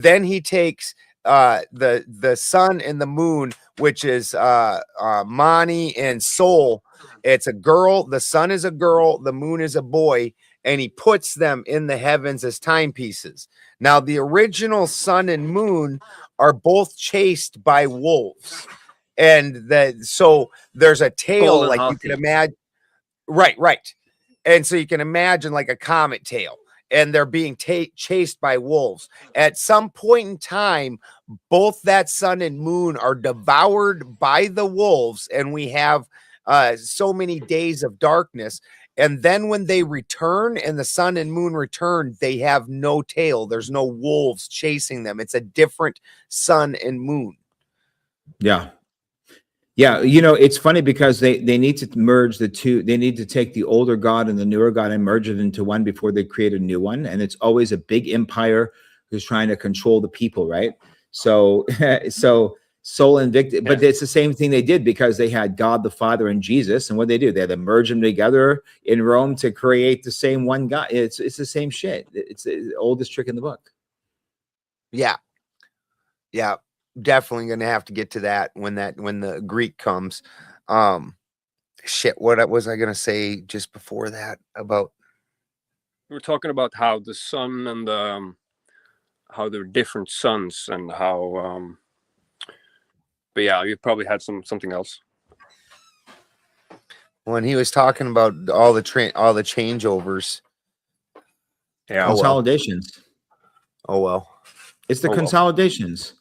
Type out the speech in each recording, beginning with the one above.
Then he takes the sun and the moon, which is Mani and Sol. It's a girl. The sun is a girl. The moon is a boy. And he puts them in the heavens as timepieces. Now, the original sun and moon are both chased by wolves. And so there's a tail, like you can imagine. Right. And so you can imagine like a comet tail. And they're being chased by wolves. At some point in time, both that sun and moon are devoured by the wolves, and we have so many days of darkness. And then when they return and the sun and moon return, they have no tail. There's no wolves chasing them. It's a different sun and moon. Yeah. Yeah, it's funny because they need to merge the two. They need to take the older god and the newer god and merge it into one before they create a new one. And it's always a big empire who's trying to control the people, right? So, Sol and Victor, but it's the same thing they did because they had God the Father and Jesus, and what they do, they had to merge them together in Rome to create the same one God. It's the same shit. It's the oldest trick in the book. Yeah. Definitely gonna have to get to that when the Greek comes. Shit, what was I gonna say just before that about? We were talking about how the sun and how they're different suns and how but yeah, you probably had something else. When he was talking about all the changeovers. Yeah, consolidations. Oh well. It's the consolidations.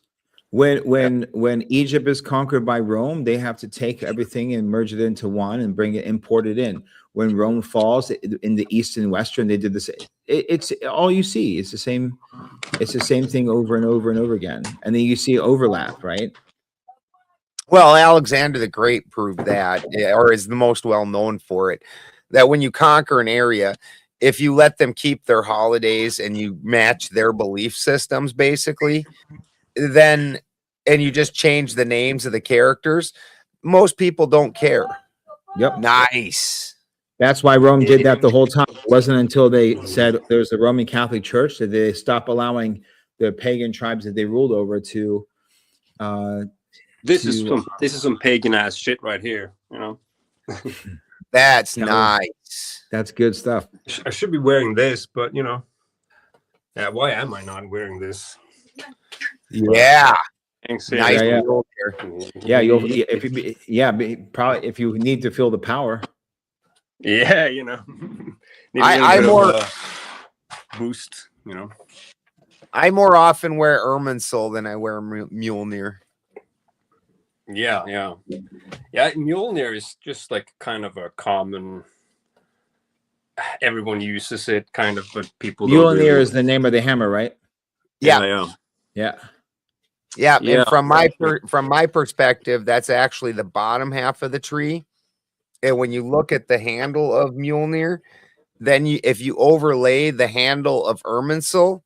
When Egypt is conquered by Rome, they have to take everything and merge it into one and import it in. When Rome falls in the East and Western, they did the same. It's all you see. It's the same. It's the same thing over and over and over again. And then you see overlap, right? Well, Alexander the Great proved that, or is the most well known for it, that when you conquer an area, if you let them keep their holidays and you match their belief systems, basically, then, and you just change the names of the characters, most people don't care. Yep. Nice. That's why Rome did that the whole time. It wasn't until they said there's the Roman Catholic Church that they stopped allowing the pagan tribes that they ruled over to. This is some pagan ass shit right here, That's nice. That's good stuff. I should be wearing this, but yeah, why am I not wearing this? Yeah. Thanks, nice. Probably if you need to feel the power. Yeah, I more boost, I more often wear Irminsul than I wear Mjolnir. Yeah. Mjolnir is just like kind of a common. Everyone uses it, kind of, but people. Mjolnir is the name of the hammer, right? Yeah. And from my perspective, that's actually the bottom half of the tree. And when you look at the handle of Mjolnir, then if you overlay the handle of Irminsul,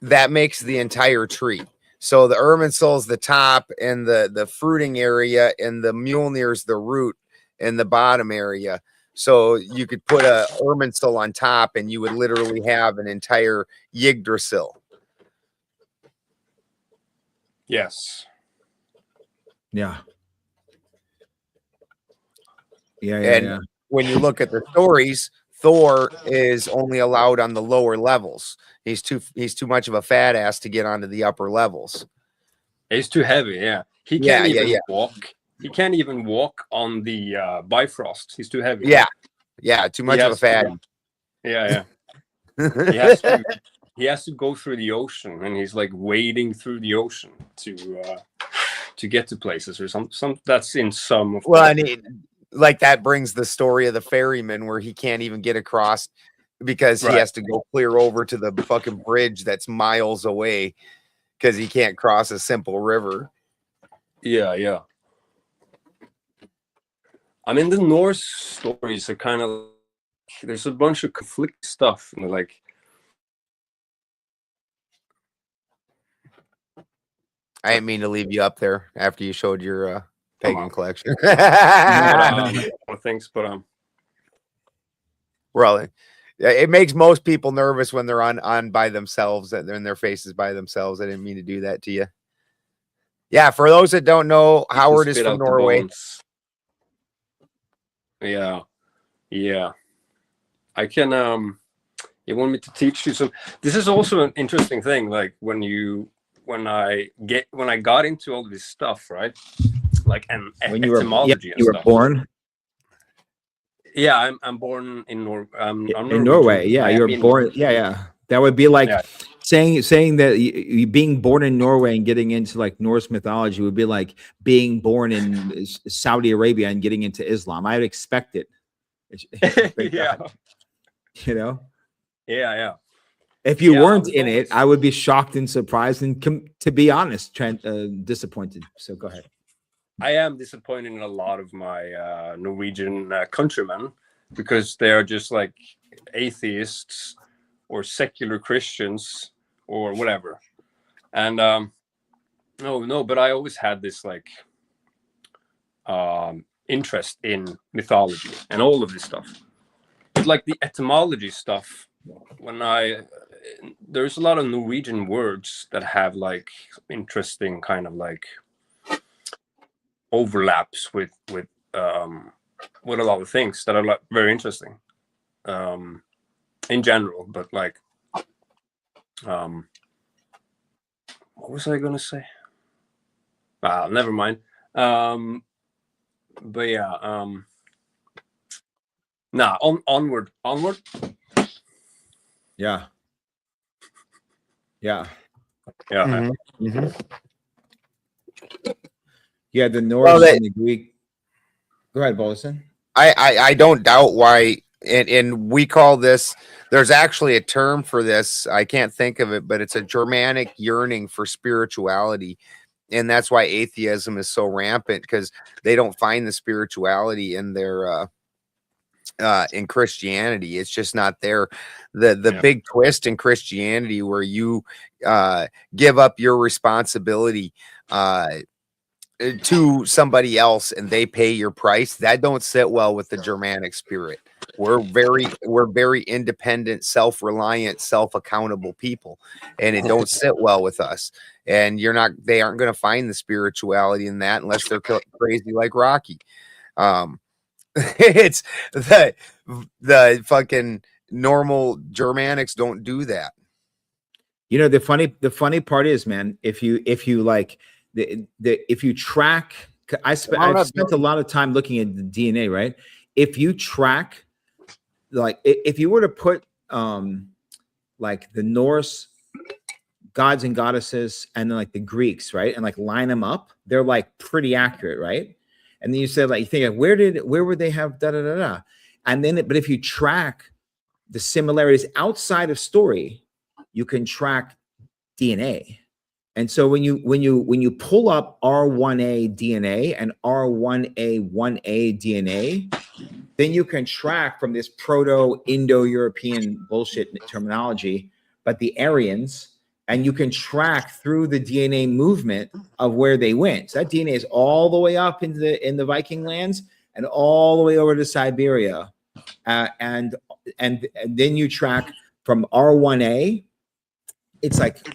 that makes the entire tree. So the Irminsul is the top and the fruiting area, and the Mjolnir is the root in the bottom area. So you could put a Irminsul on top, and you would literally have an entire Yggdrasil. Yes. Yeah. When you look at the stories, Thor is only allowed on the lower levels. He's too much of a fat ass to get onto the upper levels. He's too heavy. Yeah, he can't even walk. He can't even walk on the Bifrost. He's too heavy. Yeah, too much of a fatty. Yeah. He has to go through the ocean, and he's like wading through the ocean to get to places, or some that's in some of. Well, I mean, like that brings the story of the ferryman where he can't even get across because he has to go clear over to the fucking bridge that's miles away because he can't cross a simple river. Yeah. I mean, the Norse stories are kind of, there's a bunch of conflict stuff, and like. I didn't mean to leave you up there after you showed your pagan collection. Things, but well, It makes most people nervous when they're on by themselves, and they're in their faces by themselves. I didn't mean to do that to you. Yeah, for those that don't know, Howard is Spit from out the Norway. bones. Yeah, yeah. I can. You want me to teach you some? This is also an interesting thing. Like when I got into all this stuff, right? Like an When you were, etymology and you were stuff. born Yeah, I'm born in I'm in Norwegian. Norway. Yeah, you were Miami, born. Yeah. That would be like Yeah. saying that you being born in Norway and getting into like Norse mythology would be like being born in Saudi Arabia and getting into Islam. I would expect it. Yeah. You know, Yeah. if you Yeah, I weren't was in it, always- I would be shocked and surprised and to be honest, disappointed. So go ahead. I am disappointed in a lot of my Norwegian countrymen because they are just like atheists or secular Christians or whatever. And no, but I always had this like interest in mythology and all of this stuff. But like the etymology stuff, there's a lot of Norwegian words that have like interesting kind of like overlaps with a lot of things that are like very interesting in general, but like what was I gonna say? Never mind. But yeah, onward. Yeah. Yeah. Yeah, the Norse Well, and the Greek. Go ahead, Balderson. I don't doubt why, and we call this. There's actually a term for this. I can't think of it, but it's a Germanic yearning for spirituality, and that's why atheism is so rampant, because they don't find the spirituality in their in Christianity. It's just not there. The big twist in Christianity where you give up your responsibility to somebody else and they pay your price, that don't sit well with the Germanic spirit. We're very independent, self-reliant, self-accountable people, and it don't sit well with us. And they aren't going to find the spirituality in that unless they're crazy like Rocky. It's the fucking normal Germanics don't do that. You know, the funny part is, man, if you like if you track, I've spent a lot of time looking at the DNA, right? If you track, like, if you were to put like the Norse gods and goddesses and then like the Greeks, right, and like line them up, they're like pretty accurate, right? And then you say, like, you think, where would they have da da da da? And then, but if you track the similarities outside of story, you can track DNA. And so when you pull up R1A DNA and R1A1A DNA, then you can track from this Proto-Indo-European bullshit terminology, but the Aryans, and you can track through the DNA movement of where they went. So that DNA is all the way up in the Viking lands and all the way over to Siberia, and then you track from R1A. It's like,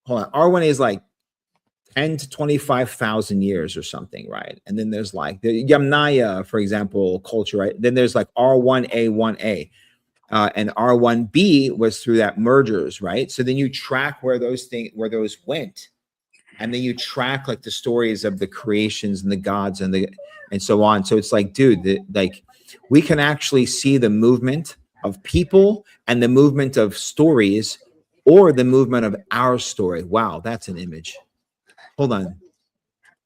hold on, R1A is like 10 to 25,000 years or something, right? And then there's like the Yamnaya, for example, culture, right? Then there's like R1A1A. And R1B was through that mergers, right? So then you track where those went, and then you track like the stories of the creations and the gods and so on. So it's like, dude, like we can actually see the movement of people and the movement of stories, or the movement of our story. Wow, that's an image. Hold on.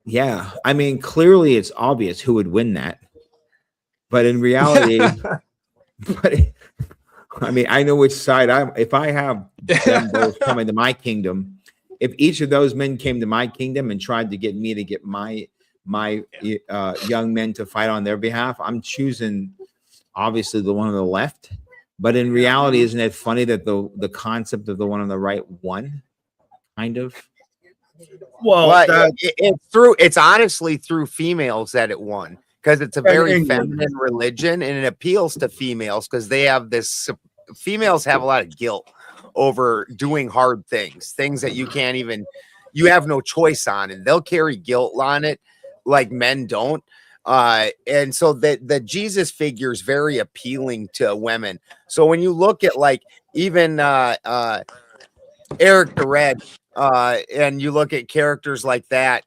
Yeah, I mean, clearly it's obvious who would win that, but in reality, I mean, I know which side if I have them both coming to my kingdom, if each of those men came to my kingdom and tried to get me to get my young men to fight on their behalf, I'm choosing obviously the one on the left. But in reality, isn't it funny that the concept of the one on the right won? Kind of. Well, it's honestly through females that it won, because it's a very feminine religion and it appeals to females because they have this females have a lot of guilt over doing hard things that you can't even, you have no choice on, and they'll carry guilt on it like men don't. And so the Jesus figure is very appealing to women. So when you look at like even Eric the Red, and you look at characters like that,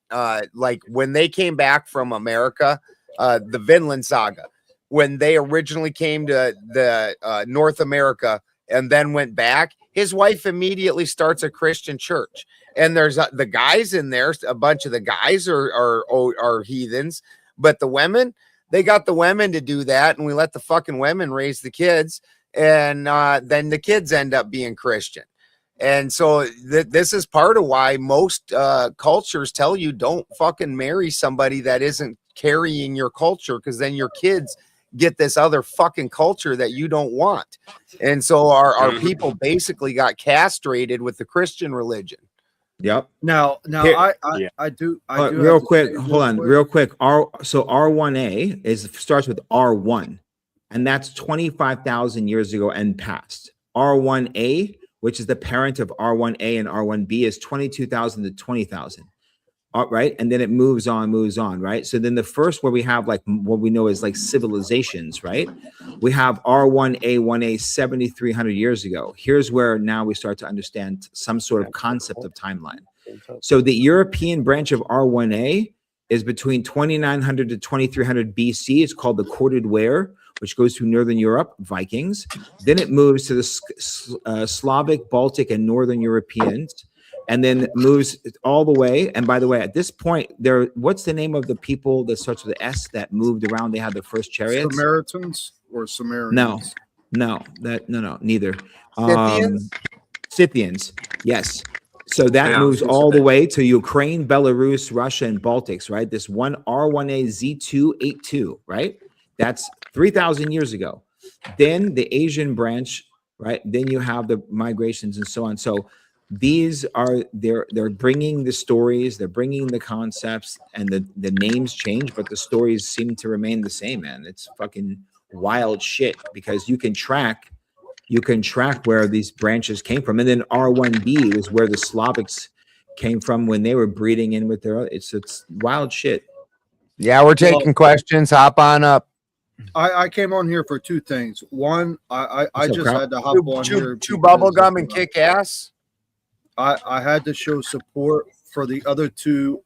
like when they came back from America, the Vinland Saga, when they originally came to the North America and then went back, his wife immediately starts a Christian church. And there's the guys in there, a bunch of the guys are heathens, but the women, they got the women to do that, and we let the fucking women raise the kids, and then the kids end up being Christian. And so this is part of why most cultures tell you don't fucking marry somebody that isn't carrying your culture, because then your kids get this other fucking culture that you don't want. And so our people basically got castrated with the Christian religion. Yep. Now Here- I do real quick, hold on, real quick. R1A starts with R1, and that's 25,000 years ago and past. R1A, which is the parent of R1A and R1B, is 22,000 to 20,000. Right, and then it moves on, right? So then the first where we have like what we know is like civilizations, right? We have R1A, 1A 7,300 years ago. Here's where now we start to understand some sort of concept of timeline. So the European branch of R1A is between 2,900 to 2,300 BC. It's called the Corded Ware, which goes through Northern Europe, Vikings. Then it moves to the Slavic, Baltic, and Northern Europeans, and then moves all the way. And by the way, at this point, what's the name of the people that starts with the S that moved around? They had the first chariots. Samaritans or Sumerians? No, neither. Scythians? Scythians, yes. So that moves all the way to Ukraine, Belarus, Russia, and Baltics, right? This one R1A Z282, right? That's 3,000 years ago. Then the Asian branch, right? Then you have the migrations and so on. So these are they're bringing the stories, they're bringing the concepts, and the names change, but the stories seem to remain the same, man. It's fucking wild shit, because you can track where these branches came from. And then R1B is where the Slavics came from when they were breeding in with their, it's wild shit. Yeah, we're taking questions. Hop on up. I came on here for two things. One, I just had to hop on here. Chew bubble gum and kick ass. I had to show support for the other two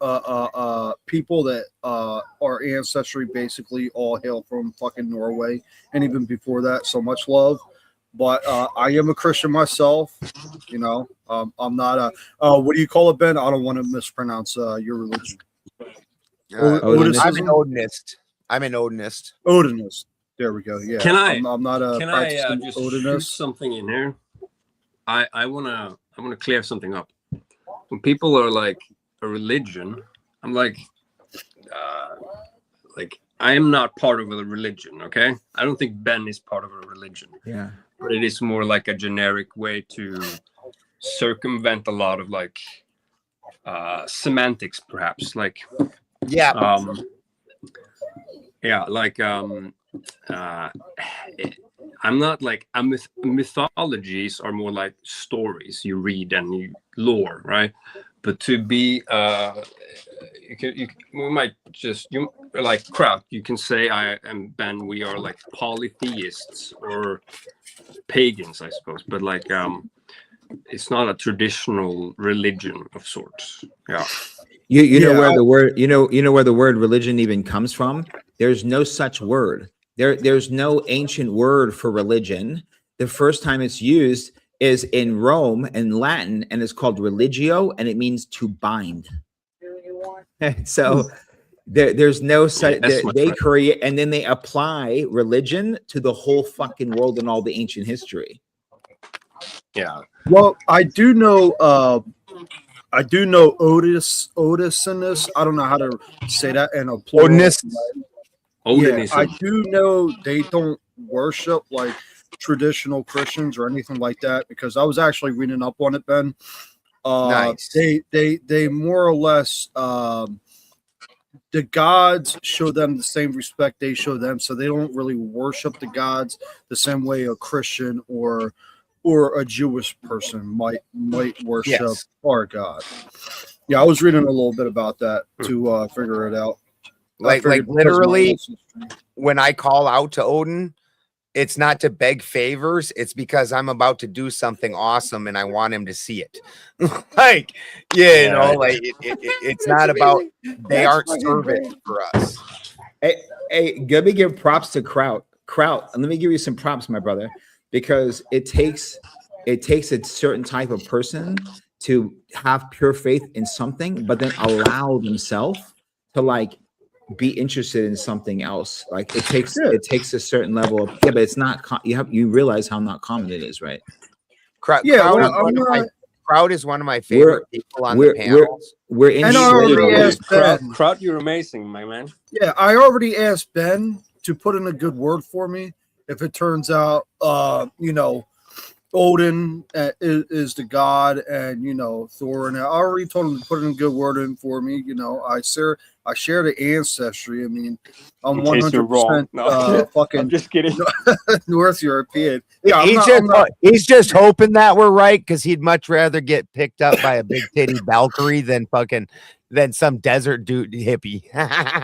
people that our ancestry basically all hail from fucking Norway, and even before that, so much love. But I am a Christian myself, you know. I'm not a what do you call it, Ben? I don't want to mispronounce your religion. I'm an Odinist. Odinist. There we go. Yeah. Can I? I'm not a. Can I just Odinist. shoot something in here? I wanna clear something up. When people are like a religion, I'm like I am not part of a religion. Okay, I don't think Ben is part of a religion. Yeah, but it is more like a generic way to circumvent a lot of like semantics, perhaps. Like I'm not like mythologies are more like stories you read and you lore, right? But to be we might just like crap. You can say I and Ben, we are like polytheists or pagans, I suppose. But like it's not a traditional religion of sorts. Yeah. You know where the word you know where the word religion even comes from? There's no such word. There's no ancient word for religion. The first time it's used is in Rome in Latin, and it's called religio, and it means to bind. So there's no such. They create, and then they apply religion to the whole fucking world and all the ancient history. Yeah. Well, I do know Odysseus. I don't know how to say that in a plural. Yeah, I do know they don't worship like traditional Christians or anything like that, because I was actually reading up on it, Ben. Nice. They more or less the gods show them the same respect they show them, so they don't really worship the gods the same way a Christian or a Jewish person might worship Yes. our God. Yeah, I was reading a little bit about that to figure it out. Like literally, when I call out to Odin, it's not to beg favors. It's because I'm about to do something awesome and I want him to see it. Like, you know, like it's not about they aren't servants for us. Hey, let me give props to Kraut. And let me give you some props, my brother, because it takes a certain type of person to have pure faith in something, but then allow themselves to like be interested in something else. Like it takes a certain level of but it's not you realize how not common it is, right? Crowd is one of my favorite people on the panels. We're in Crowd, you're amazing, my man. Yeah, I already asked Ben to put in a good word for me. If it turns out you know, Odin is the god, and you know, Thor, and I already told him to put in a good word in for me. You know, I share the ancestry. I mean, I'm 100% fucking. I'm just kidding. North European. Yeah, he's just hoping that we're right, because he'd much rather get picked up by a big titty Valkyrie than some desert dude hippie.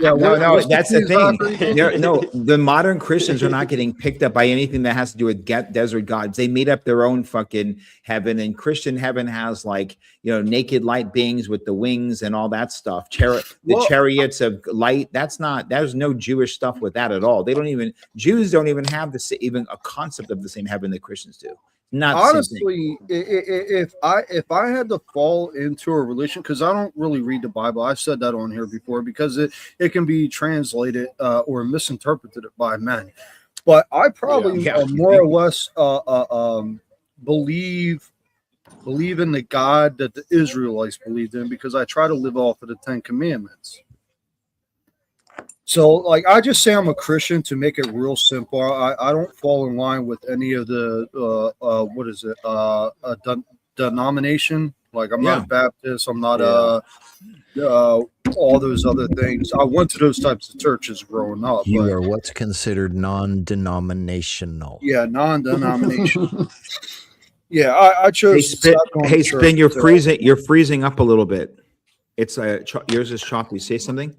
No, that's the thing. No, the modern Christians are not getting picked up by anything that has to do with desert gods. They made up their own fucking heaven, and Christian heaven has like, you know, naked light beings with the wings and all that stuff. The chariots of light. There's no Jewish stuff with that at all. Jews don't even have even a concept of the same heaven that Christians do. Not honestly, if I had to fall into a religion, because I don't really read the Bible, I've said that on here before, because it can be translated or misinterpreted by men. But I probably more or less believe in the God that the Israelites believed in, because I try to live off of the 10 Commandments. So, like, I just say I'm a Christian to make it real simple. I don't fall in line with any of the denomination. Like, I'm not Baptist. I'm not all those other things. I went to those types of churches growing up. You are what's considered non-denominational. Yeah, non-denominational. Yeah, I chose. Hey, Spin, you're freezing. You're freezing up a little bit. It's yours is choppy. Say something.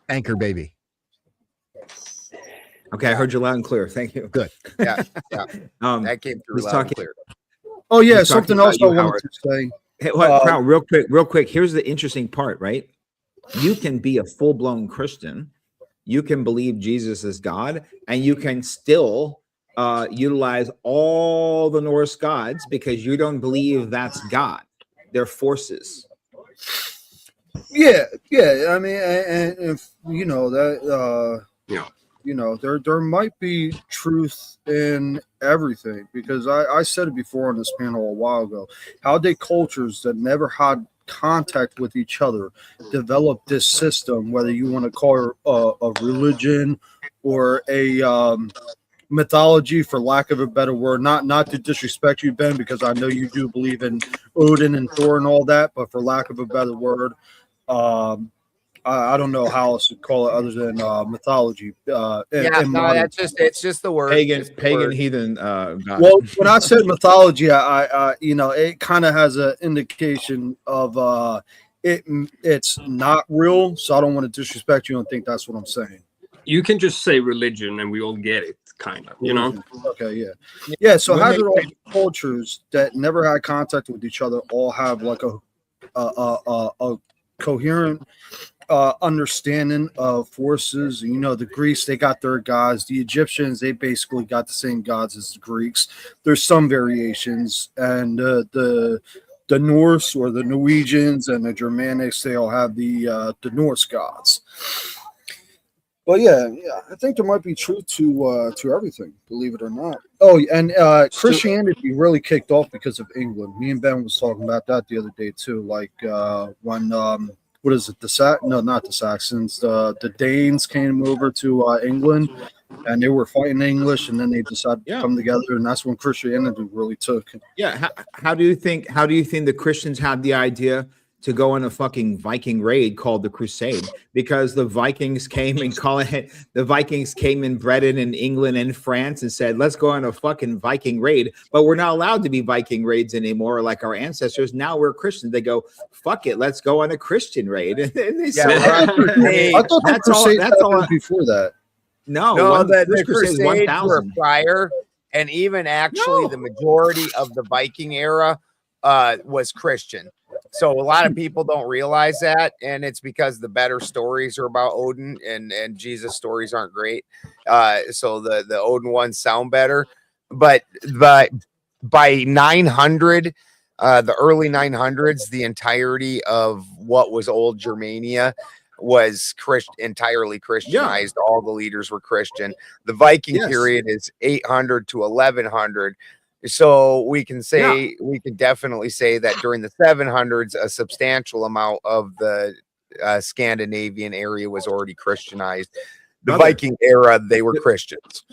Anchor baby. Okay, I heard you loud and clear. Thank you. Good. Yeah. That came through loud and clear. Oh yeah, something else I wanted to say. Hey, real quick. Here's the interesting part, right? You can be a full-blown Christian. You can believe Jesus is God, and you can still utilize all the Norse gods because you don't believe that's God. They're forces. Yeah. I mean, and if you know that, you know, there might be truth in everything, because I said it before on this panel a while ago. How did cultures that never had contact with each other develop this system, whether you want to call it a religion or a mythology, for lack of a better word, not to disrespect you, Ben, because I know you do believe in Odin and Thor and all that, but for lack of a better word, I don't know how else to call it other than mythology. It's just the word. Pagan heathen. Well, when I said mythology, I you know, it kind of has an indication of it's not real, so I don't want to disrespect you and think that's what I'm saying. You can just say religion and we all get it, kind of, you know? Okay, yeah. So how do all the cultures that never had contact with each other all have like a coherent understanding of forces? You know, the Greeks, they got their gods. The Egyptians, they basically got the same gods as the Greeks. There's some variations, and the Norse or the Norwegians and the Germanics, they all have the Norse gods. But yeah, I think there might be truth to everything, believe it or not. Oh, and Christianity really kicked off because of England. Me and Ben was talking about that the other day too. Like when what is it? Not the Saxons. The Danes came over to England, and they were fighting English, and then they decided to come together, and that's when Christianity really took. Yeah. How do you think the Christians had the idea to go on a fucking Viking raid called the Crusade, because the Vikings came and in Britain and England and France and said, let's go on a fucking Viking raid. But we're not allowed to be Viking raids anymore like our ancestors. Now we're Christians. They go, fuck it, let's go on a Christian raid. And they said, I thought the Crusades happened before that. No, the Crusade Crusades were 1000. prior, and even actually the majority of the Viking era was Christian. So a lot of people don't realize that, and it's because the better stories are about Odin, and Jesus stories aren't great. So the Odin ones sound better, but by 900, the early 900s, the entirety of what was old Germania was entirely Christianized. All the leaders were Christian. The Viking period is 800 to 1100. So we can say, we can definitely say that during the 700s, a substantial amount of the Scandinavian area was already Christianized. The Viking era, they were Christians.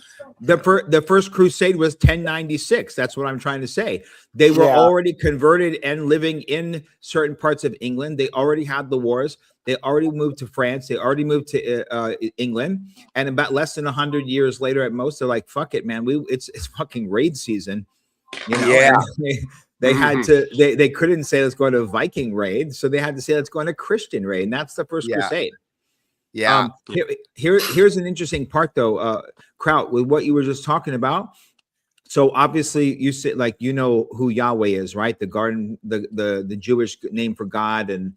The first crusade was 1096. That's what I'm trying to say. They were already converted and living in certain parts of England. They already had the wars. They already moved to France. They already moved to England. And about less than 100 years later at most, they're like, fuck it, man. It's fucking raid season. You know, they had to, they couldn't say let's go to a Viking raid, so they had to say let's go on a Christian raid, and that's the first crusade. Here's an interesting part though, Kraut, with what you were just talking about. So obviously you said, like, you know who Yahweh is, right? The garden, the Jewish name for God, and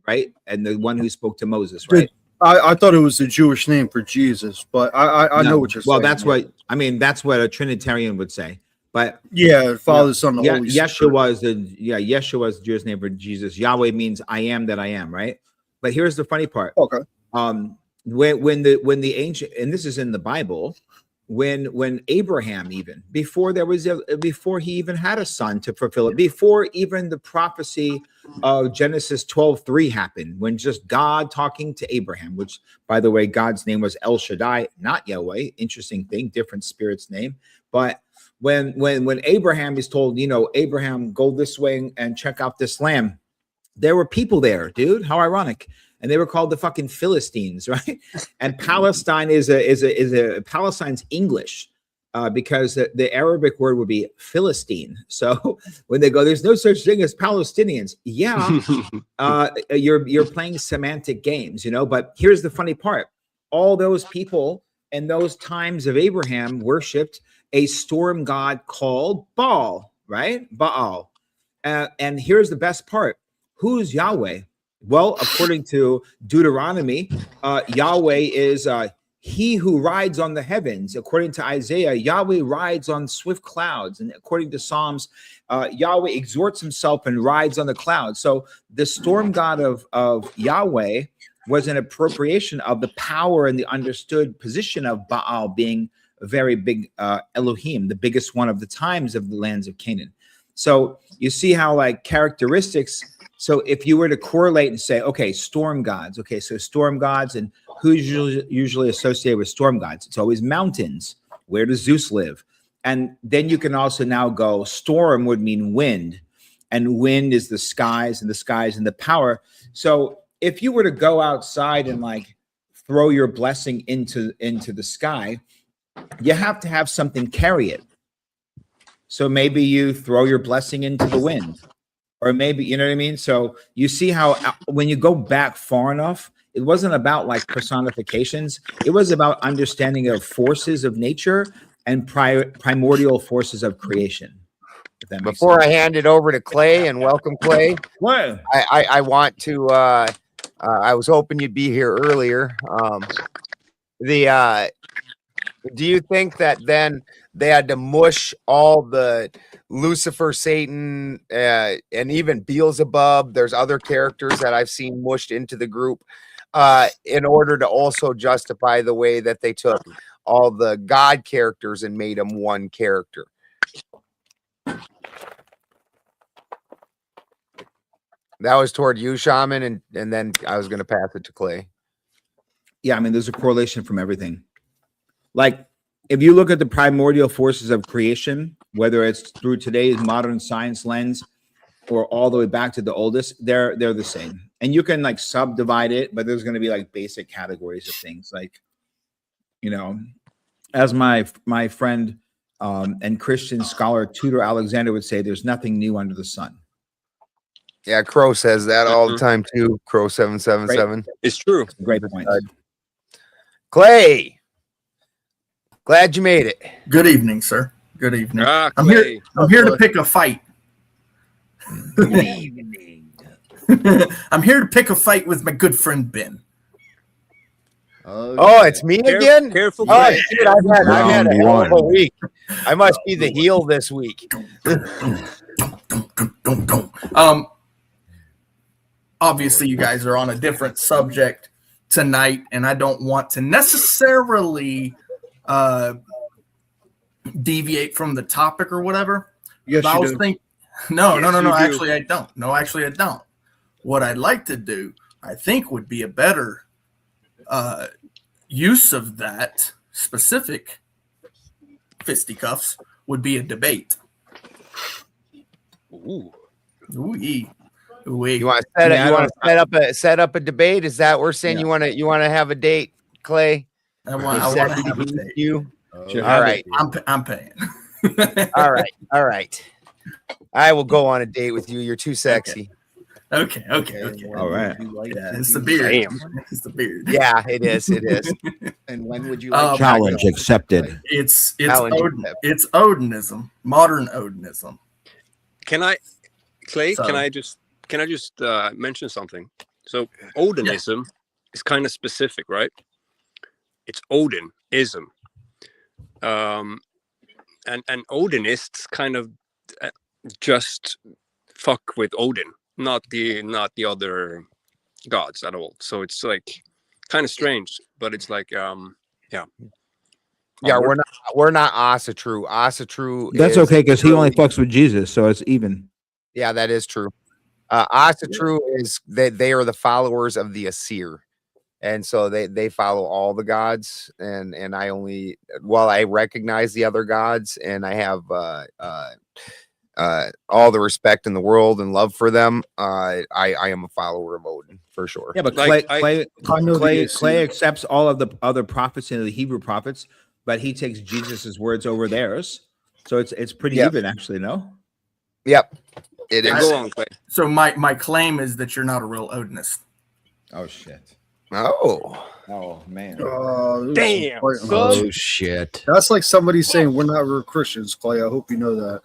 right, and the one who spoke to Moses, right? I thought it was the Jewish name for Jesus, but I know what you're saying. Well, that's what I mean. That's what a Trinitarian would say. But Father, Son, the Holy Spirit. Yeshua is Yeshua is the Jewish name for Jesus. Yahweh means I am that I am, right? But here's the funny part. Okay. When the ancient, and this is in the Bible, when Abraham, even before before he even had a son to fulfill it, before even the prophecy of Genesis 12:3 happened, when just God talking to Abraham, which, by the way, God's name was El Shaddai, not Yahweh. Interesting thing, different spirit's name. But when Abraham is told, you know, Abraham, go this way and check out this land, there were people there, dude. How ironic. And they were called the fucking Philistines, right? And Palestine Palestine's English, because the Arabic word would be Philistine. So when they go, there's no such thing as Palestinians. Yeah, you're playing semantic games, you know. But here's the funny part: all those people in those times of Abraham worshipped a storm god called Baal, right? Baal. And here's the best part: who's Yahweh? Well, according to Deuteronomy, Yahweh is he who rides on the heavens. According to Isaiah, Yahweh rides on swift clouds. And according to Psalms, Yahweh exhorts himself and rides on the clouds. So the storm god of Yahweh was an appropriation of the power and the understood position of Baal being a very big Elohim, the biggest one of the times of the lands of Canaan. So you see how, like, characteristics. So if you were to correlate and say, okay, storm gods, okay, so storm gods, and who's usually associated with storm gods? It's always mountains. Where does Zeus live? And then you can also now go, storm would mean wind, and wind is the skies, and the skies and the power. So if you were to go outside and, like, throw your blessing into the sky, you have to have something carry it. So maybe you throw your blessing into the wind. Or maybe, you know what I mean? So you see how when you go back far enough, it wasn't about, like, personifications. It was about understanding of forces of nature and primordial forces of creation. Before I hand it over to Clay, and welcome, Clay, what? I want to, I was hoping you'd be here earlier. Do you think that then they had to mush all the Lucifer, Satan, and even Beelzebub? There's other characters that I've seen mushed into the group in order to also justify the way that they took all the God characters and made them one character. That was toward you, Shaman, and then I was going to pass it to Clay. Yeah, I mean, there's a correlation from everything. Like, if you look at the primordial forces of creation, whether it's through today's modern science lens, or all the way back to the oldest, they're the same. And you can like subdivide it, but there's going to be like basic categories of things, like, you know, as my friend and Christian scholar Tudor Alexander would say, there's nothing new under the sun. Yeah, Crow says that all the time too. Crow 777. It's true. Great point. Clay, glad you made it. Good evening, sir. Good evening. Ah, I'm Clay. here to pick a fight. Good evening. I'm here to pick a fight with my good friend Ben. Oh, it's me again. Careful, Oh, Clay. shit, I've had a Round hell of a one. week. I must be the heel this week. Obviously, you guys are on a different subject tonight, and I don't want to necessarily deviate from the topic or whatever. Yes, But I you was do. thinking, no. Yes, you do. Actually, I don't. No, actually, I don't. What I'd like to do, I think, would be a better use of that specific fisticuffs would be a debate. Ooh. Ooh-ee. You Ooh-ee. want to set Yeah, you I want to set up a debate? Is that we're saying Yeah. you want to have a date, Clay? I want Is to that have a you? debate. You? Should All have right. it. I'm paying. All right. I will go on a date with you. You're too sexy. Okay. All right. Yeah, it's the beard. Damn. It's the beard. Yeah, it is. It is. And when would you Um, like Challenge accepted. It's Challenge Odin, accepted. it's Odinism, modern Odinism. Can I, Clay? So- Can I just mention something? So Odinism is kind of specific, right? It's Odinism, and Odinists kind of just fuck with Odin, not the other gods at all. So it's like kind of strange, but it's like Yeah, Onward. we're not Asatru. Asatru. That's is okay, because he only really- fucks with Jesus, so it's even. Yeah, that is true. Asatru is they are the followers of the Asir, and so they follow all the gods. And I only, while I recognize the other gods, and I have all the respect in the world and love for them, I am a follower of Odin for sure. Yeah, but Like, Clay I know the Clay AC. accepts all of the other prophets and the Hebrew prophets, but he takes Jesus's words over theirs. So it's pretty Yep. even, actually. No. Yep, it Yeah, is. go on, Clay. So my claim is that you're not a real Odinist. Oh shit. Oh, Oh man. Damn, Quite- son. Oh shit. That's like somebody saying we're not real Christians, Clay. I hope you know that.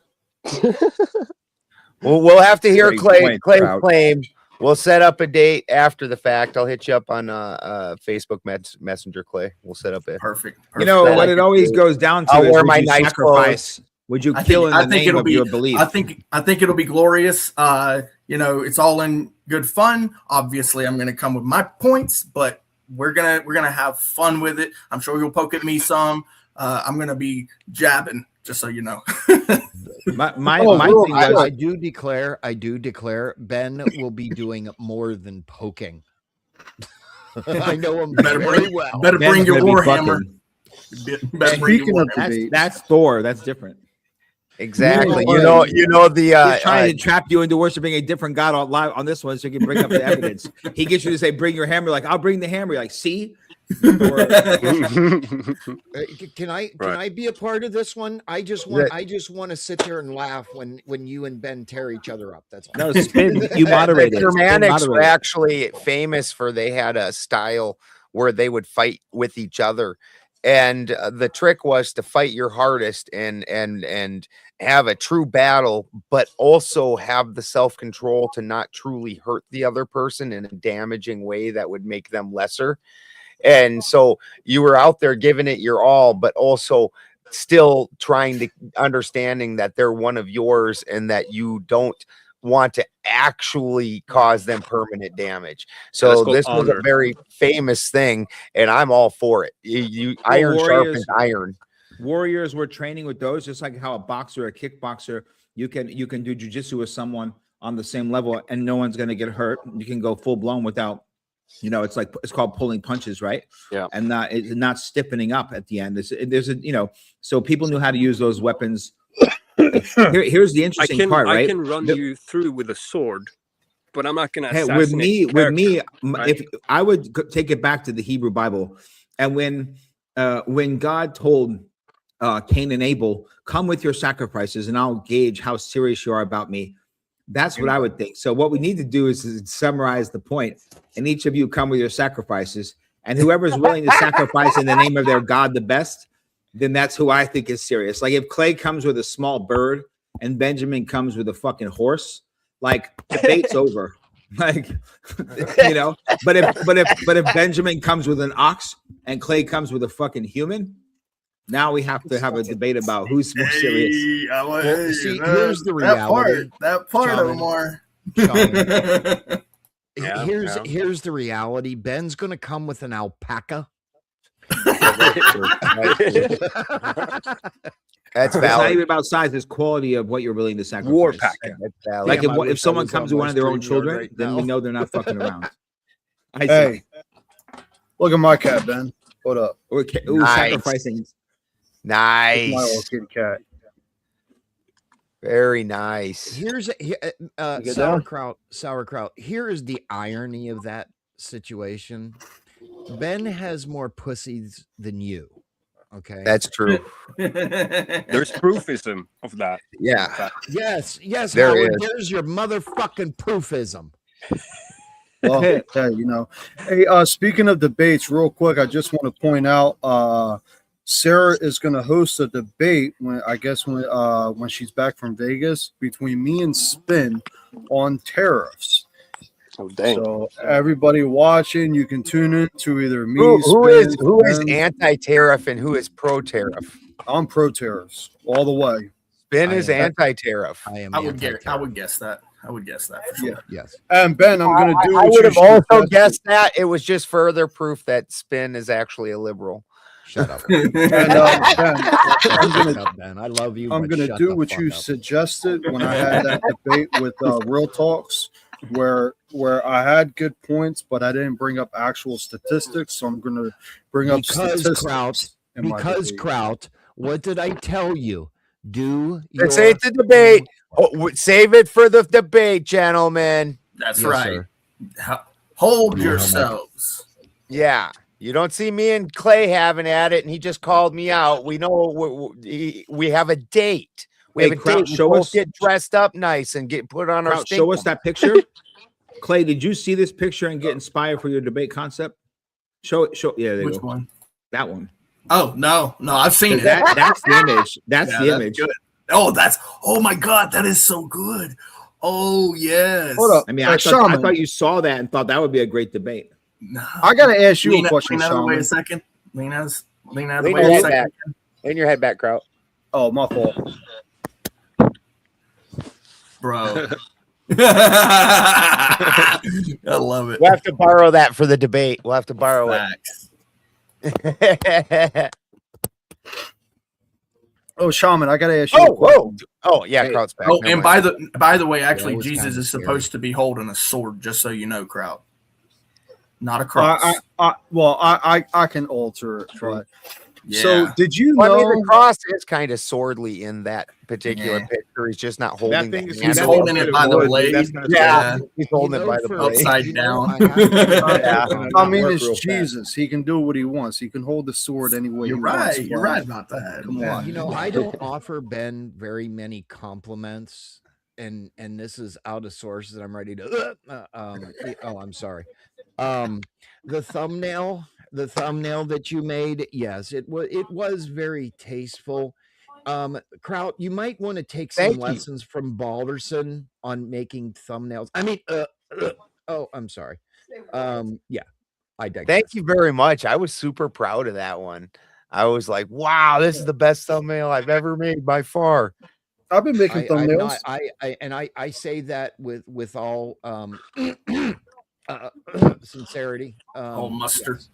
well, we'll have to hear Great point, Clay's Trout. claim. We'll set up a date after the fact. I'll hit you up on Facebook Messenger, Clay. We'll set up a. Perfect. You know That what I it could always do. goes down to I'll is wear would my you nice sacrifice? Would you kill in the name of your belief? I think it'll be glorious. It's all in good fun. Obviously, I'm gonna come with my points, but we're gonna have fun with it. I'm sure you'll poke at me some. I'm gonna be jabbing, just so you know. My Oh, bro, thing I was, do declare Ben will be doing more than poking. I know him Better very bring- well. Better Ben's bring your gonna be warhammer. Better bring your Speaking of warhammer. debate, that's Thor. That's different. Exactly. No, You know the He's trying to trap you into worshiping a different god on live on this one, so you can bring up the evidence. He gets you to say, "Bring your hammer." Like, I'll bring the hammer. You're like, see. Thor- Can I Right. be a part of this one? I just want to sit there and laugh when you and Ben tear each other up. That's all. No, spin. You moderate it. The Spin Germanics were moderate it. actually famous for they had a style where they would fight with each other, and the trick was to fight your hardest and have a true battle, but also have the self-control to not truly hurt the other person in a damaging way that would make them lesser. And so you were out there giving it your all, but also still trying to understanding that they're one of yours and that you don't want to actually cause them permanent damage. That's So called this was a honor. very famous thing, and I'm all for it. Iron Warriors- sharpens iron. Warriors were training with those, just like how a boxer, a kickboxer, you can do jujitsu with someone on the same level, and no one's gonna get hurt. You can go full blown without, it's called pulling punches, right? Yeah. And not stiffening up at the end. So people knew how to use those weapons Here's the interesting part, right? I can run you through with a sword, but I'm not going to Hey, assassinate. with me, right? if I would take it back to the Hebrew Bible, and when God told Cain and Abel, "Come with your sacrifices, and I'll gauge how serious you are about me," that's what I would think. So what we need to do is summarize the point, and each of you come with your sacrifices, and whoever's willing to sacrifice in the name of their God the best, then that's who I think is serious. Like if Clay comes with a small bird and Benjamin comes with a fucking horse, like debate's over. Like, you know, but if Benjamin comes with an ox and Clay comes with a fucking human, now we have to have a debate about who's more serious. See, here's the reality. That part, Shaman. Omar. Shaman. Yeah, Here's the reality. Ben's gonna come with an alpaca. That's It's not valid. even about size; it's quality of what you're willing to sacrifice. War pack. That's valid. Like Damn, I if wish I someone was comes on with my one of their own StreamYard children, right then now. we know they're not fucking around. I Hey, look at my cat, Ben. What up? Ooh, Nice. sacrificing. My old Nice. kitty cat. Very nice. Here's get down? sauerkraut. Here is the irony of that situation. Ben has more pussies than you. Okay. That's true. There's proofism of that. Yeah. Yes, There Howard. is. There's your motherfucking proofism. Well, hey, you know. Hey, speaking of debates, real quick, I just want to point out Sarah is going to host a debate when she's back from Vegas between me and Spin on tariffs. Oh dang! So everybody watching, you can tune in to either me, Who is Spin, Ben. anti-tariff and who is pro-tariff? I'm pro tariffs all the way. Spin I is am. anti-tariff. I am. I would anti-tariff. guess that. I would guess that for sure. Yeah. Yes. And Ben, I'm going to do. I what would you have also suggested. guessed that. It was just further proof that Spin is actually a liberal. Shut up. And, Ben, Shut up, Ben. I love you. I'm but going to shut do the what fuck you up. suggested when I had that debate with Real Talks, where I had good points, but I didn't bring up actual statistics. So I'm going to bring up statistics. in my debate. Kraut, what did I tell you? Do Let's say it's a debate. Oh, save it for the debate, gentlemen. That's Yes, right. sir. Hold yourselves. Yeah. You don't see me and Clay having at it, and he just called me out. We know we have a date. We Hey, have a Kraut, date. We show both us- get dressed up nice and get put on our Kraut, show us stink. that picture. Clay, did you see this picture and get inspired for your debate concept? Show. Yeah, there Which you go. one? That one. Oh no, I've seen it. That's the image. That's Yeah, the image. good. Oh my god, that is so good. Oh yes. Hold up. I mean, Hey, I Shaman, thought you saw that and thought that would be a great debate. No. I got to ask you Lean a question, out of the way Shaman. a second. Lean out of Lean the your way a head second. back. Lean your head back, Kraut. Oh, my fault. Bro. I love it. We'll have to borrow that for the debate. We'll have to borrow Facts. it. Oh, Shaman, I got to ask you. a question. Oh, yeah, Hey, Kraut's back. Oh, Never and mind. by the way, actually, That was Jesus kinda is scary. supposed to be holding a sword, just so you know, crowd. Not a cross. I can alter it. But so, Yeah. did you Well, I mean, know? the cross is kind of swordly in that particular Yeah. picture. He's just not holding thing the is- He's handle. holding it by the blade. Yeah, he's holding You it by know, the for- blade. Upside you know, down. I have to- Yeah. I mean, Work it's real fast. Jesus. He can do what he wants. He can hold the sword any way You're he right. wants. You're but- right about that. Come Yeah. on. You know, I don't offer Ben very many compliments, and this is out of source that I'm ready to. I'm sorry. The thumbnail that you made, yes, it was very tasteful. Kraut, you might want to take some Thank you. lessons from Balderson on making thumbnails. I mean, oh, I'm sorry. Yeah, I digress. Thank you very much. I was super proud of that one. I was like, wow, this is the best thumbnail I've ever made by far. I've been making thumbnails. I say that with all sincerity. Oh, mustard. Yes.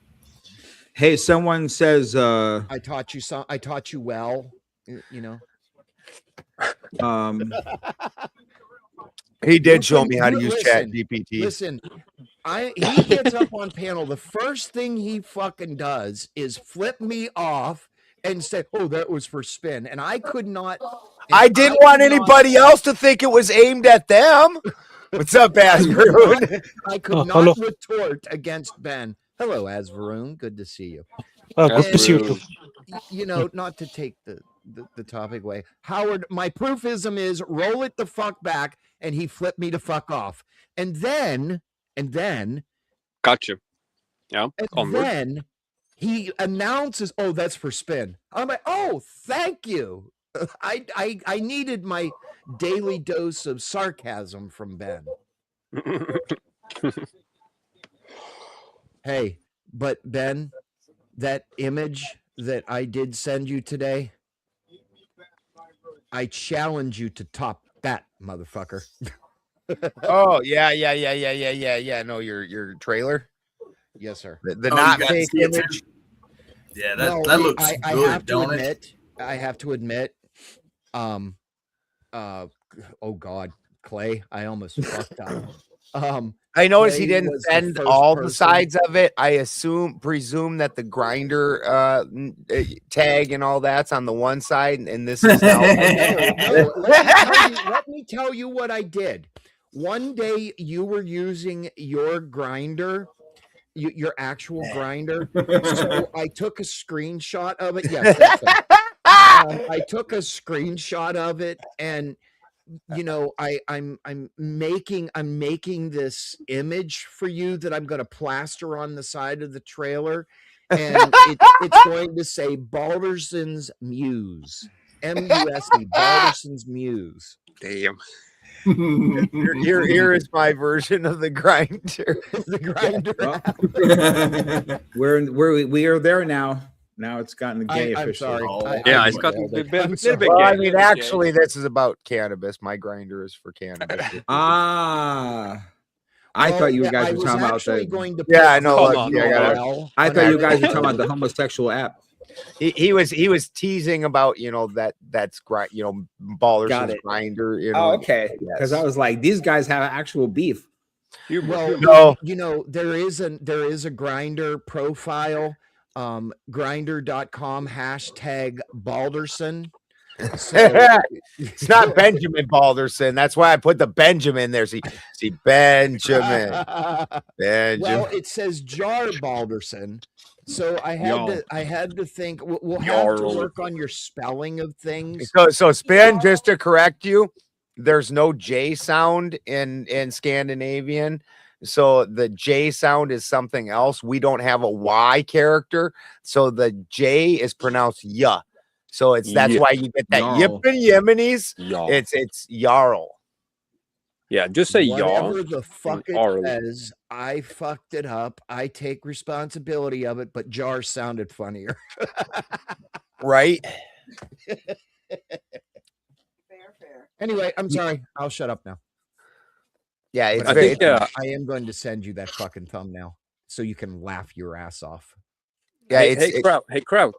Hey, someone says I taught you well, you know. He did show me how to Listen, use Chat GPT. Listen, he gets up on panel. The first thing he fucking does is flip me off and say, "Oh, that was for spin," and I could not I didn't want anybody else to think it was aimed at them. What's up, Asperoon? I could hello. not retort against Ben. Hello, Asveroon. Good to see you. Good to see you too. You know, not to take the topic away. Howard, my proofism is roll it the fuck back, and he flipped me to fuck off. And then Gotcha. Yeah. And Onward. then he announces, "Oh, that's for spin." I'm like, "Oh, thank you." I needed my daily dose of sarcasm from Ben. Hey, but Ben, that image that I did send you today, I challenge you to top that, motherfucker. Oh, yeah. No, your trailer. Yes, sir. The Oh, not you got to fake see it too? image. Yeah, No, that looks I good, have to don't it? admit, I have to admit, oh God, Clay, I almost fucked up. I noticed he Clay didn't was the send first all the person- sides of it. I presume that the grinder tag and all that's on the one side, and this is now. No, let me tell you what I did. One day you were using your grinder, your actual grinder. So I took a screenshot of it. Yes, that's it. I took a screenshot of it, and you know, I'm making this image for you that I'm going to plaster on the side of the trailer, and it's going to say Balderson's Muse, M-U-S-E, Balderson's Muse. Damn. Here is my version of the grinder. The grinder. Well, we are there now. Now it's gotten gay I'm officially. sorry. Yeah, I it's got a nailed little it. bit, I'm little bit Well, I gay, mean, little bit actually, this is about cannabis. My grinder is for cannabis. I thought you guys were talking about the. going to Yeah, I know. Come Look, on, yeah, I got it. URL I on thought you our guys were talking about episode. the homosexual app. He was teasing about that's Balderson's it. grinder. Oh, okay. Yes. Because I was like, these guys have actual beef. Well, No. you know, there is a grinder profile, grinder.com #Balderson. So It's not Benjamin Balderson. That's why I put the Benjamin there. See Benjamin. Benjamin. well, it says Jar Balderson. So I had to think we'll have to Jarl. work on your spelling of things. So Spin, just to correct you, there's no J sound in Scandinavian. So the J sound is something else. We don't have a Y character. So the J is pronounced ya. So that's Yeah. why you get that yip Jarl. and Yemenis. Yeah. It's Jarl. Yeah, just say Whatever y'all. the fuck it Jarl. says, I fucked it up. I take responsibility of it, but Jar sounded funnier. Right? Fair. Anyway, I'm sorry. I'll shut up now. Yeah, it's But I think I am going to send you that fucking thumbnail so you can laugh your ass off. yeah, Hey, Kraut.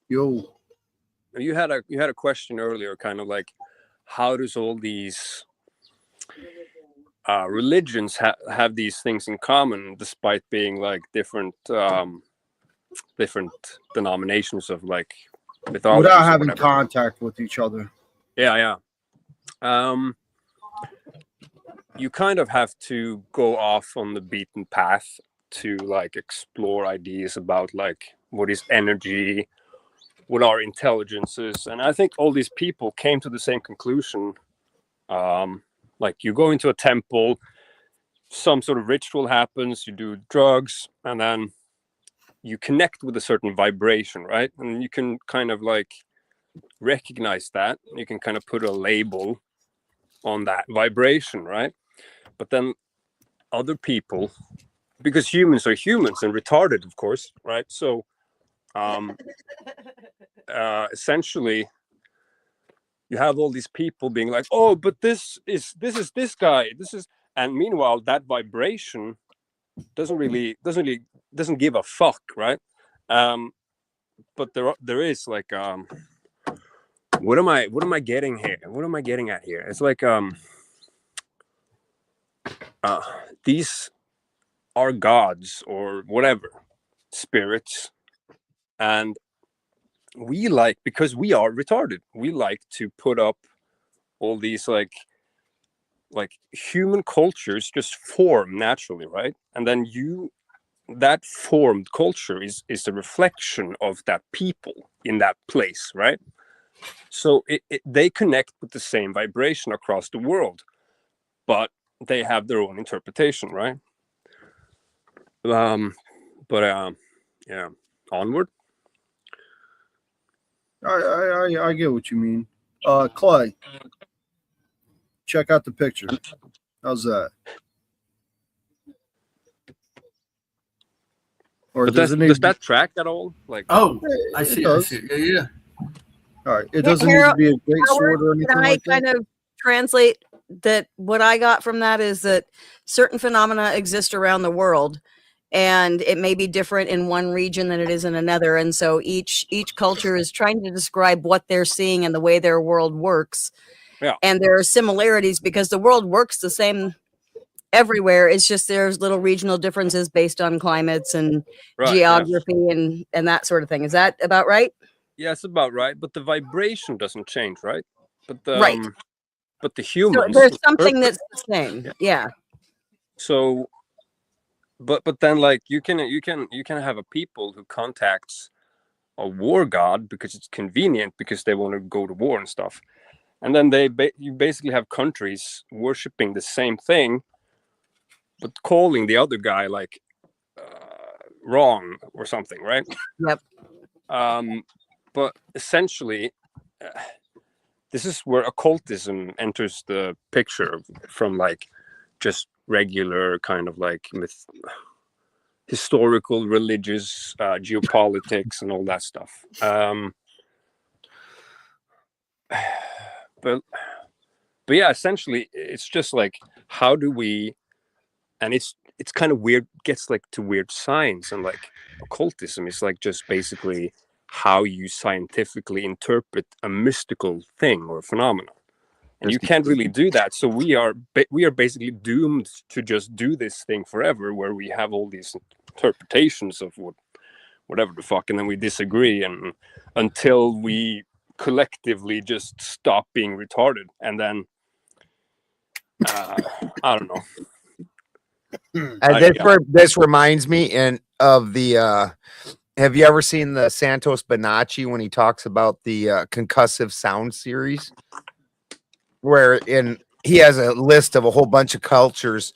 Yo, You had a question earlier, kind of like, how does all these religions have these things in common, despite being like different denominations of like mythology without having contact with each other. Yeah. You kind of have to go off on the beaten path to like explore ideas about like what is energy, what are intelligences, and I think all these people came to the same conclusion. Like you go into a temple, some sort of ritual happens, you do drugs, and then you connect with a certain vibration, right? And you can kind of like recognize that. You can kind of put a label on that vibration, right? But then other people, because humans are humans and retarded, of course, right? So essentially you have all these people being like, oh, but this is this guy, and meanwhile that vibration doesn't give a fuck, right? But there is like what am I getting here? What am I getting at here? It's like these are gods or whatever, spirits, and we like, because we are retarded, we like to put up all these like human cultures just form naturally, right? And then that formed culture is a reflection of that people in that place, right? So they connect with the same vibration across the world, but they have their own interpretation, right? Yeah, onward. I get what you mean. Clay, check out the picture. How's that? Or But does does that track at all? Like, Oh, I It see. does. I see. Yeah. All right. It doesn't need to be a great sword or anything Can I like that. kind of translate that? What I got from that is that certain phenomena exist around the world, and it may be different in one region than it is in another. And so each culture is trying to describe what they're seeing and the way their world works. Yeah. And there are similarities because the world works the same everywhere. It's just there's little regional differences based on climates and right, geography and that sort of thing. Is that about right? yeah, it's about right. But the vibration doesn't change, right? But the Right. but the So humans, there's something that's the same. Yeah. so but then like you can have a people who contacts a war god because it's convenient, because they want to go to war and stuff, and then you basically have countries worshiping the same thing but calling the other guy like wrong or something, right? Yep. But essentially this is where occultism enters the picture, from like just regular kind of like historical, religious, geopolitics and all that stuff. But yeah, essentially it's just like, how do we, and it's kind of weird, gets like to weird science, and like occultism is like just basically how you scientifically interpret a mystical thing or phenomenon, and you can't really do that. So we are basically doomed to just do this thing forever, where we have all these interpretations of whatever the fuck, and then we disagree, and until we collectively just stop being retarded, and then I don't know. This reminds me of the have you ever seen the Santos Bonacci when he talks about the concussive sound series, where he has a list of a whole bunch of cultures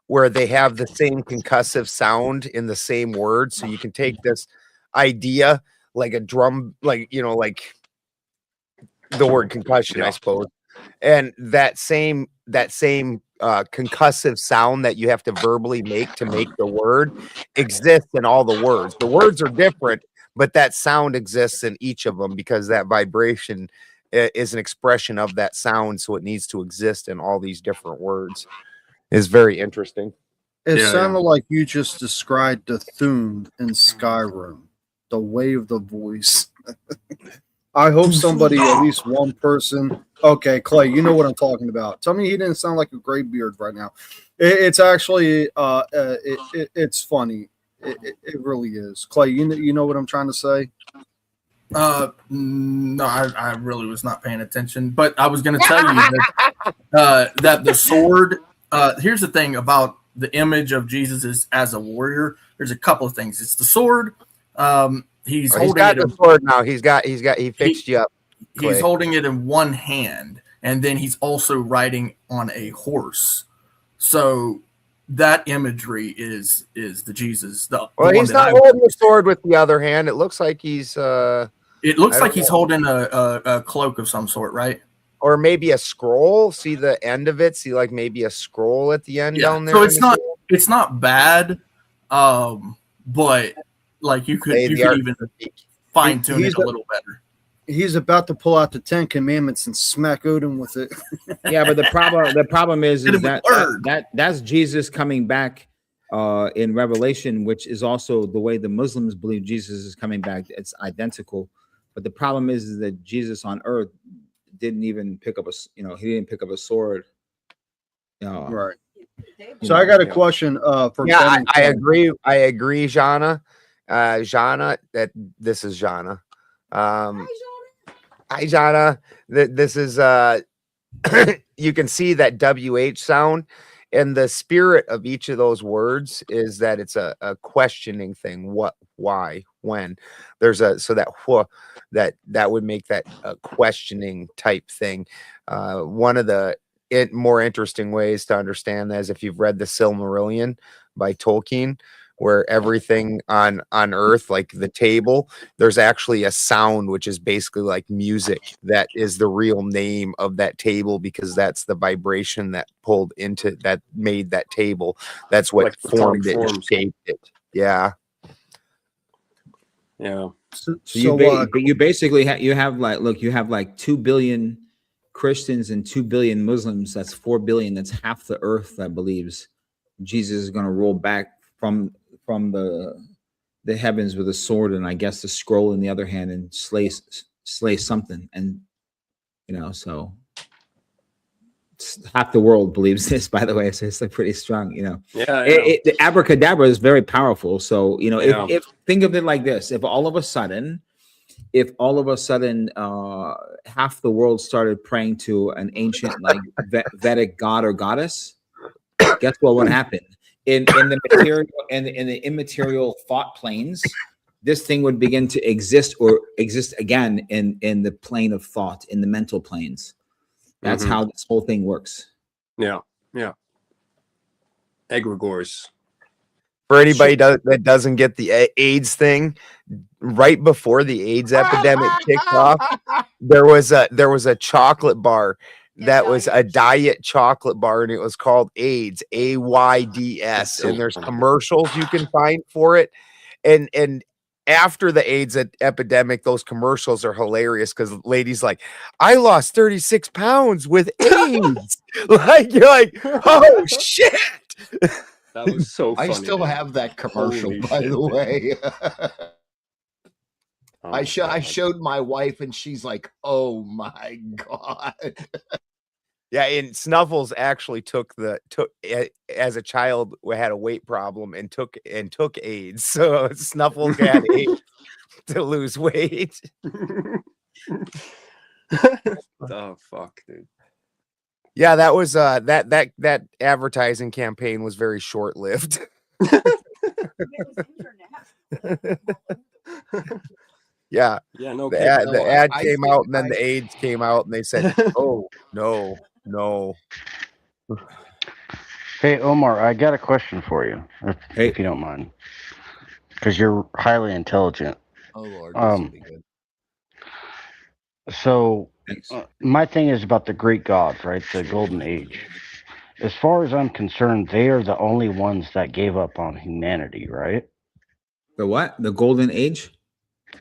where they have the same concussive sound in the same word. So you can take this idea like a drum, like, like the word concussion, I suppose, and that same concussive sound that you have to verbally make to make the word exists in all the words. The words are different, but that sound exists in each of them because that vibration is an expression of that sound. So it needs to exist in all these different words. It's very interesting. It sounded like you just described the Thune in Skyrim, the way of the voice. I hope somebody, at least one person. Okay, Clay, you know what I'm talking about. Tell me he didn't sound like a graybeard right now. It's actually, it's funny. It really is. Clay, you know what I'm trying to say? No, I really was not paying attention, but I was going to tell you that the sword. Here's the thing about the image of Jesus as a warrior. There's a couple of things. It's the sword. He's got the sword now. He fixed you up. Clay. He's holding it in one hand, and then he's also riding on a horse. So that imagery is the Jesus. He's not holding the sword with the other hand. It looks like he's. It looks like he's holding a cloak of some sort, right? Or maybe a scroll. See the end of it. See like maybe a scroll at the end down there. So it's not bad, but like you could even fine tune it a little better. He's about to pull out the 10 Commandments and smack Odin with it. Yeah, but the problem is that's Jesus coming back in Revelation, which is also the way the Muslims believe Jesus is coming back. It's identical, but the problem is that Jesus on earth didn't even pick up he didn't pick up a sword. Right. So I got a question for Ben. I agree, Jana. Jana, that this is Jana. Hi, Jana. This is you can see that WH sound, and the spirit of each of those words is that it's a questioning thing. What, why, when. There's a so that that would make that a questioning type thing. One of the more interesting ways to understand that is if you've read the Silmarillion by Tolkien, where everything on earth, like the table, there's actually a sound which is basically like music that is the real name of that table, because that's the vibration that pulled into that made that table. That's what Like formed it, forms. shaped it. Yeah. Yeah. So you basically you have like, look, you have like 2 billion Christians and 2 billion Muslims. That's 4 billion. That's half the earth that believes Jesus is going to roll back from the heavens with a sword and I guess the scroll in the other hand and slay something. And so half the world believes this, by the way. So it's like pretty strong, Yeah. The abracadabra is very powerful. So if think of it like this: if all of a sudden half the world started praying to an ancient like Vedic god or goddess, guess what would happen? In the material and in the immaterial thought planes, this thing would begin to exist again in the plane of thought, in the mental planes. That's how this whole thing works. Yeah. Egregores. For anybody that doesn't get the AIDS thing, right before the AIDS epidemic kicked off, there was a chocolate bar that was a diet chocolate bar, and it was called AIDS, AIDS, and there's commercials you can find for it. And after the AIDS epidemic, those commercials are hilarious because ladies like, I lost 36 pounds with AIDS. Like, you're like, oh shit. That was so funny. I still have that commercial, Holy by shit, the way. Oh I my showed my wife, and she's like, "Oh my god!" Yeah, and Snuffles actually took as a child, had a weight problem and took AIDS. So Snuffles had AIDS to lose weight. Oh fuck, dude. Yeah, that was that advertising campaign was very short-lived. Yeah. Yeah, no. The ad I came think out, and then the AIDS came out, and they said, "Oh no." Hey, Omar, I got a question for you, Hey. if you don't mind, because you're highly intelligent. Oh Lord, this will be good. So, Thanks. my thing is about the Greek gods, right? The Golden Age. As far as I'm concerned, they are the only ones that gave up on humanity, right? The what? The Golden Age?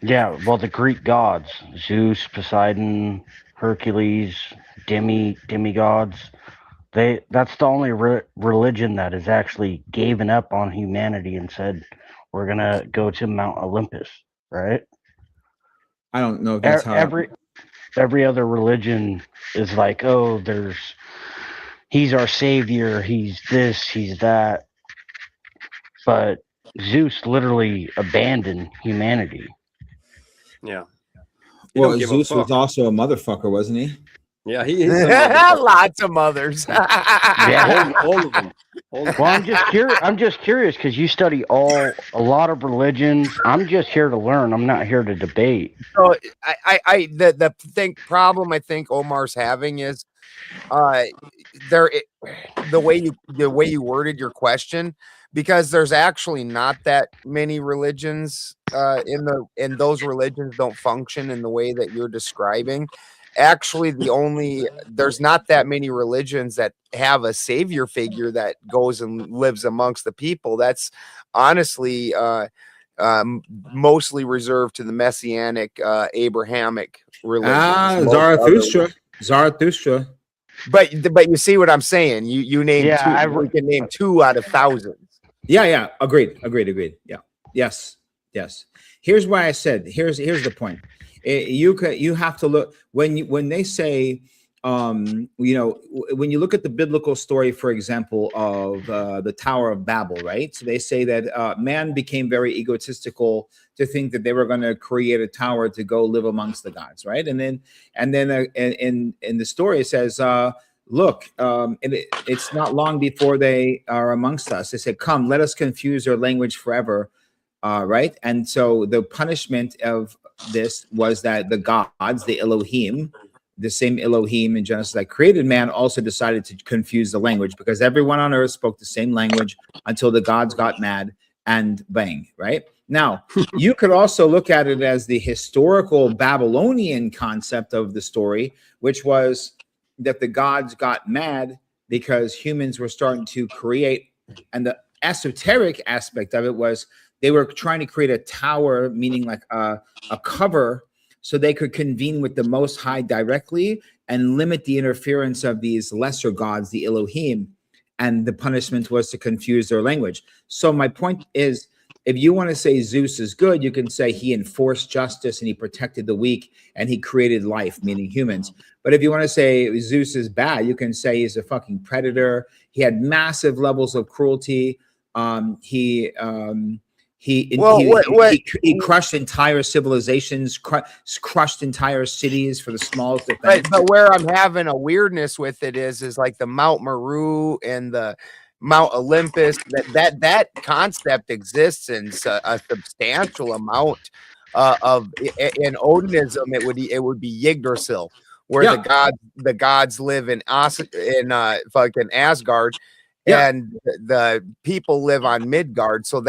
Yeah, well, the Greek gods, Zeus, Poseidon, Hercules, demigods, that's the only religion that has actually given up on humanity and said, we're going to go to Mount Olympus, right? I don't know if that's how every other religion is like, oh, he's our savior, he's this, he's that. But Zeus literally abandoned humanity. Yeah. Well, Zeus was also a motherfucker, wasn't he? Yeah, he is a motherfucker. Lots of mothers. Yeah, all of them. Well, I'm just curious because you study a lot of religions. I'm just here to learn. I'm not here to debate. So the problem I think Omar's having is the way you worded your question, because there's actually not that many religions and those religions don't function in the way that you're describing. Actually, there's not that many religions that have a savior figure that goes and lives amongst the people. That's honestly mostly reserved to the messianic Abrahamic religions. Zarathustra. But you see what I'm saying? You name two. We can name 2 out of thousands. Yeah. Agreed. Yeah. Yes. Here's why I said. Here's the point. You have to look when they say you know, when you look at the biblical story, for example, of the Tower of Babel, right? So they say that man became very egotistical to think that they were going to create a tower to go live amongst the gods, right? And then in the story it says, look, it's not long before they are amongst us. They said, come, let us confuse their language forever, right? And so the punishment of this was that the gods, the Elohim, the same Elohim in Genesis that created man, also decided to confuse the language, because everyone on earth spoke the same language until the gods got mad and bang, right? Now, you could also look at it as the historical Babylonian concept of the story, which was that the gods got mad because humans were starting to create, and the esoteric aspect of it was they were trying to create a tower, meaning like a cover, so they could convene with the Most High directly and limit the interference of these lesser gods, the Elohim. And the punishment was to confuse their language. So my point is, if you want to say Zeus is good, you can say he enforced justice and he protected the weak and he created life, meaning humans. But if you want to say Zeus is bad, you can say he's a fucking predator. He had massive levels of cruelty. He crushed entire civilizations, crushed entire cities for the smallest offense. Right, but where I'm having a weirdness with it is like the Mount Meru and the Mount Olympus. That concept exists in a substantial amount of in Odinism. It would be Yggdrasil, where the gods live in fucking Asgard, and the people live on Midgard. So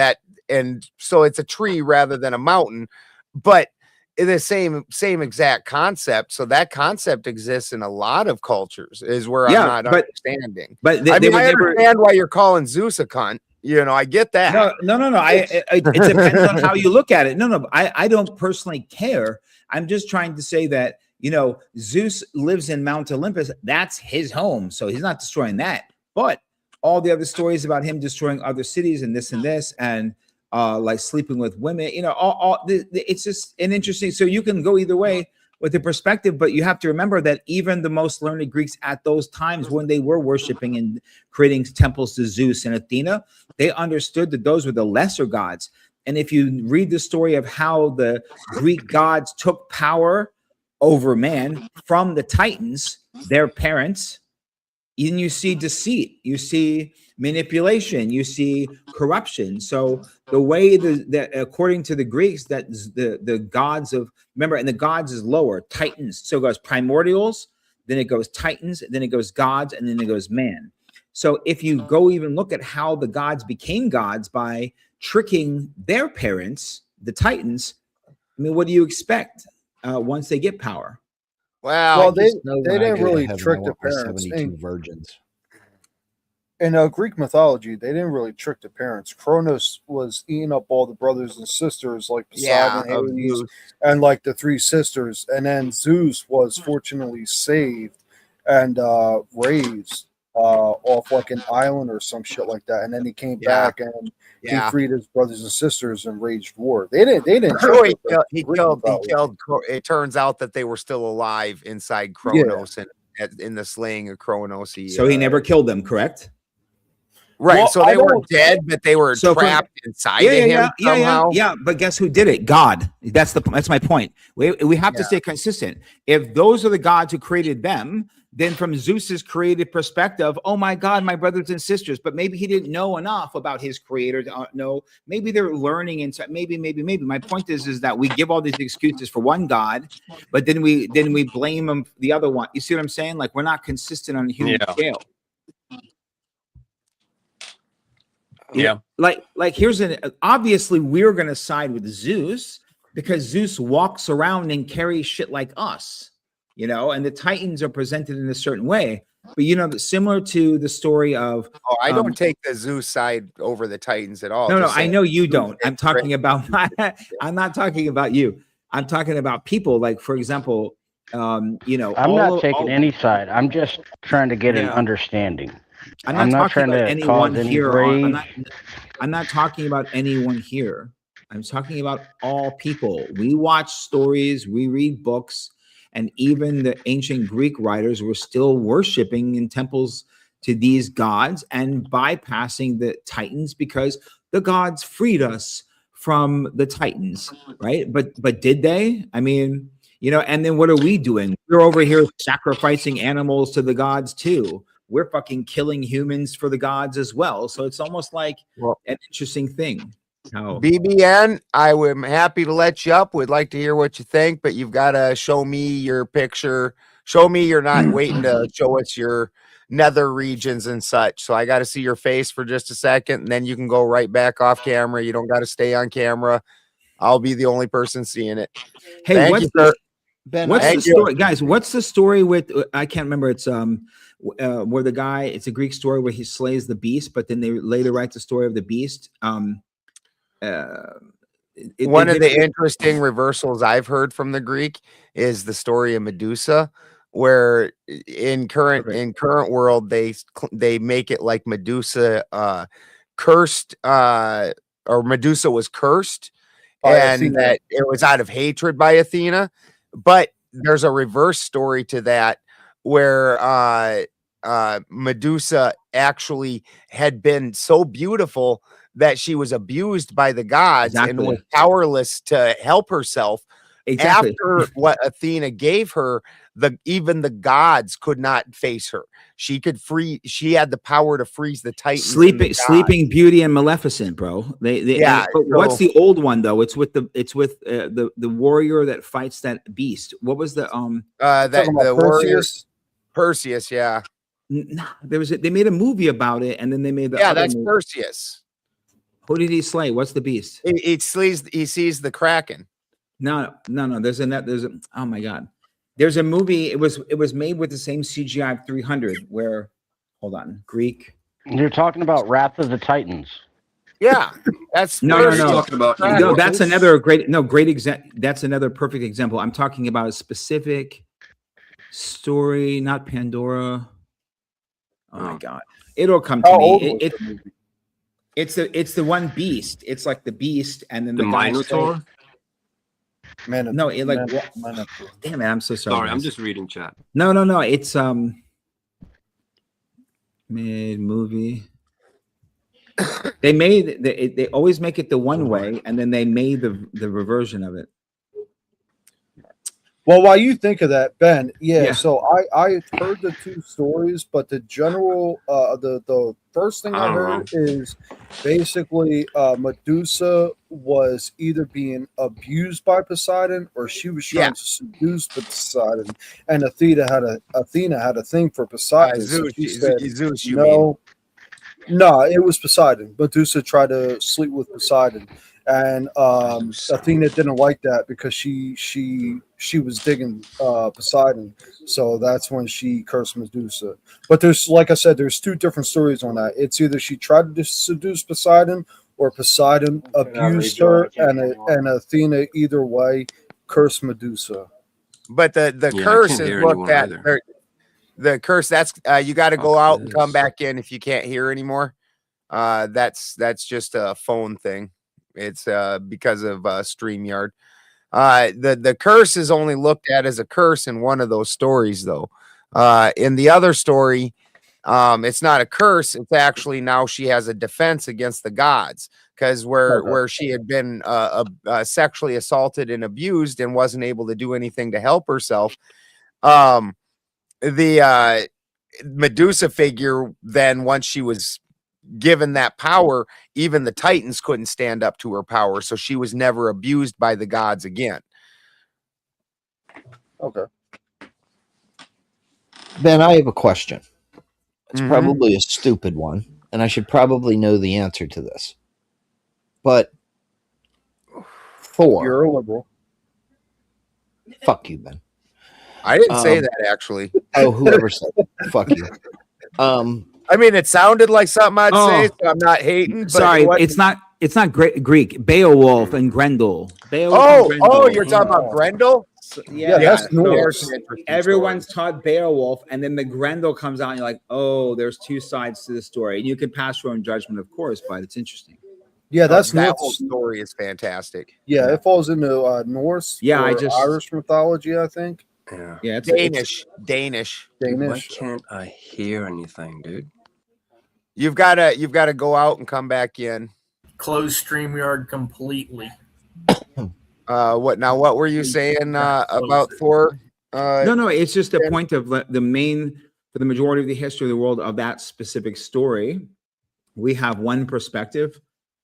it's a tree rather than a mountain, but the same exact concept. So that concept exists in a lot of cultures, is where I'm not understanding. But I understand why you're calling Zeus a cunt. You know, I get that. No. It depends on how you look at it. No. I don't personally care. I'm just trying to say that, you know, Zeus lives in Mount Olympus. That's his home. So he's not destroying that. But all the other stories about him destroying other cities and this and like sleeping with women, you know, it's just an interesting. So you can go either way with the perspective, but you have to remember that even the most learned Greeks at those times, when they were worshiping and creating temples to Zeus and Athena, they understood that those were the lesser gods. And if you read the story of how the Greek gods took power over man from the Titans, their parents, and you see deceit, you see manipulation, you see corruption. So the way that according to the Greeks, that the gods of, remember, and the gods is lower, Titans. So it goes primordials, then it goes Titans, then it goes gods, and then it goes man. So if you go even look at how the gods became gods by tricking their parents, the Titans, I mean, what do you expect once they get power? Well, they didn't really trick the parents. 72 virgins. In Greek mythology, they didn't really trick the parents. Kronos was eating up all the brothers and sisters, like Poseidon, Hades, and like the three sisters. And then Zeus was fortunately saved and raised off like an island or some shit like that. And then he came back and he freed his brothers and sisters and waged war. They didn't. He killed. It turns out that they were still alive inside Kronos and in the slaying of Kronos. So he never killed them, correct? Right. Well, so they weren't dead, but they were trapped inside of him somehow. Yeah. But guess who did it? God. That's my point. We have to stay consistent. If those are the gods who created them, then from Zeus's creative perspective, oh my God, my brothers and sisters. But maybe he didn't know enough about his creator to know. Maybe they're learning inside. Maybe. My point is that we give all these excuses for one God, but then we blame them for the other one. You see what I'm saying? Like, we're not consistent on a human scale. Yeah. Like here's obviously we're going to side with Zeus because Zeus walks around and carries shit like us, you know, and the Titans are presented in a certain way. But, you know, similar to the story of. Oh, I don't take the Zeus side over the Titans at all. No, I know you don't. I'm talking about, I'm not talking about you. I'm talking about people like, for example, you know. I'm not taking any side. I'm just trying to get an understanding. I'm not trying to anyone here. I'm not talking about anyone here. I'm talking about all people. We watch stories, we read books, And even the ancient Greek writers were still worshiping in temples to these gods and bypassing the Titans because the gods freed us from the Titans, right? But did they? I mean, you know, and then what are we doing? We're over here sacrificing animals to the gods too. We're fucking killing humans for the gods as well. So it's almost like an interesting thing. How BBN, I am happy to let you up. Would like to hear what you think, but you've got to show me your picture. Show me you're not waiting to show us your nether regions and such. So I got to see your face for just a second, and then you can go right back off camera. You don't got to stay on camera. I'll be the only person seeing it. hey, Thank what's you, sir. Ben, what's I- the story, guys? What's the story with? I can't remember. It's where the guy. It's a Greek story where he slays the beast, but then they later write the story of the beast. One of the interesting reversals I've heard from the Greek is the story of Medusa, where in current world they make it like Medusa cursed or Medusa was cursed, and that it was out of hatred by Athena. But there's a reverse story to that where Medusa actually had been so beautiful that she was abused by the gods and was powerless to help herself. After what Athena gave her, even the gods could not face her. She had the power to freeze the Titans. Sleeping Beauty and Maleficent, bro. What's the old one though? It's with the warrior that fights that beast. What was the the warrior Perseus? Yeah, they made a movie about it, and then they made that's movie. Perseus. Who did he slay? What's the beast? He sees the Kraken. No. Oh my God. There's a movie. It was made with the same CGI 300 where, hold on, Greek. You're talking about Wrath of the Titans. Yeah, that's no. Talking about No, that's another great example. That's another perfect example. I'm talking about a specific story, not Pandora. Oh my God. It'll come to me. It's the one beast. It's like the beast, and then the Minotaur. Damn it! I'm so sorry. Sorry, I'm just reading chat. No. It's made movie. They always make it the one way, and then they made the reversion of it. Well, while you think of that, Ben, so I heard the two stories, but the general, the first thing I heard is basically Medusa was either being abused by Poseidon or she was trying to seduce Poseidon, and Athena had a thing for Poseidon. Zeus, no, it was Poseidon. Medusa tried to sleep with Poseidon. And Athena didn't like that because she was digging Poseidon, so that's when she cursed Medusa. But there's, like I said, there's two different stories on that. It's either she tried to seduce Poseidon or Poseidon abused her, and Athena, either way, cursed Medusa. But the curse is looked at. The curse, that's you got to go out and come back in if you can't hear anymore. That's just a phone thing. It's because of StreamYard. The curse is only looked at as a curse in one of those stories, though. In the other story, it's not a curse. It's actually now she has a defense against the gods, because where she had been sexually assaulted and abused and wasn't able to do anything to help herself. The Medusa figure, then once she was given that power, even the Titans couldn't stand up to her power, so she was never abused by the gods again. Okay. Ben, I have a question. It's probably a stupid one, and I should probably know the answer to this. But Thor. You're a liberal. Fuck you, Ben. I didn't say that, actually. Oh, whoever said it. Fuck you. I mean, it sounded like something I'd say, so I'm not hating. But Sorry, it's not Greek. Beowulf and Grendel. You're talking about Grendel? That's Norse. So everyone's taught Beowulf, and then the Grendel comes out, and you're like, oh, there's two sides to the story. And you can pass your own judgment, of course, but it's interesting. Yeah, that whole story is fantastic. Yeah, it falls into Norse. Yeah, or Irish mythology, I think. Yeah. Yeah, it's Danish. Dude, why Danish. can't I hear anything, dude? You've gotta go out and come back in. Close StreamYard completely. What were you saying about Thor? no, it's just the Dan? point of the main, for the majority of the history of the world of that specific story, we have one perspective,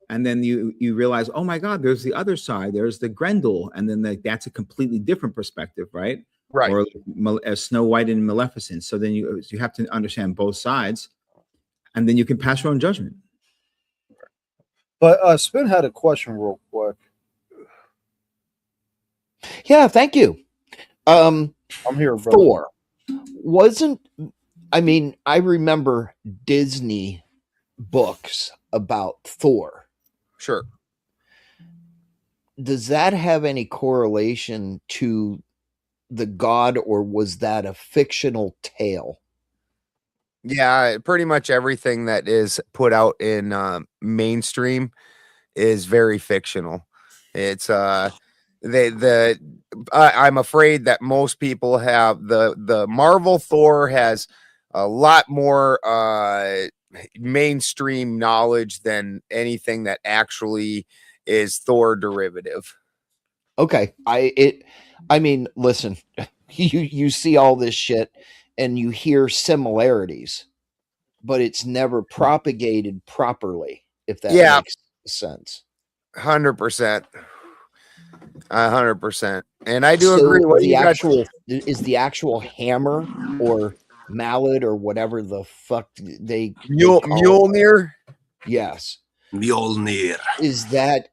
and then you realize, oh my God, there's the other side. There's the Grendel, and then that's a completely different perspective, right? Right. Or Snow White and Maleficent. So then you have to understand both sides, and then you can pass your own judgment. But Spin had a question real quick. Yeah, thank you. I'm here, bro. Thor wasn't. I mean, I remember Disney books about Thor. Sure. Does that have any correlation to the god, or was that a fictional tale? Yeah, pretty much everything that is put out in mainstream is very fictional. It's I'm afraid that most people have the Marvel Thor has a lot more mainstream knowledge than anything that actually is Thor derivative. Okay, I mean, listen, you see all this shit and you hear similarities, but it's never propagated properly, if that makes sense. 100%. 100%. And I do agree. What Is the actual hammer or mallet or whatever the fuck they Mjolnir? Yes. Mjolnir. Is that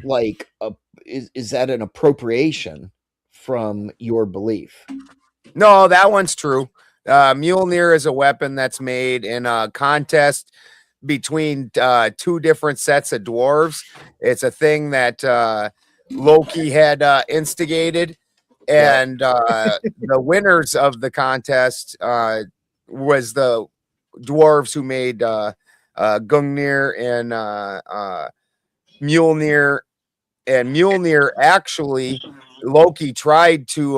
like is that an appropriation from your belief? No, that one's true. Mjolnir is a weapon that's made in a contest between two different sets of dwarves. It's a thing that Loki had instigated, and the winners of the contest was the dwarves who made Gungnir and Mjolnir. And Mjolnir, actually, Loki tried to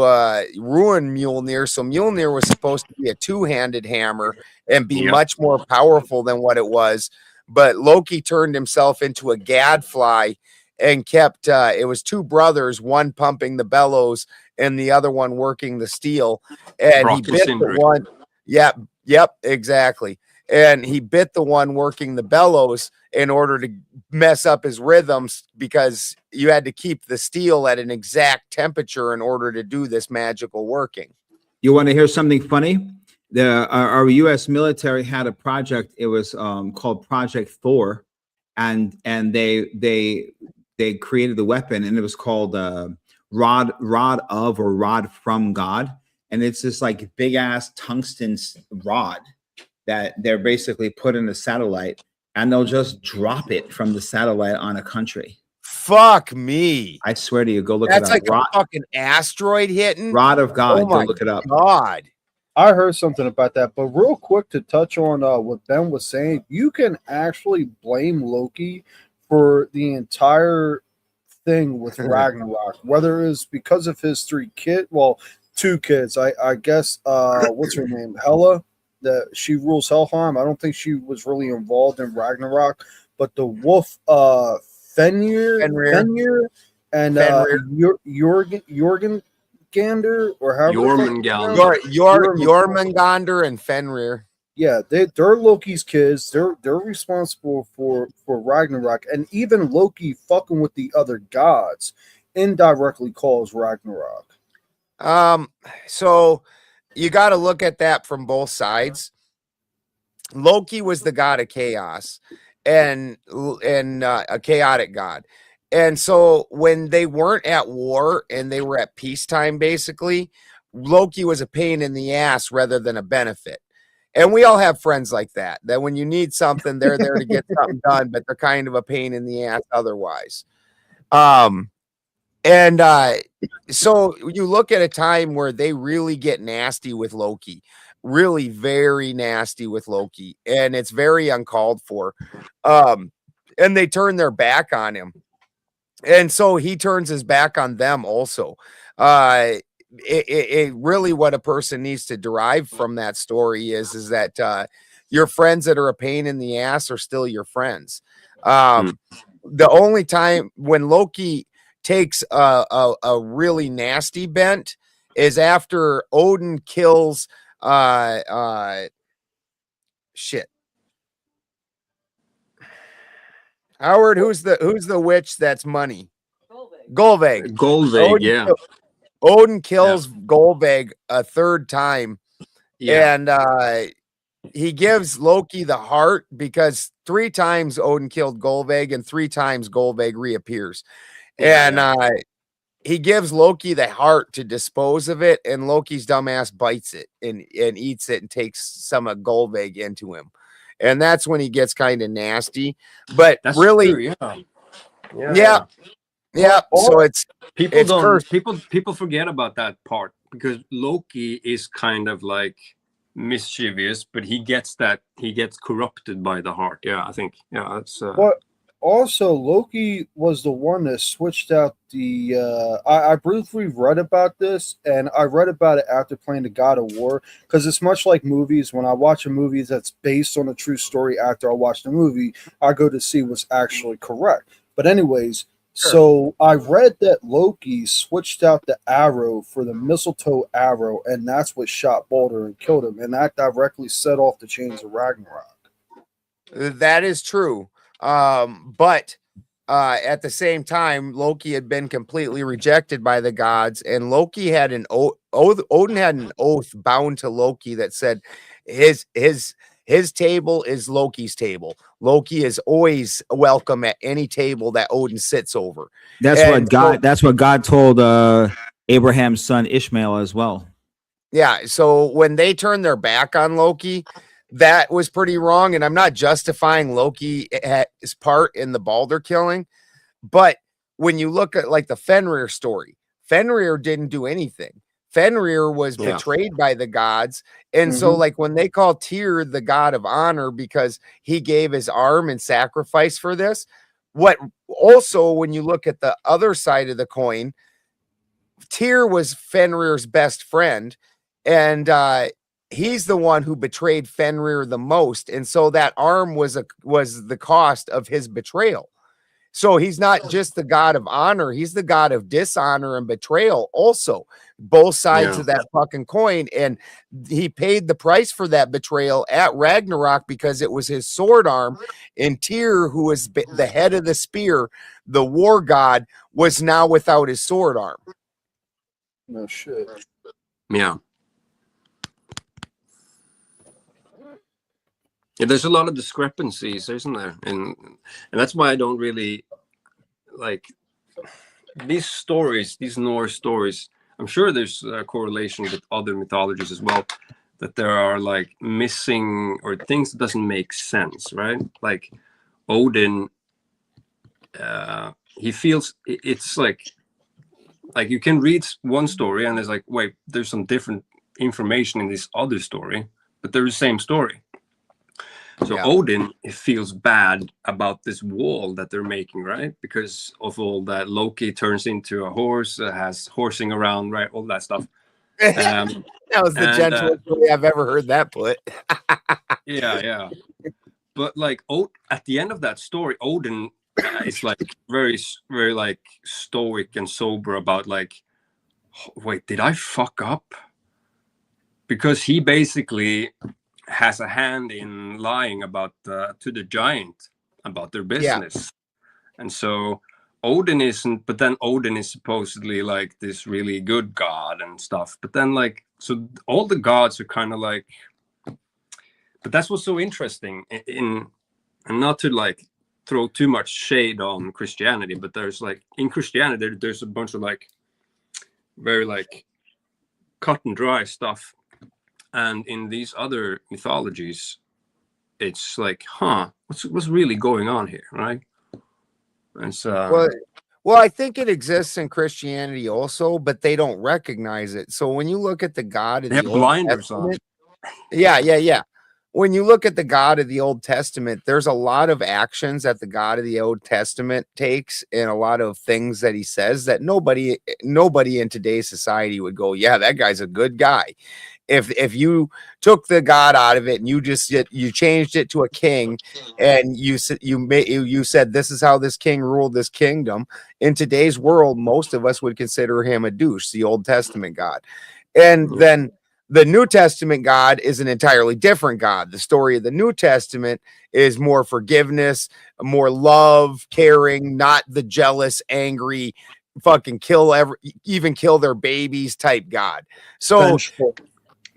ruin Mjolnir. So Mjolnir was supposed to be a two-handed hammer and be much more powerful than what it was. But Loki turned himself into a gadfly and kept, it was two brothers, one pumping the bellows and the other one working the steel. And he bit the one. Yep, exactly. And he bit the one working the bellows in order to mess up his rhythms, because you had to keep the steel at an exact temperature in order to do this magical working. You want to hear something funny? Our U.S. military had a project. It was called Project Thor, and they created the weapon, and it was called rod of or rod from God, and it's this like big ass tungsten rod that they're basically put in a satellite, and they'll just drop it from the satellite on a country. Fuck me. I swear to you, go look That's it up. That's like a fucking asteroid hitting. Rod of God. Oh my go look it up. God. I heard something about that, but real quick to touch on what Ben was saying, you can actually blame Loki for the entire thing with Ragnarok, whether it was because of his two kids. I guess what's her name? Hela. That she rules Helheim. I don't think she was really involved in Ragnarok, but the wolf Fenrir and Jormungandr, or however Jormungandr and Fenrir. Yeah, they're Loki's kids. They're responsible for Ragnarok, and even Loki fucking with the other gods indirectly calls Ragnarok. So you got to look at that from both sides. Loki was the god of chaos and a chaotic god. And so when they weren't at war and they were at peacetime, basically, Loki was a pain in the ass rather than a benefit. And we all have friends like that when you need something, they're there to get something done, but they're kind of a pain in the ass otherwise. So you look at a time where they really get nasty with Loki, really very nasty with Loki, and it's very uncalled for. And they turn their back on him. And so he turns his back on them also. it really what a person needs to derive from that story is that your friends that are a pain in the ass are still your friends. The only time when Loki takes a really nasty bent is after Odin kills shit. Howard, who's the witch that's money? Golveg. Golveg, Odin kills Golveg a third time. yeah. And he gives Loki the heart because 3 times Odin killed Golveg and 3 times Golveg reappears. He gives Loki the heart to dispose of it, and Loki's dumbass bites it and eats it and takes some of Golveg into him. And that's when he gets kind of nasty. But That's really, true, yeah. So it's cursed. People forget about that part because Loki is kind of like mischievous, but he gets corrupted by the heart. Yeah, I think. Yeah, that's. But also, Loki was the one that switched out the. I briefly read about this, and I read about it after playing the God of War, because it's much like movies. When I watch a movie that's based on a true story, after I watch the movie, I go to see what's actually correct. But anyways, so I read that Loki switched out the arrow for the mistletoe arrow, and that's what shot Balder and killed him, and that directly set off the chains of Ragnarok. That is true. But at the same time, Loki had been completely rejected by the gods, and Loki had an oath. Odin had an oath bound to Loki that said his table is Loki's table. Loki is always welcome at any table that Odin sits over. That's what God told Abraham's son Ishmael as well. Yeah. So when they turned their back on Loki, that was pretty wrong. And I'm not justifying Loki's part in the Balder killing, but when you look at like the Fenrir story, Fenrir didn't do anything. Fenrir was betrayed by the gods. And so like when they call Tyr the god of honor because he gave his arm in sacrifice for this, what also when you look at the other side of the coin, Tyr was Fenrir's best friend, and he's the one who betrayed Fenrir the most, and so that arm was the cost of his betrayal. So he's not just the god of honor, he's the god of dishonor and betrayal also, both sides of that fucking coin. And he paid the price for that betrayal at Ragnarok because it was his sword arm, and Tyr, who was the head of the spear, the war god, was now without his sword arm. No shit. Yeah. Yeah, there's a lot of discrepancies, isn't there? And that's why I don't really like these stories, these Norse stories. I'm sure there's a correlation with other mythologies as well, that there are like missing or things that doesn't make sense, right? Like Odin, he feels it's like you can read one story and it's like, wait, there's some different information in this other story, but they're the same story. So Odin, it feels bad about this wall that they're making, right? Because of all that, Loki turns into a horse, has horsing around, right? All that stuff. That was the gentlest way I've ever heard that put. Yeah. But like at the end of that story, Odin is like very, very like stoic and sober about like, wait, did I fuck up? Because he basically has a hand in lying about to the giant about their business. And so Odin isn't, but then Odin is supposedly like this really good god and stuff, but then like, so all the gods are kind of like, but that's what's so interesting in and not to like throw too much shade on Christianity, but there's like in Christianity there's a bunch of like very like cut and dry stuff. And in these other mythologies, it's like, what's really going on here, right? And so, well, I think it exists in Christianity also, but they don't recognize it. So when you look at the God in the Old blinders Testament, on. yeah. when you look at the God of the Old Testament, there's a lot of actions that the God of the Old Testament takes, and a lot of things that he says that nobody in today's society would go, yeah, that guy's a good guy. If you took the God out of it and you changed it to a king, and you said this is how this king ruled this kingdom, in today's world, most of us would consider him a douche, the Old Testament God. And then the New Testament God is an entirely different God. The story of the New Testament is more forgiveness, more love, caring, not the jealous, angry, fucking even kill their babies type God. So Vengeful.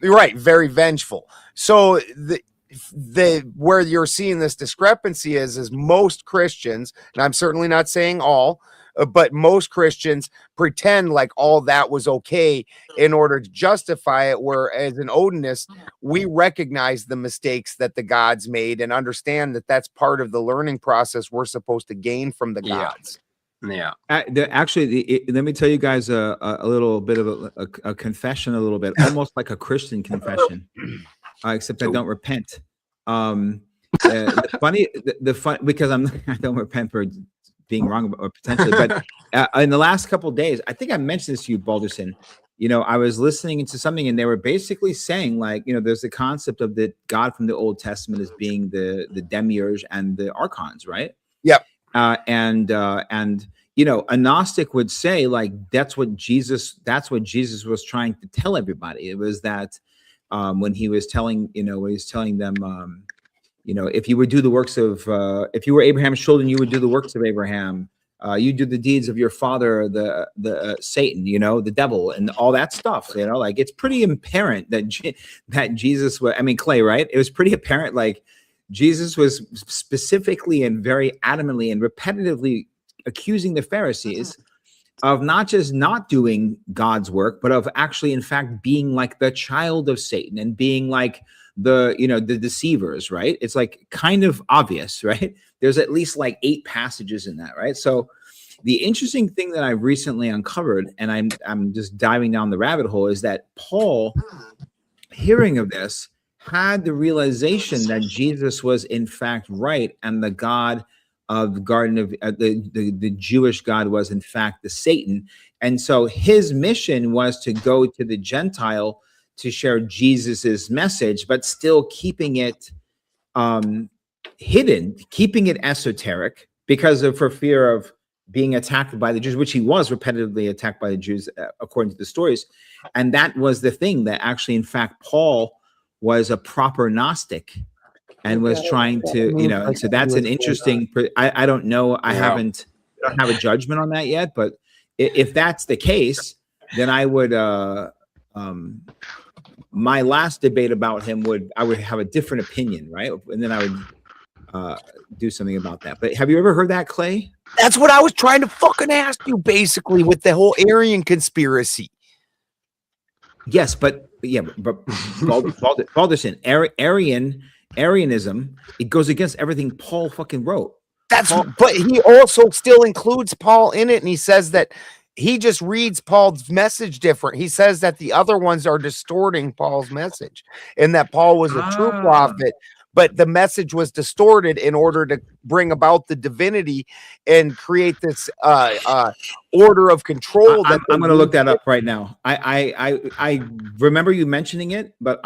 you're right, very vengeful. So the where you're seeing this discrepancy is most Christians, and I'm certainly not saying all, but most Christians pretend like all that was okay in order to justify it, where as an Odinist, we recognize the mistakes that the gods made and understand that that's part of the learning process we're supposed to gain from the gods. Yeah. Actually, let me tell you guys a little bit of a confession, a little bit, almost like a Christian confession, except I don't repent. The fun because I don't repent for being wrong or potentially, but in the last couple of days, I think I mentioned this to you, Balderson. You know, I was listening into something, and they were basically saying, like, you know, there's the concept of the God from the Old Testament as being the demiurge and the archons, right? Yep. And you know, a Gnostic would say, like, that's what Jesus was trying to tell everybody. It was that when he was telling them, you know, if you would do the works of, if you were Abraham's children, you would do the works of Abraham. You do the deeds of your father, the Satan, you know, the devil, and all that stuff. You know, like, it's pretty apparent that Jesus was, I mean, Clay, right? It was pretty apparent, like, Jesus was specifically and very adamantly and repetitively accusing the Pharisees of not just not doing God's work, but of actually, in fact, being like the child of Satan and being like the deceivers, right? It's like kind of obvious, right? There's at least like 8 passages in that, right? So the interesting thing that I've recently uncovered, and I'm just diving down the rabbit hole, is that Paul, hearing of this, had the realization that Jesus was in fact right, and the God of the Garden of the Jewish God was in fact the Satan. And so his mission was to go to the Gentile to share Jesus's message, but still keeping it hidden, keeping it esoteric, for fear of being attacked by the Jews, which he was repetitively attacked by the Jews, according to the stories. And that was the thing, that actually, in fact, Paul was a proper Gnostic and was trying to, you know, and so that's an interesting, I don't know. I don't have a judgment on that yet, but if that's the case, then I would, my last debate about him I would have a different opinion, right? And then I would do something about that. But have you ever heard that, Clay? That's what I was trying to fucking ask you, basically, with the whole Aryan conspiracy. Yes, but Balderson, Arianism, it goes against everything Paul fucking wrote. But he also still includes Paul in it, and he says that he just reads Paul's message different. He says that the other ones are distorting Paul's message, and that Paul was a true prophet, but the message was distorted in order to bring about the divinity and create this order of control. I'm going to look that up right now. I remember you mentioning it, but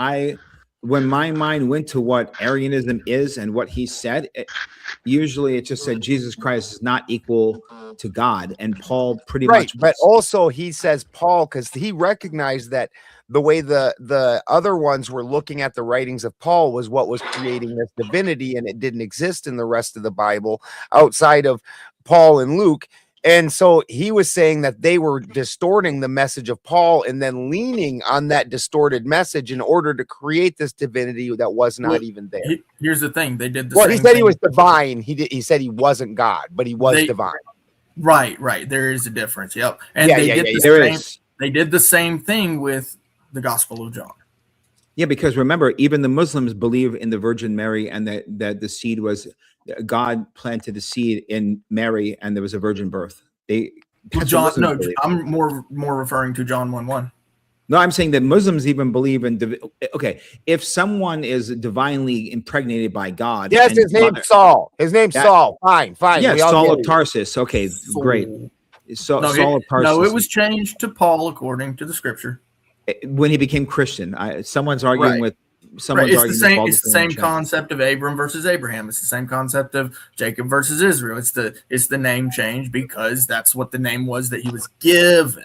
when my mind went to what Arianism is and what he said, usually it just said Jesus Christ is not equal to God, and Paul pretty much. But also he says Paul, because he recognized that the way the other ones were looking at the writings of Paul was what was creating this divinity, and it didn't exist in the rest of the Bible outside of Paul and Luke. And so he was saying that they were distorting the message of Paul and then leaning on that distorted message in order to create this divinity that was not even there. Here's the thing. They did the well, same he said thing. he was divine. He said he wasn't God, but he was divine. Right. There is a difference. Yep. And they did the same thing with the Gospel of John. Yeah, because remember, even the Muslims believe in the Virgin Mary, and that the seed was, God planted the seed in Mary, and there was a virgin birth. I'm more referring to John 1:1. No, I'm saying that Muslims even believe in. Okay, if someone is divinely impregnated by God, Yes, and his name's Saul. His name's That- Saul. Fine. yes, We all Saul get of it. Tarsus. Okay, great. So No, Saul of Tarsus. no, it was changed to Paul according to the scripture. When he became Christian. Someone's arguing Right. with Right. someone's It's the arguing same. with It's the Balderson in same chat. concept of Abram versus Abraham. It's the same concept of Jacob versus Israel. It's the name change because that's what the name was that he was given.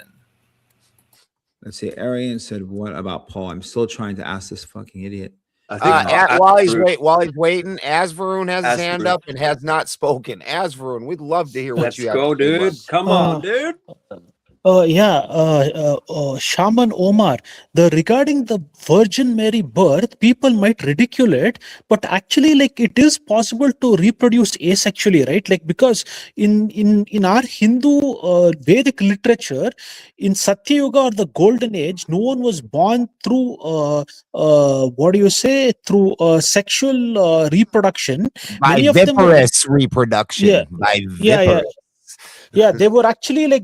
Let's see. Arian said, "What about Paul?" I'm still trying to ask this fucking idiot. I think While he's waiting, Asvarun has his hand Asvarun. up and has not spoken. Asvarun, we'd love to hear what Let's you have go, to say, bud. dude. Come on, dude. Shaman Omar, regarding the Virgin Mary birth, people might ridicule it, but actually, like, it is possible to reproduce asexually, right? Like, because in our Hindu Vedic literature, in Satya Yuga or the Golden Age, no one was born through through sexual reproduction. By Many of them were- viparous reproduction. Yeah. By Yeah, yeah. viparous. Yeah, they were actually like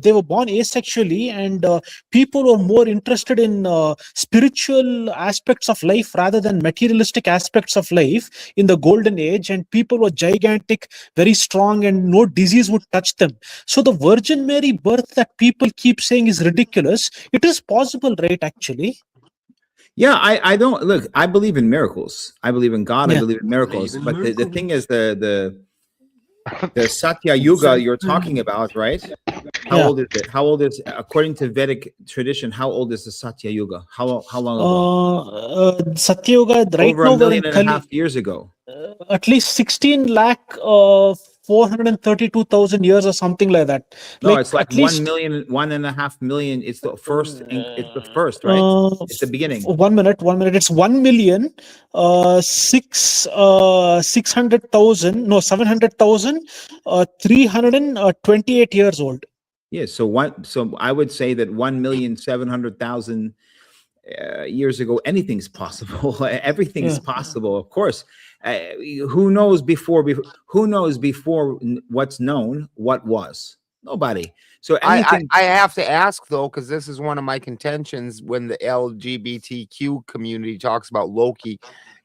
they were born asexually, and people were more interested in spiritual aspects of life rather than materialistic aspects of life in the golden age, and people were gigantic, very strong, and no disease would touch them. So the Virgin Mary birth that people keep saying is ridiculous, it is possible, right? Actually, Yeah, I don't look. I believe in miracles. I believe in God. I Yeah. believe in miracles. Believe in But the thing is, the Satya Yuga you're talking about, right? How Yeah. old is it? How old is, according to Vedic tradition, how old is the Satya Yuga? How long ago? Satya Yuga right Over now a we're million in and a half years ago. at least 16 lakh 432,000 years or something like that. No, it's like at least 1.5 million. It's the first. It's the first, right? It's the beginning. 1 minute. It's 1,000,000 600,000 no 700,000 328 years old. Yeah. So I would say that 1,700,000 years ago, anything's possible. Everything's Yeah. possible, of course. Who knows before what's known what was? Nobody. So anything. I have to ask though, because this is one of my contentions when the LGBTQ community talks about Loki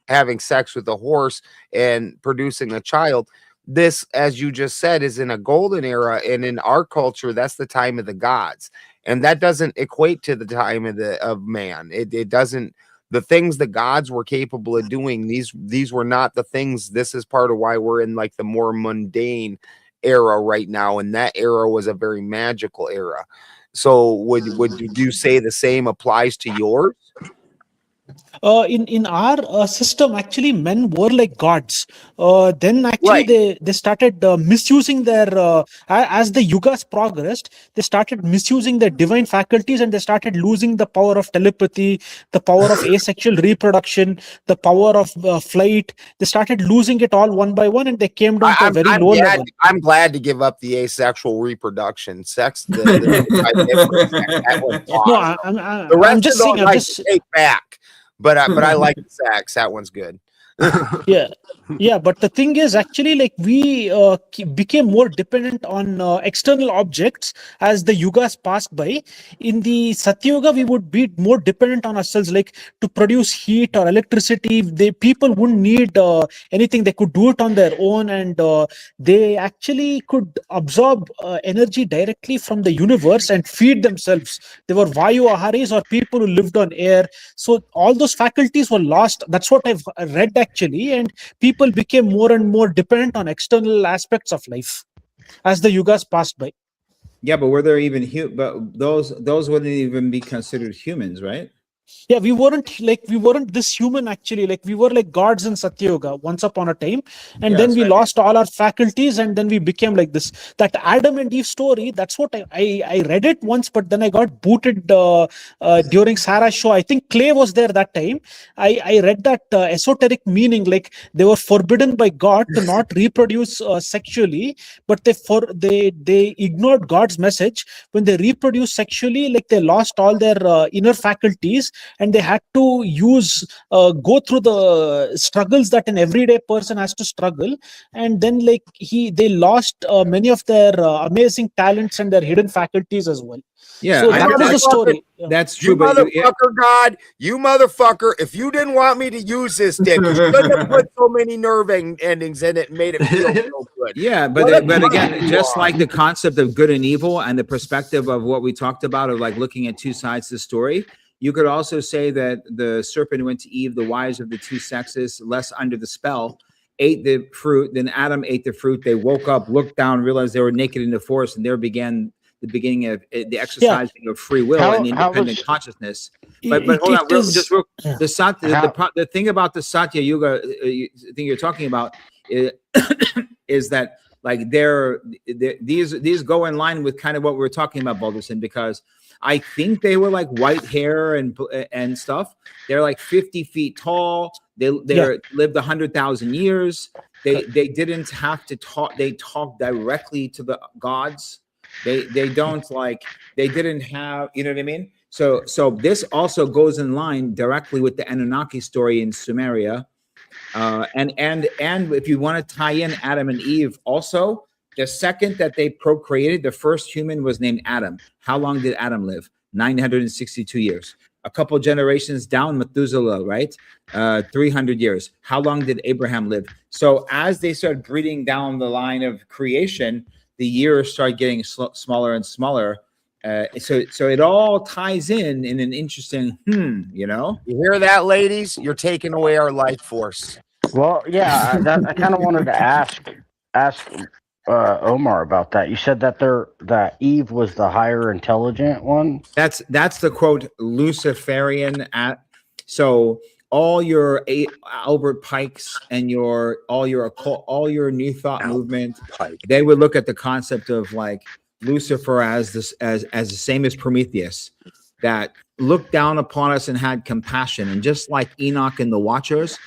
having sex with a horse and producing a child. This, as you just said, is in a golden era, and in our culture, that's the time of the gods, and that doesn't equate to the time of man. It doesn't. The things the gods were capable of doing, these were not the things. This is part of why we're in like the more mundane era right now, and that era was a very magical era. So would you say the same applies to yours? In our system, actually, men were like gods. Then actually Right. they started misusing their as the yugas progressed, they started misusing their divine faculties, and they started losing the power of telepathy, the power of asexual reproduction, the power of flight. They started losing it all one by one, and they came down to a very low level. I'm glad to give up the asexual reproduction. Sex, that was No, awesome. I'm The rest just of saying. those I can take back, but I like the sax. That one's good. Yeah, but the thing is, actually, like, we became more dependent on external objects as the yugas passed by. In the Satya Yuga, we would be more dependent on ourselves, like to produce heat or electricity. People wouldn't need anything; they could do it on their own, and they actually could absorb energy directly from the universe and feed themselves. They were Vayu Aharis, or people who lived on air. So all those faculties were lost. That's what I've read actually, and people became more and more dependent on external aspects of life as the yugas passed by. Yeah, but were there even but those wouldn't even be considered humans, right? Yeah, we weren't this human actually. Like, we were like gods in Satya Yuga once upon a time, and Yeah, then that's we right. lost all our faculties, and then we became like this. That Adam and Eve story, that's what I read it once, but then I got booted during Sarah's show. I think Clay was there that time. I read that esoteric meaning, like they were forbidden by God to not reproduce sexually, but they ignored God's message. When they reproduced sexually, like, they lost all their inner faculties, and they had to go through the struggles that an everyday person has to struggle, and then like they lost many of their amazing talents and their hidden faculties as well. Yeah, So that is a story. Yeah. That's You true. But motherfucker, God, you motherfucker! If you didn't want me to use this dick, you shouldn't have put so many nerve endings in it and made it feel so good. yeah, What a but cunt again, you just are. like the concept of good and evil and the perspective of what we talked about of like looking at two sides of the story, you could also say that the serpent went to Eve, the wives of the two sexes, less under the spell, ate the fruit. Then Adam ate the fruit. They woke up, looked down, realized they were naked in the forest, and there began the beginning of the exercising of free will and independent consciousness. But hold on, the thing about the Satya Yuga thing you're talking about is that like these go in line with kind of what we were talking about, Balderson, because I think they were like white hair and stuff. They're like 50 feet tall. They lived 100,000 years. They didn't have to talk. They talked directly to the gods. They don't like, they didn't have, you know what I mean? So this also goes in line directly with the Anunnaki story in Sumeria. And if you want to tie in Adam and Eve also, the second that they procreated, the first human was named Adam. How long did Adam live? 962 years. A couple generations down, Methuselah, right? 300 years. How long did Abraham live? So as they started breeding down the line of creation, the years start getting smaller and smaller. So it all ties in an interesting, you know? You hear that, ladies? You're taking away our life force. Well, yeah, I kind of wanted to ask Omar about that. You said that Eve was the higher intelligent one. That's the quote Luciferian so all your Albert Pikes and all your occult, all your New Thought movement, they would look at the concept of like Lucifer as the same as Prometheus, that looked down upon us and had compassion. And just like Enoch and the Watchers,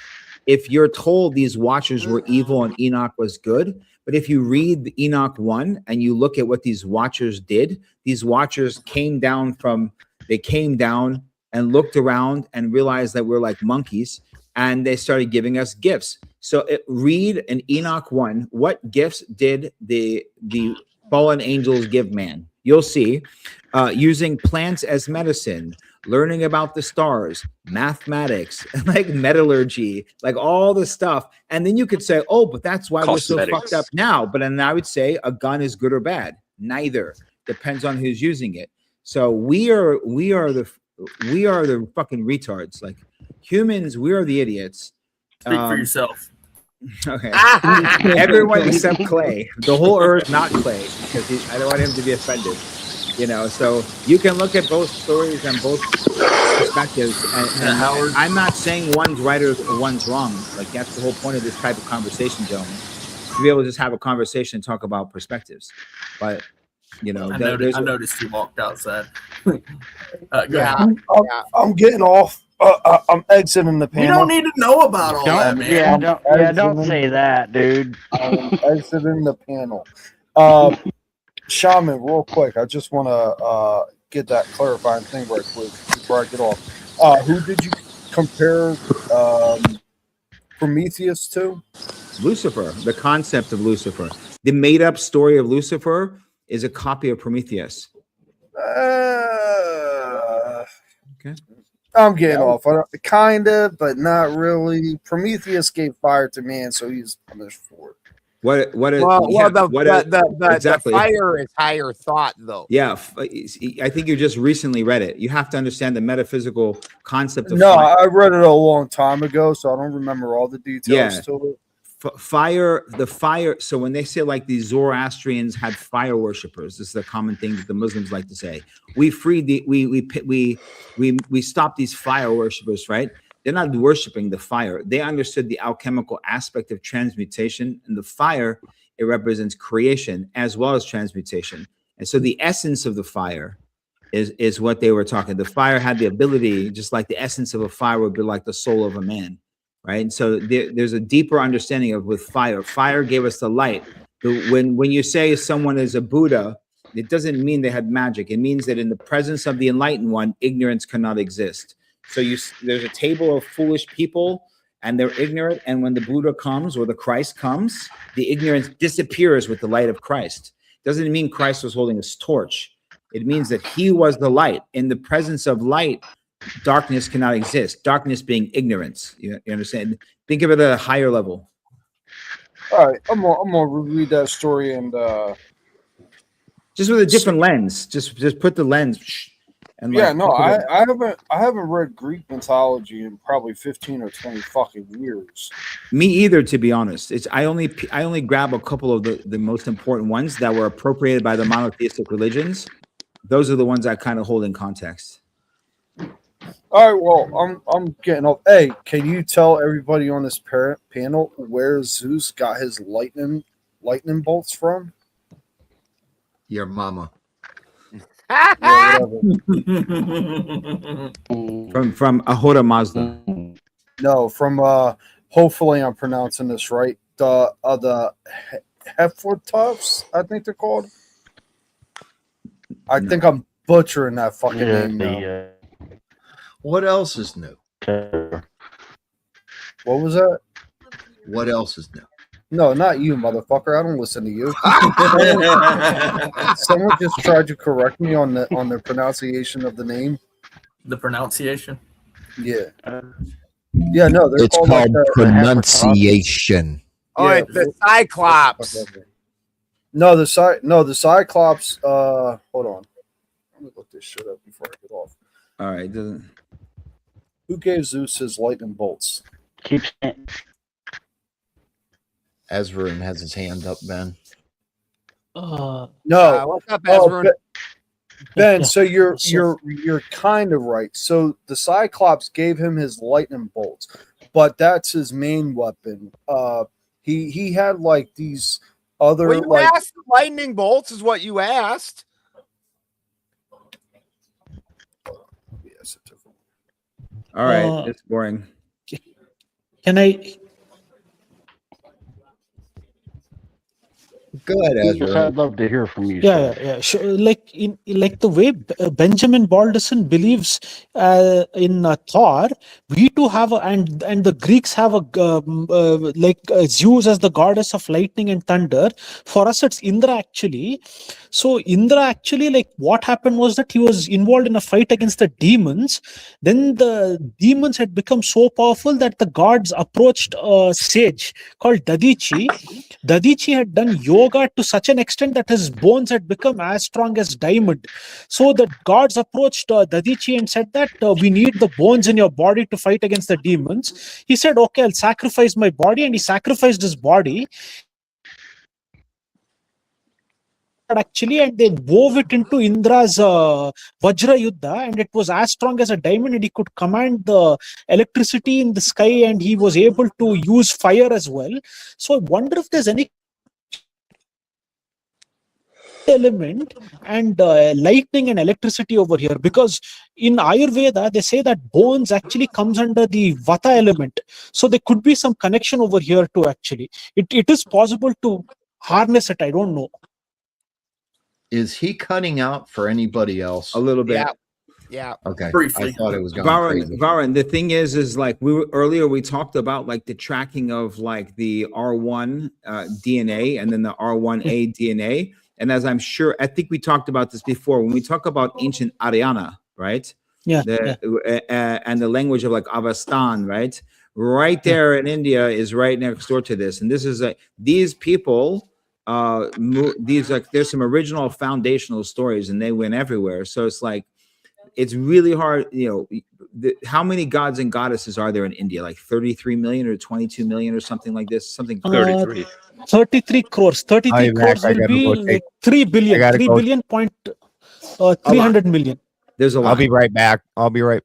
if you're told these Watchers were evil and Enoch was good, but if you read Enoch 1 and you look at what these Watchers did, these Watchers came down and looked around and realized that we're like monkeys, and they started giving us gifts. So read in Enoch 1, what gifts did the fallen angels give man? You'll see using plants as medicine, learning about the stars, mathematics, like metallurgy, like all the stuff. And then you could say, oh, but that's why we're so fucked up now. But then I would say a gun is good or bad. Neither. Depends on who's using it. So we are the fucking retards. Like humans, we are the idiots. Speak for yourself. Okay. Everyone except Clay. The whole earth, not Clay, because I don't want him to be offended. You know, so you can look at both stories and both perspectives. And I'm not saying one's right or one's wrong. Like that's the whole point of this type of conversation, gentlemen. To be able to just have a conversation and talk about perspectives. But you know, I noticed you walked outside. I'm getting off. I'm exiting the panel. You don't need to know about all that, man. Don't say that, dude. I'm exiting the panel. Shaman, real quick, I just want to get that clarifying thing right quick before I get off. Who did you compare Prometheus to? Lucifer, the concept of Lucifer. The made-up story of Lucifer is a copy of Prometheus. Okay. I'm getting off. Kind of, but not really. Prometheus gave fire to man, so he's punished for it. The fire is higher thought, though. Yeah, I think you just recently read it. You have to understand the metaphysical concept of fire. I read it a long time ago, so I don't remember all the details to it. Fire. So when they say like the Zoroastrians had fire worshippers, this is a common thing that the Muslims like to say. We stopped these fire worshippers, right? They're not worshiping the fire. They understood the alchemical aspect of transmutation, and the fire, it represents creation as well as transmutation. And so the essence of the fire is what they were talking. The fire had the ability, just like the essence of a fire would be like the soul of a man, right? And so there's a deeper understanding of with fire. Fire gave us the light. When you say someone is a Buddha, it doesn't mean they had magic. It means that in the presence of the enlightened one, ignorance cannot exist. So there's a table of foolish people, and they're ignorant. And when the Buddha comes or the Christ comes, the ignorance disappears with the light of Christ. Doesn't mean Christ was holding a torch. It means that he was the light. In the presence of light, darkness cannot exist. Darkness being ignorance. You understand? Think of it at a higher level. All right, I'm gonna reread that story and just with a different lens. Just put the lens. And yeah, no, I haven't read Greek mythology in probably 15 or 20 fucking years. Me either, to be honest. I only grab a couple of the most important ones that were appropriated by the monotheistic religions. Those are the ones I kind of hold in context. All right, well, I'm getting off. Hey, can you tell everybody on this panel where Zeus got his lightning bolts from? Your mama. Yeah, From Ahura Mazda. no, from hopefully I'm pronouncing this right. The Hephaestus, I think they're called. I think I'm butchering that fucking name now. What else is new? What was that? What else is new? No, not you, motherfucker. I don't listen to you. Someone just tried to correct me on the pronunciation of the name. The pronunciation. Yeah. Yeah, no, they're It's called called like pronunciation. Oh, Yeah, it's the Cyclops. No, the Cyclops. Hold on. Let me look this shit up before I get off. All right. Who gave Zeus his lightning bolts? Keep Ezra has his hand up, Ben. No. What's up, Ezra? Ben, so you're kind of right. So the Cyclops gave him his lightning bolts, but that's his main weapon. He had like these other Well, you asked lightning bolts is what you asked. Yes, All right. It's boring. Can I? Go ahead, Ezra. I'd love to hear from you. Yeah, sir. yeah. Sure. Like the way Benjamin Balderson believes in Thor, we too have and the Greeks have Zeus as the goddess of lightning and thunder. For us, it's Indra actually. So Indra actually, like what happened was that he was involved in a fight against the demons. Then the demons had become so powerful that the gods approached a sage called Dadichi. Dadichi had done yoga to such an extent that his bones had become as strong as diamond. So the gods approached Dadichi and said that we need the bones in your body to fight against the demons. He said, okay, I'll sacrifice my body, and he sacrificed his body. Actually, and they wove it into Indra's Vajra Yuddha, and it was as strong as a diamond, and he could command the electricity in the sky, and he was able to use fire as well. So I wonder if there's any element and lightning and electricity over here, because in Ayurveda they say that bones actually comes under the Vata element, so there could be some connection over here too. Actually, it is possible to harness it. I don't know. Is he cutting out for anybody else? A little bit. Yeah. Yeah. Okay. Briefly. I thought it was going crazy. Varan, the thing is like we talked about like the tracking of like the R1 DNA and then the R1A DNA. And as I'm sure, I think we talked about this before when we talk about ancient Aryana, right? Yeah. And the language of like Avastan, right? Right there in India is right next door to this. And this is these people, there's some original foundational stories and they went everywhere. So it's like, it's really hard, how many gods and goddesses are there in India? Like 33 million or 22 million or something like this? Something 33. 33 crores. 33 crores will be like 3 billion. 3 billion point 300 million. There's a lot. I'll be right back. I'll be right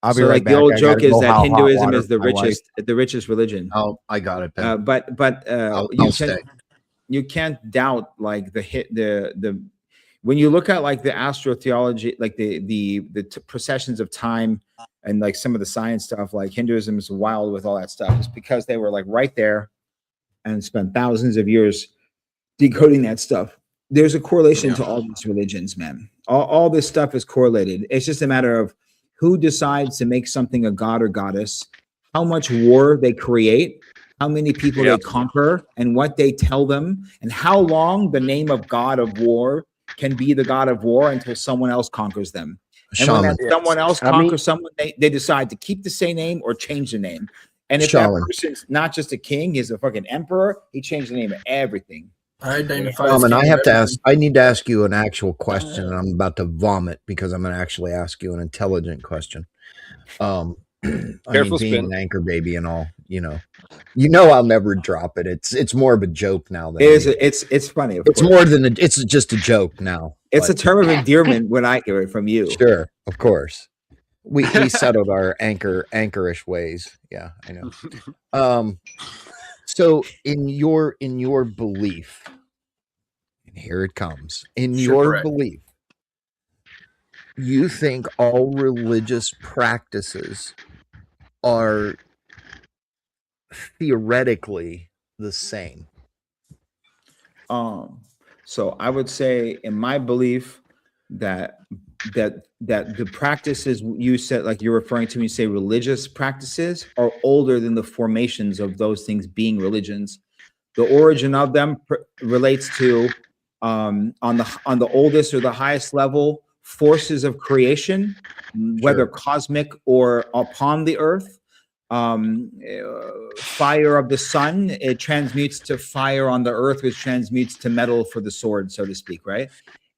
back. The old joke is that Hinduism is the richest religion. Oh, I got it. Ben. But you can't doubt like when you look at like the astrotheology, like the processions of time and like some of the science stuff, like Hinduism is wild with all that stuff. It's because they were like right there and spent thousands of years decoding that stuff. There's a correlation to all these religions, man. All this stuff is correlated. It's just a matter of who decides to make something a god or goddess, how much war they create, how many people they conquer, and what they tell them, and how long the name of god of war can be the god of war until someone else conquers them. And when Shaman. that someone else I conquers mean- someone, they decide to keep the same name or change the name. And if Shaman. that person's not just a king, he's a fucking emperor, he changed the name of everything. I identify as Shaman, I king have of to everything. ask. I need to ask you an actual question, and I'm about to vomit because I'm going to actually ask you an intelligent question. I mean, Careful, being Spin. an anchor baby and all, you know I'll never drop it. It's more of a joke now than It is. anything. It's funny. Of It's course. more than it's just a joke now. It's a but term of endearment when I hear it from you. sure, of course. We settled our anchorish ways. Yeah, I know. So in your belief, and here it comes, in your Shipwreck. belief, you think all religious practices are theoretically the same? So I would say, in my belief, that the practices you said, like you're referring to when you say religious practices, are older than the formations of those things being religions. The origin of them relates to on the oldest or the highest level forces of creation, whether cosmic or upon the earth. Fire of the sun, it transmutes to fire on the earth, which transmutes to metal for the sword, so to speak, right?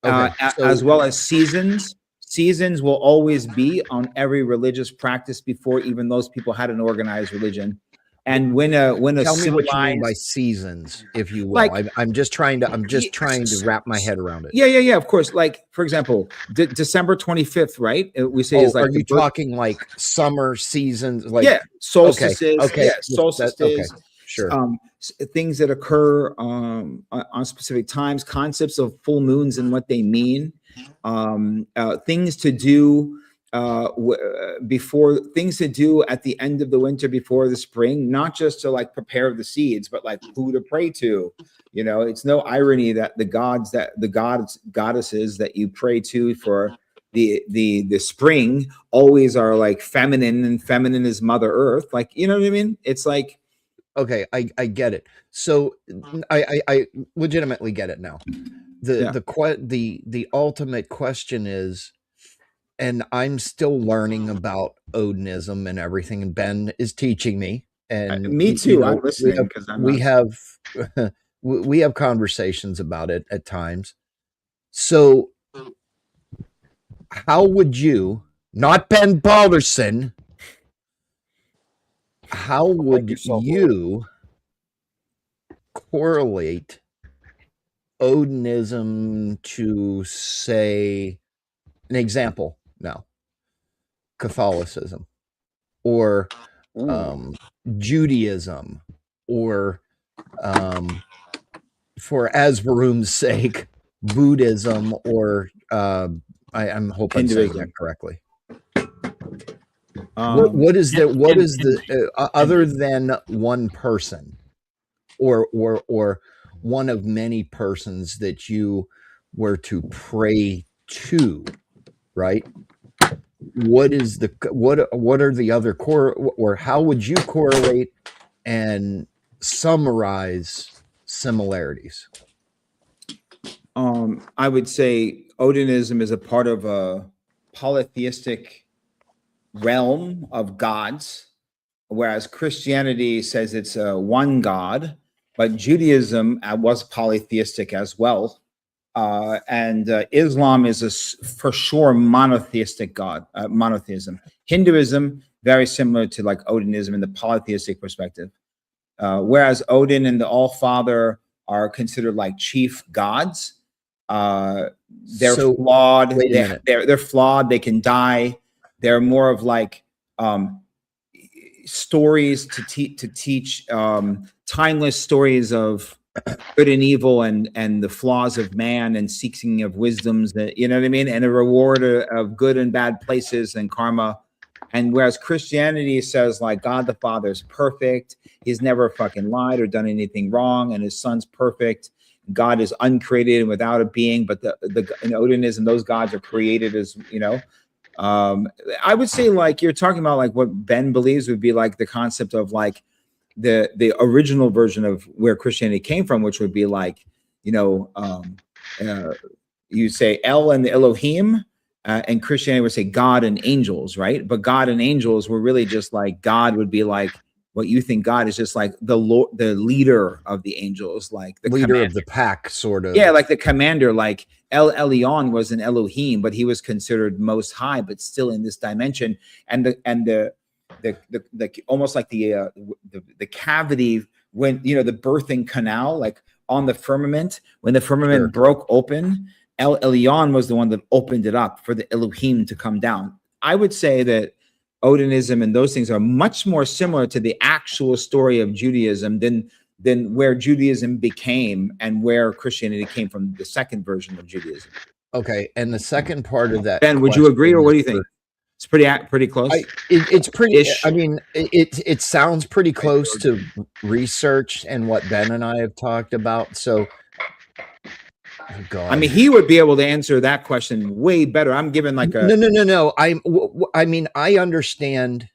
Okay, As well as seasons. Seasons will always be on every religious practice before even those people had an organized religion. And when a Tell me what you mean by civilized, seasons, if you will. Like- I'm just trying to wrap my head around it. yeah, of course. Like, for example, December 25th, right? We say is like are you talking like summer seasons? Like, yeah, solstices, okay, yeah, okay, solstices, sure. Things that occur on specific times, concepts of full moons and what they mean, things to do things to do at the end of the winter before the spring, not just to like prepare the seeds, but like who to pray to. You know, it's no irony that the goddesses that you pray to for the spring always are like feminine, and feminine is Mother Earth. Like, you know what I mean? It's like, Okay, I get it. So I legitimately get it now. The ultimate question is, and I'm still learning about Odinism and everything, and Ben is teaching me. And me too. I'm listening because we have we have conversations about it at times. So how would you, not Ben Balderson, how would you correlate Odinism to, say, an example now, Catholicism or Judaism, or for Asvarum's sake, Buddhism, or I'm hoping I'm saying that correctly. What is the other than one person or one of many persons that you were to pray to, right? What is the what are the other core, or how would you correlate and summarize similarities? I would say Odinism is a part of a polytheistic realm of gods, whereas Christianity says it's one God, but Judaism was polytheistic as well. And Islam is for sure monotheistic monotheism. Hinduism, very similar to like Odinism in the polytheistic perspective. Whereas Odin and the All-Father are considered like chief gods. They're flawed. They're flawed. They can die. They're more of like stories to teach timeless stories of good and evil and the flaws of man and seeking of wisdoms, that, you know what I mean, and a reward of good and bad places and karma. And whereas Christianity says like God the Father is perfect, he's never fucking lied or done anything wrong, and his son's perfect. God is uncreated and without a being, but in Odinism, those gods are created as, you know. I would say like you're talking about like what Ben believes would be like the concept of like the original version of where Christianity came from, which would be like, you know, you say El and the Elohim, and Christianity would say God and angels, right? But God and angels were really just like, God would be like what you think God is, just like the Lord, the leader of the angels, like the leader commander of the pack, sort of. Yeah, like the commander, like El Elyon was an Elohim, but he was considered most high, but still in this dimension. And the almost like the cavity when, you know, the birthing canal, like on the firmament, when the firmament broke open, El Elyon was the one that opened it up for the Elohim to come down. I would say that Odinism and those things are much more similar to the actual story of Judaism than where Judaism became and where Christianity came from, the second version of Judaism. Okay, and the second part of that, Ben, would you agree, or what do you think? It's pretty close. It's pretty. Ish. I mean, it sounds pretty close to research and what Ben and I have talked about. So, oh God. I mean, he would be able to answer that question way better. I'm giving like a no. I mean, I understand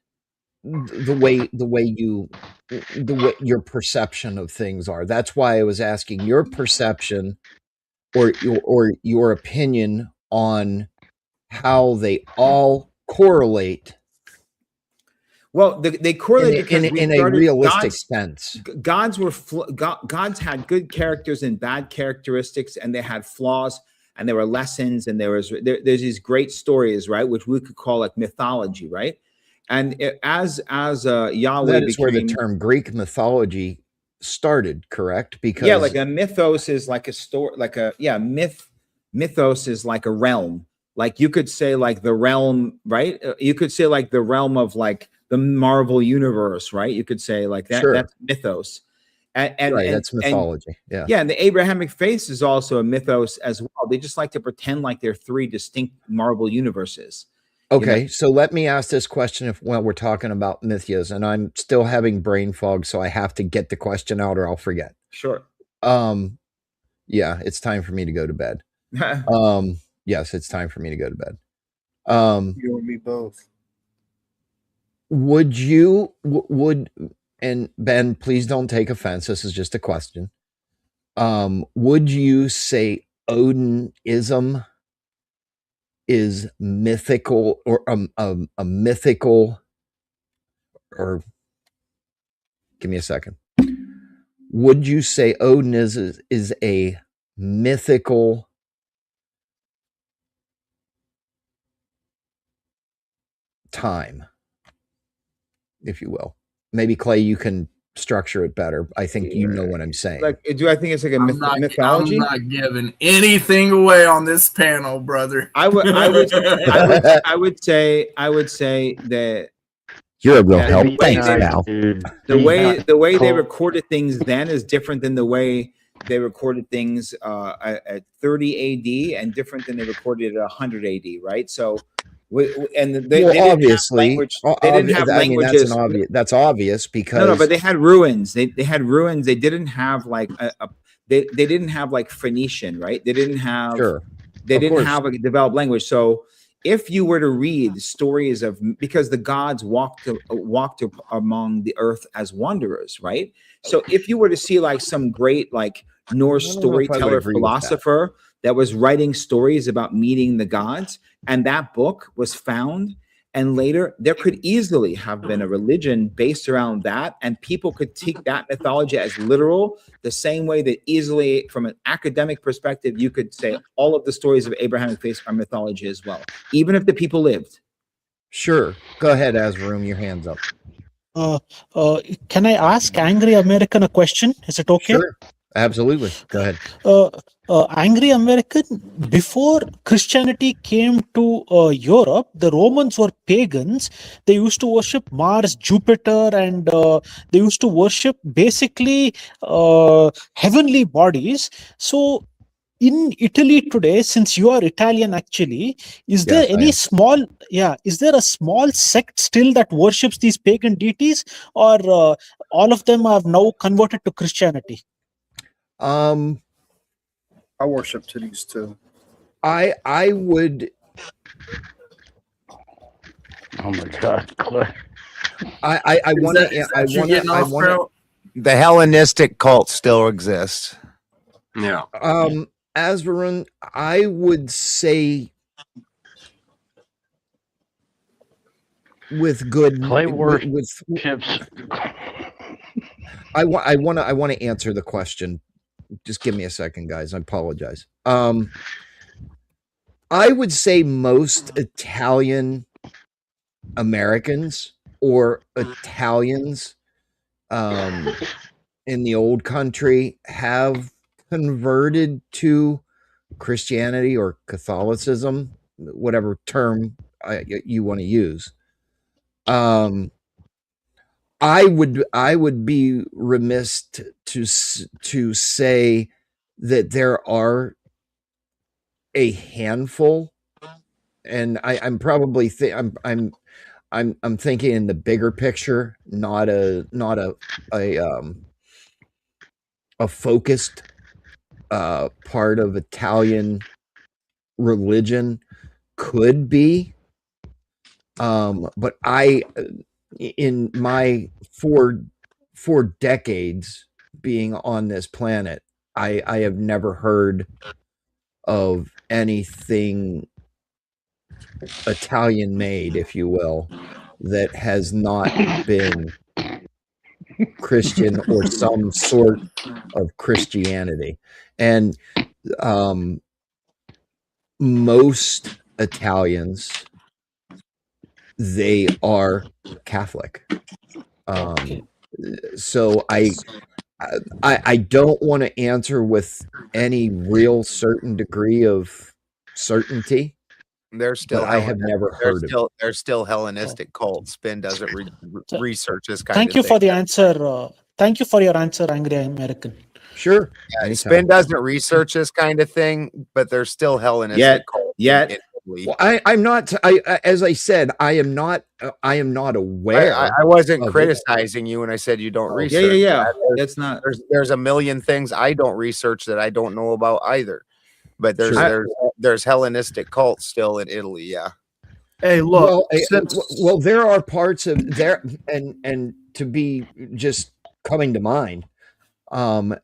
the way your perception of things are. That's why I was asking your perception or your opinion on how they all correlate. Well, they correlate because in a realistic sense. Gods had good characters and bad characteristics, and they had flaws, and there were lessons, and there's these great stories, right, which we could call like mythology, right? And as Yahweh, that is where the term Greek mythology started, correct? Because like a mythos is like a story, like a mythos is like a realm. Like you could say like the realm, right? You could say like the realm of like the Marvel universe, right? You could say like that. Sure. That's mythos. And that's mythology. And the Abrahamic faith is also a mythos as well. They just like to pretend like they're three distinct Marvel universes. Okay, you know? So let me ask this question while we're talking about mythos, and I'm still having brain fog, so I have to get the question out or I'll forget. Sure. Yeah, it's time for me to go to bed. Yes, it's time for me to go to bed. You and me both. Would and Ben, please don't take offense. This is just a question. Would you say Odinism is mythical, or a mythical, or give me a second. Would you say Odin is a mythical time, if you will? Maybe Clay, you can structure it better. I think you know what I'm saying. Like, do I think it's like a mythology? I'm not giving anything away on this panel, brother. I would say that you're a real help. Thanks, pal. The way they recorded things then is different than the way they recorded things at 30 AD and different than they recorded at 100 AD, right? So, they obviously didn't have languages. That's obvious because no, but they had ruins. They had ruins. They didn't have like they didn't have like Phoenician, right? They didn't have they didn't have a developed language. So if you were to read stories of, because the gods walked among the earth as wanderers, right? So if you were to see like some great like Norse storyteller philosopher that was writing stories about meeting the gods, and that book was found, and later there could easily have been a religion based around that, and people could take that mythology as literal, the same way that easily from an academic perspective you could say all of the stories of Abrahamic faith are mythology as well, even if the people lived. Sure, go ahead, Azroom, your hands up. Can I ask Angry American a question? Is it okay? Sure. Absolutely. Go ahead. Angry American, before Christianity came to Europe, the Romans were pagans. They used to worship Mars, Jupiter, and they used to worship basically heavenly bodies. So in Italy today, since you are Italian actually, is there a small sect still that worships these pagan deities, or all of them are now converted to Christianity? I worship titties too. I would Oh my God, Clay. I want to. Is I that you want to. getting I off, want to. bro? The Hellenistic cult still exists. Yeah. Azvarun, I would say with good Clay with worships. I want to answer the question. Just give me a second, guys. I apologize. I would say most Italian Americans or Italians in the old country have converted to Christianity or Catholicism, whatever term you want to use. I would be remiss to say that there are a handful, and I'm probably I'm thinking in the bigger picture, not a focused part of Italian religion could be, but in my four decades being on this planet, I have never heard of anything Italian made, if you will, that has not been Christian or some sort of Christianity. And most Italians, they are Catholic. So I don't want to answer with any real certain degree of certainty. There's still I have never heard of it. There's still Hellenistic cults. Spin doesn't research this kind Thank of you thing. for the answer. Thank you for your answer, Angry American. Sure. Yeah, Spin doesn't research this kind of thing, but there's still Hellenistic cults. Yet. Well, I'm not. As I said, I am not aware. I wasn't criticizing you when I said you don't research. Yeah. That's not. There's a million things I don't research that I don't know about either. But there's Hellenistic cults still in Italy. Yeah. Hey, look. Well, there are parts of there, and to be just coming to mind,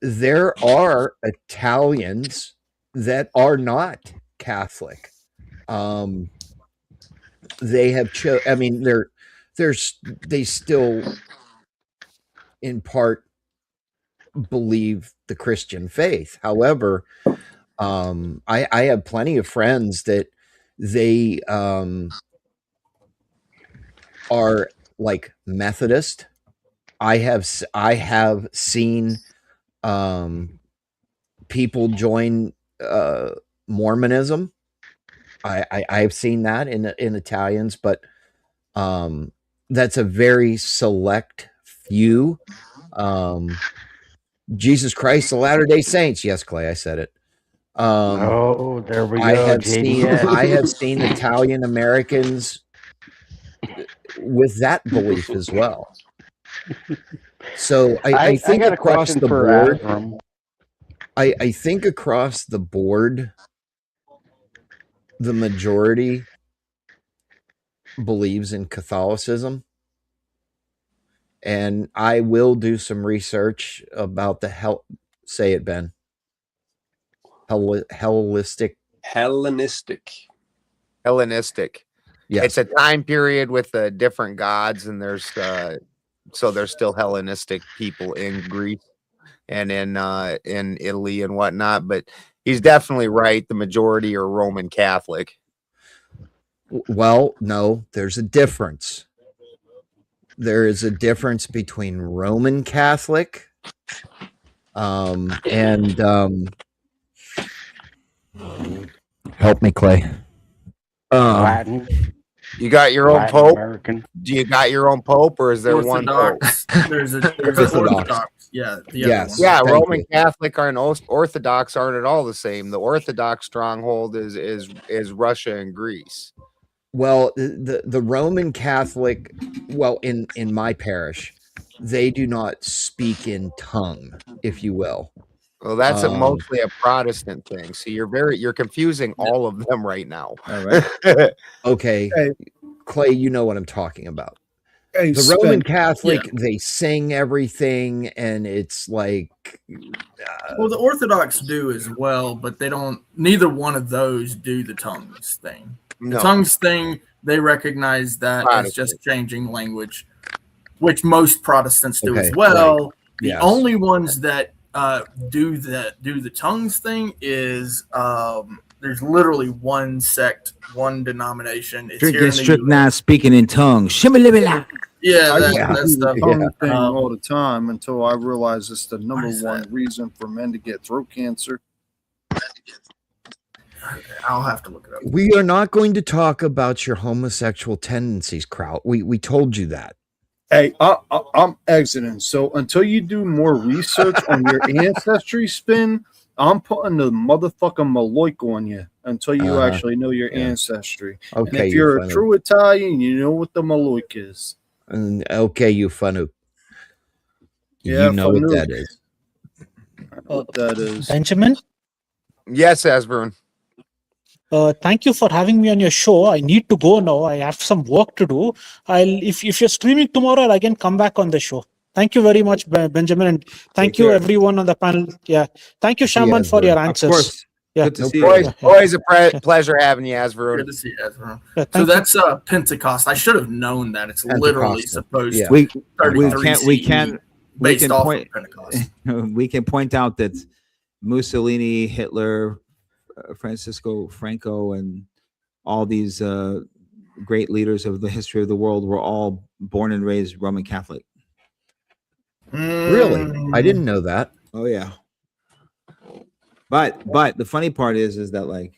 there are Italians that are not Catholic. They have I mean, they still in part believe the Christian faith. However, I have plenty of friends that they are like Methodist. I have seen people join Mormonism. I've seen that in Italians, but that's a very select few. Jesus Christ, the Latter-day Saints. Yes, Clay, I said it. Oh, there we go. I have seen Italian Americans with that belief as well. So I think across the board, I think across the board, the majority believes in Catholicism, and I will do some research about the say it, Ben. Hellenistic. Yeah, it's a time period with different gods, and there's still Hellenistic people in Greece and in Italy and whatnot. But he's definitely right. The majority are Roman Catholic. Well, no, there's a difference. There is a difference between Roman Catholic and help me, Clay. Latin. You got your own Pope? American. Do you got your own Pope, or is there Orthodox. one Pope? There's a Orthodox. Yeah. Yes. Yeah, Roman Catholic and Orthodox aren't at all the same. The Orthodox stronghold is Russia and Greece. Well, the Roman Catholic, well, in my parish, they do not speak in tongue, if you will. Well, that's mostly a Protestant thing. So you're confusing all of them right now. All right. Okay. Clay, you know what I'm talking about. Hey, The Roman Spin, Catholic, they sing everything, and it's like, Well, the Orthodox do as well, but they don't. Neither one of those do the tongues thing. The No. tongues thing, they recognize that as just Protestant. changing language, which most Protestants do Okay, as well. The Yes. only ones that do the tongues thing is there's literally one sect, one denomination. It's here Drinking in the strychnine, US. speaking in tongues. Shimmalibila. Yeah, I that, used to that do stuff. the tongue thing Um, all the time until I realized it's the number is one that? reason for men to get throat cancer. I'll have to look it up. we are not going to talk about your homosexual tendencies, Kraut. We told you that. Hey, I'm exiting. So until you do more research on your ancestry, Spin, I'm putting the motherfucking Maloik on you until you Uh-huh. actually know your Yeah. ancestry. Okay, And if you you're a funny. true Italian, you know what the Maloik is. Okay, you funny. Yeah, You know what Fanu. that is. I know what that is. Benjamin, Yes, Asburn. thank you for having me on your show. I need to go now. I have some work to do. If you're streaming tomorrow, I'll again come back on the show. Thank you very much, Benjamin, and thank you care. everyone on the panel. Yeah, thank you, See you, Shaman, for your Asburn. Of answers. course. Yeah. Good to No see problem. you. Always a pleasure having you, Asburn. Good to see you, Ezra. Yeah, So thank you. that's Pentecost. I should have known that. It's literally Pentecostal. supposed Yeah. to We 33 can CE, based can off point- of Pentecost. we can point out that Mussolini, Hitler, Francisco Franco, and all these great leaders of the history of the world were all born and raised Roman Catholic. Really? I didn't know that. Oh yeah. But the funny part is that like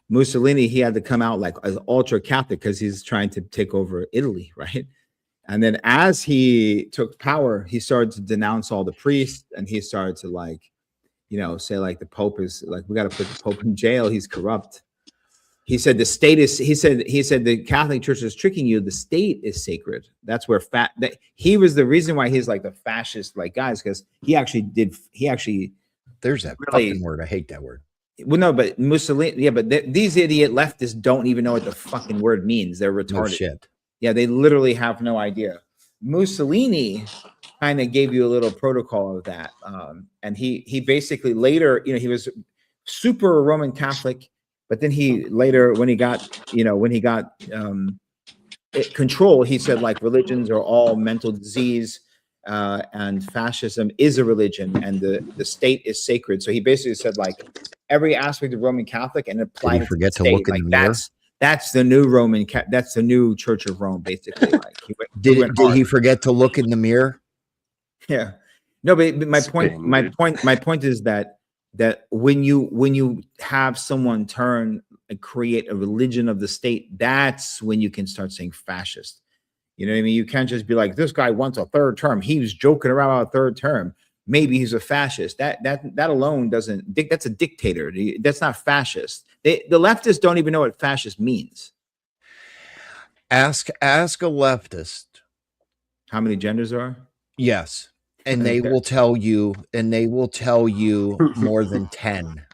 Mussolini, he had to come out like as ultra Catholic because he's trying to take over Italy, right? And then as he took power, he started to denounce all the priests, and he started to like, say like the Pope is like, we got to put the Pope in jail. He's corrupt. He said the state is. He said the Catholic Church is tricking you. The state is sacred. That's where he was the reason why he's like the fascist like guys, because he actually There's that Really? fucking word. I hate that word. well, no, but Mussolini, yeah, but these idiot leftists don't even know what the fucking word means. They're No retarded. shit. Yeah, they literally have no idea. Mussolini kind of gave you a little protocol of that, and he basically later, he was super Roman Catholic, but then he later, when he got control, he said like religions are all mental disease. And fascism is a religion, and the state is sacred. So he basically said like every aspect of Roman Catholic and applied it forget to to the look state. in Like the mirror? that's the new that's the new Church of Rome, basically. Like Did went he hard. forget to look in the mirror? Yeah, no, but my point, Spin, my dude. point is that when you have someone turn and create a religion of the state, that's when you can start saying fascist. You know what I mean? You can't just be like, this guy wants a third term. He was joking around about a third term. Maybe he's a fascist. That alone doesn't. That's a dictator. That's not fascist. The leftists don't even know what fascist means. Ask a leftist. How many genders there are? Yes. And they will tell you, more than 10.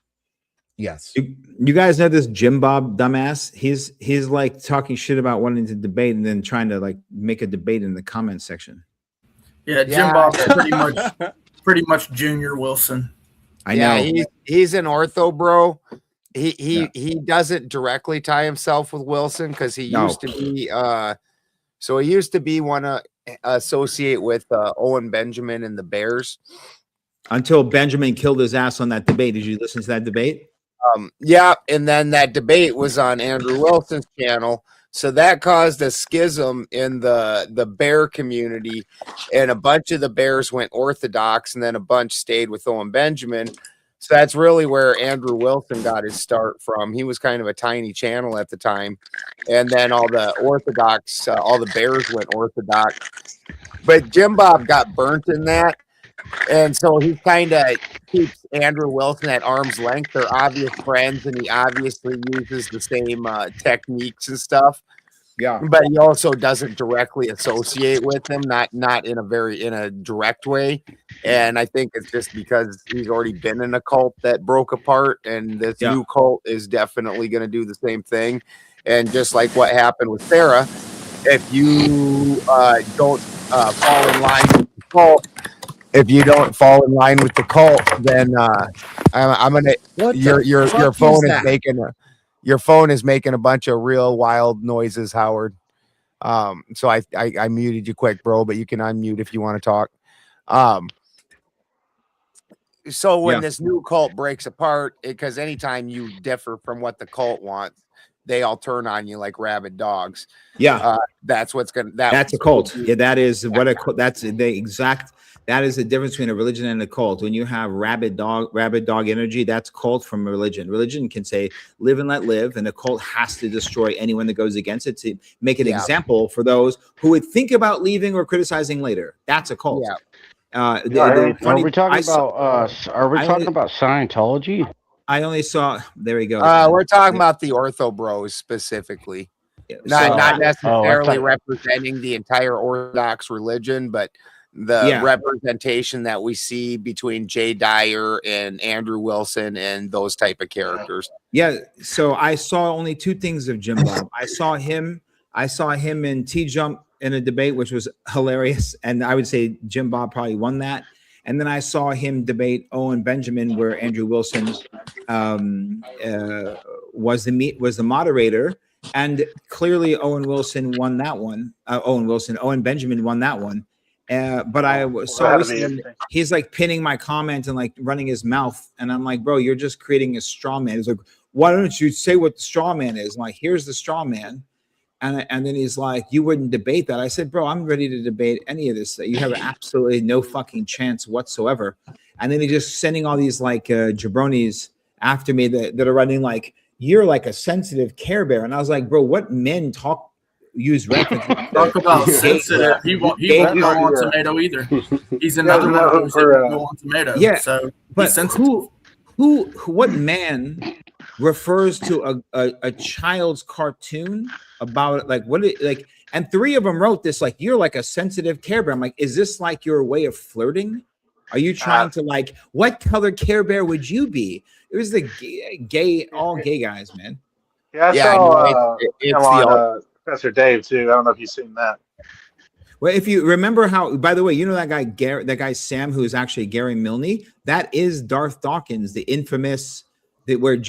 Yes. You guys know this Jim Bob dumbass? He's like talking shit about wanting to debate and then trying to like make a debate in the comment section. Yeah, Jim Bob's pretty much Junior Wilson. I know. He's an ortho bro. He doesn't directly tie himself with Wilson because he used to be he used to be associate with Owen Benjamin and the Bears. Until Benjamin killed his ass on that debate. Did you listen to that debate? Yeah, and then that debate was on Andrew Wilson's channel. So that caused a schism in the Bear community, and a bunch of the Bears went Orthodox, and then a bunch stayed with Owen Benjamin. So that's really where Andrew Wilson got his start from. He was kind of a tiny channel at the time, and then all the Orthodox, all the Bears went Orthodox. But Jim Bob got burnt in that, and so he kind of keeps Andrew Wilson at arm's length. They're obvious friends, and he obviously uses the same techniques and stuff. Yeah, but he also doesn't directly associate with him, not in a direct way. And I think it's just because he's already been in a cult that broke apart, and this new cult is definitely going to do the same thing. And just like what happened with Sarah, if you don't fall in line with the cult, then I'm gonna What your the fuck phone is is that? making your phone is making a bunch of real wild noises, Howard. So I muted you quick, bro, but you can unmute if you want to talk. So when Yeah. this new cult breaks apart, because anytime you differ from what the cult wants, they all turn on you like rabid dogs. Yeah. That's what's gonna. That's a cult. Yeah, that is what a cult. That's the exact. That is the difference between a religion and a cult. When you have rabid dog energy, that's cult from religion. Religion can say live and let live, and a cult has to destroy anyone that goes against it to make an example for those who would think about leaving or criticizing later. That's a cult. Yeah. Are we talking about Scientology? I only saw. There we go. We're talking about the Ortho Bros specifically. Not necessarily representing the entire Orthodox religion, but the representation that we see between Jay Dyer and Andrew Wilson and those type of characters. Yeah. So I saw only two things of Jim Bob. I saw him in T-Jump in a debate, which was hilarious. And I would say Jim Bob probably won that. And then I saw him debate Owen Benjamin, where Andrew Wilson was the moderator. And clearly Owen Benjamin won that one. But I saw he's like pinning my comment and like running his mouth. And I'm like, bro, you're just creating a straw man. He's like, why don't you say what the straw man is? I'm like, here's the straw man. And then he's like, you wouldn't debate that. I said, bro, I'm ready to debate any of this. You have absolutely no fucking chance whatsoever. And then he's just sending all these like jabronis after me that are running like, you're like a sensitive Care Bear. And I was like, bro, what men use reference? Talk about sensitive. He won't go on tomato either. He's another one who won't go on tomato. Yeah, so but what man refers to a child's cartoon about like and three of them wrote this like, you're like a sensitive Care Bear. I'm like, is this like your way of flirting? Are you trying to like, what color Care Bear would you be? It was the all gay guys, man. Yeah, I saw it's on Professor Dave too. I don't know if you've seen that. Well, if you remember how, by the way, you know that guy Sam, who is actually Gary Milne, that is Darth Dawkins, the infamous pre-sup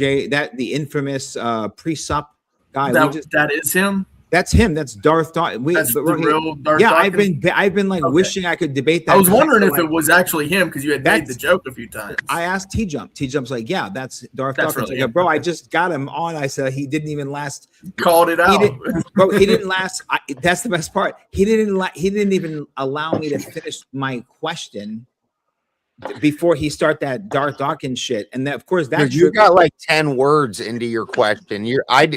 guy. That is him. That's him. That's Darth Dawkins. That's the real Darth Dawkins? I've been like wishing I could debate that. I was wondering if it was actually him because you had made the joke a few times. I asked T-Jump. T-Jump's like, yeah, that's Darth Dawkins. Really like, bro, I just got him on. I said he didn't even last. Called it out. He didn't last. That's the best part. He didn't even allow me to finish my question before he start that Darth Dawkins shit. And that, of course, that you got like 10 words into your question.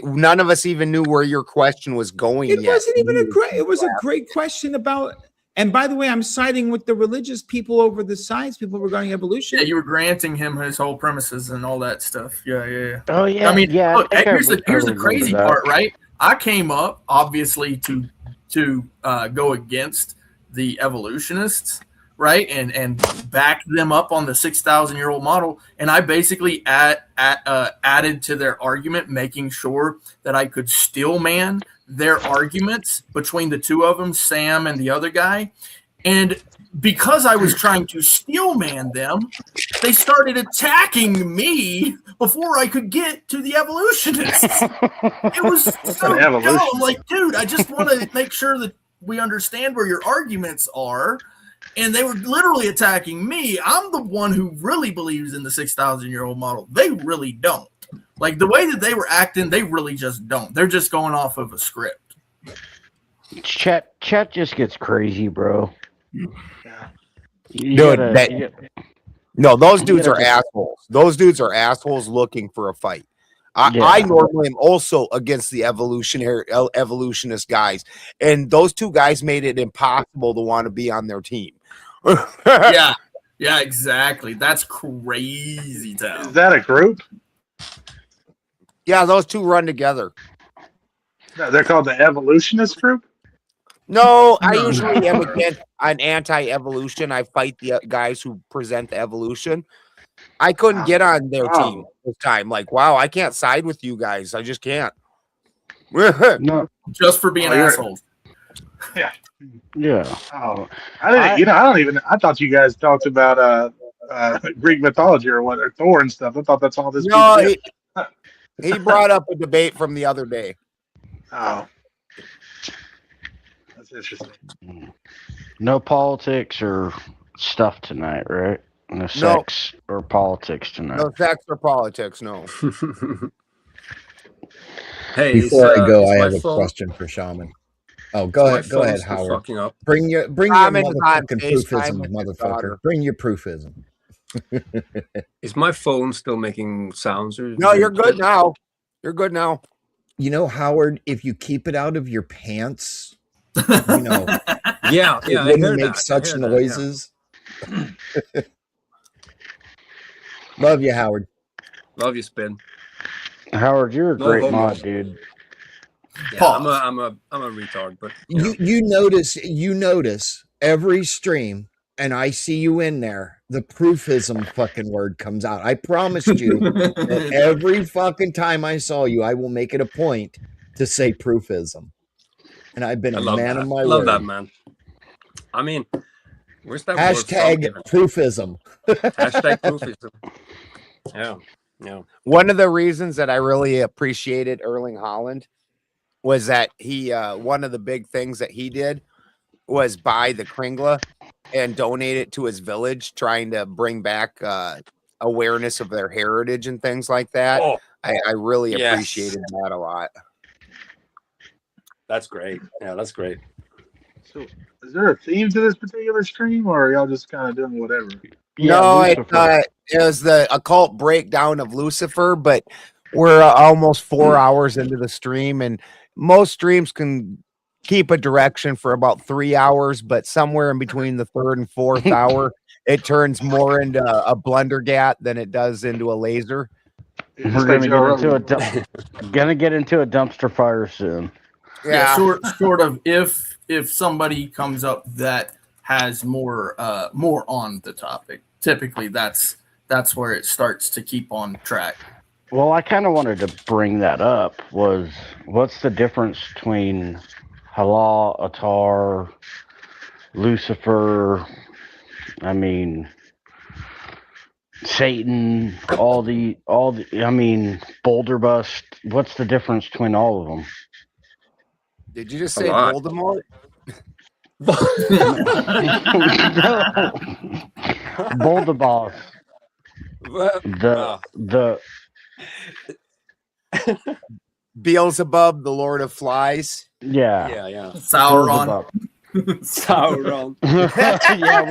None of us even knew where your question was going. It wasn't even it was a great question about. And by the way, I'm siding with the religious people over the science people regarding evolution. Yeah, you were granting him his whole premises and all that stuff. Yeah. Oh yeah. I mean, yeah. Look, here's the crazy part, right? I came up obviously to go against the evolutionists, right, and back them up on the 6,000-year-old model, and I basically added to their argument, making sure that I could steel man their arguments between the two of them, Sam and the other guy, and because I was trying to steel man them, they started attacking me before I could get to the evolutionists. It was so dumb. I'm like, dude, I just want to make sure that we understand where your arguments are. And they were literally attacking me. I'm the one who really believes in the 6,000-year-old model. They really don't. Like the way that they were acting, they really just don't. They're just going off of a script. Chat just gets crazy, bro. No, those dudes are assholes. Those dudes are assholes looking for a fight. I normally am also against the evolutionist guys, and those two guys made it impossible to want to be on their team. Yeah, exactly. That's crazy town. Is that a group? Yeah, those two run together. No, they're called the evolutionist group. No, I usually am against an anti-evolution. I fight the guys who present the evolution. I couldn't get on their team this time. Like, wow, I can't side with you guys. I just can't. No, just for being Oh, you're- assholes. Yeah. yeah. Oh, I didn't. I don't even. I thought you guys talked about Greek mythology or what, or Thor and stuff. I thought that's all this. No, people did. he brought up a debate from the other day. Oh, that's interesting. No politics or stuff tonight, right? No sex or politics tonight. No sex or politics. No. Hey, Before I go, is I my have a phone- question for Shaman. Oh, go my ahead. Go phone ahead, still Howard. fucking up? Bring your Shaman is on motherfucking FaceTime proofism, with his motherfucker. daughter. Bring your proofism. Is my phone still making sounds? Or No, you're good now. You're good now. You know, Howard, if you keep it out of your pants, you know, Yeah, it yeah, I wouldn't heard make that. such I heard that, noises. Love you, Howard. yeah. Love you, Spin. Howard, you're a No great homo. mod, dude. Yeah, Pause. I'm a retard, but you know. You notice every stream, and I see you in there. The proofism fucking word comes out. I promised you that every fucking time I saw you, I will make it a point to say proofism. And I've been I a love man that. of my Love word. that, man. I mean, where's that word from Hashtag even? proofism. Hashtag proofism. Yeah, yeah. One of the reasons that I really appreciated Erling Haaland was that he one of the big things that he did was buy the Kringla and donate it to his village, trying to bring back awareness of their heritage and things like that. Oh, I really yes. appreciated that a lot. That's great. Yeah, that's great. So, is there a theme to this particular stream, or are y'all just kind of doing whatever? Yeah, No, Lucifer. it was the occult breakdown of Lucifer, but we're almost 4 hours into the stream, and most streams can keep a direction for about 3 hours, but somewhere in between the third and fourth hour, it turns more into a blundergat than it does into a laser. It's We're like gonna Joe get into Rogan. gonna get into a dumpster fire soon. Yeah, sort of. If somebody comes up that has more on the topic, typically that's where it starts to keep on track. Well, I kind of wanted to bring that up. Was what's the difference between Halal, Atar, Lucifer? I mean, Satan, all the. I mean, Boulder Bust. What's the difference between all of them? Did you just A say lot. Voldemort? Boulder Boss. Well, The Beelzebub, the Lord of Flies. yeah. yeah. Sauron. Sauron. Yeah,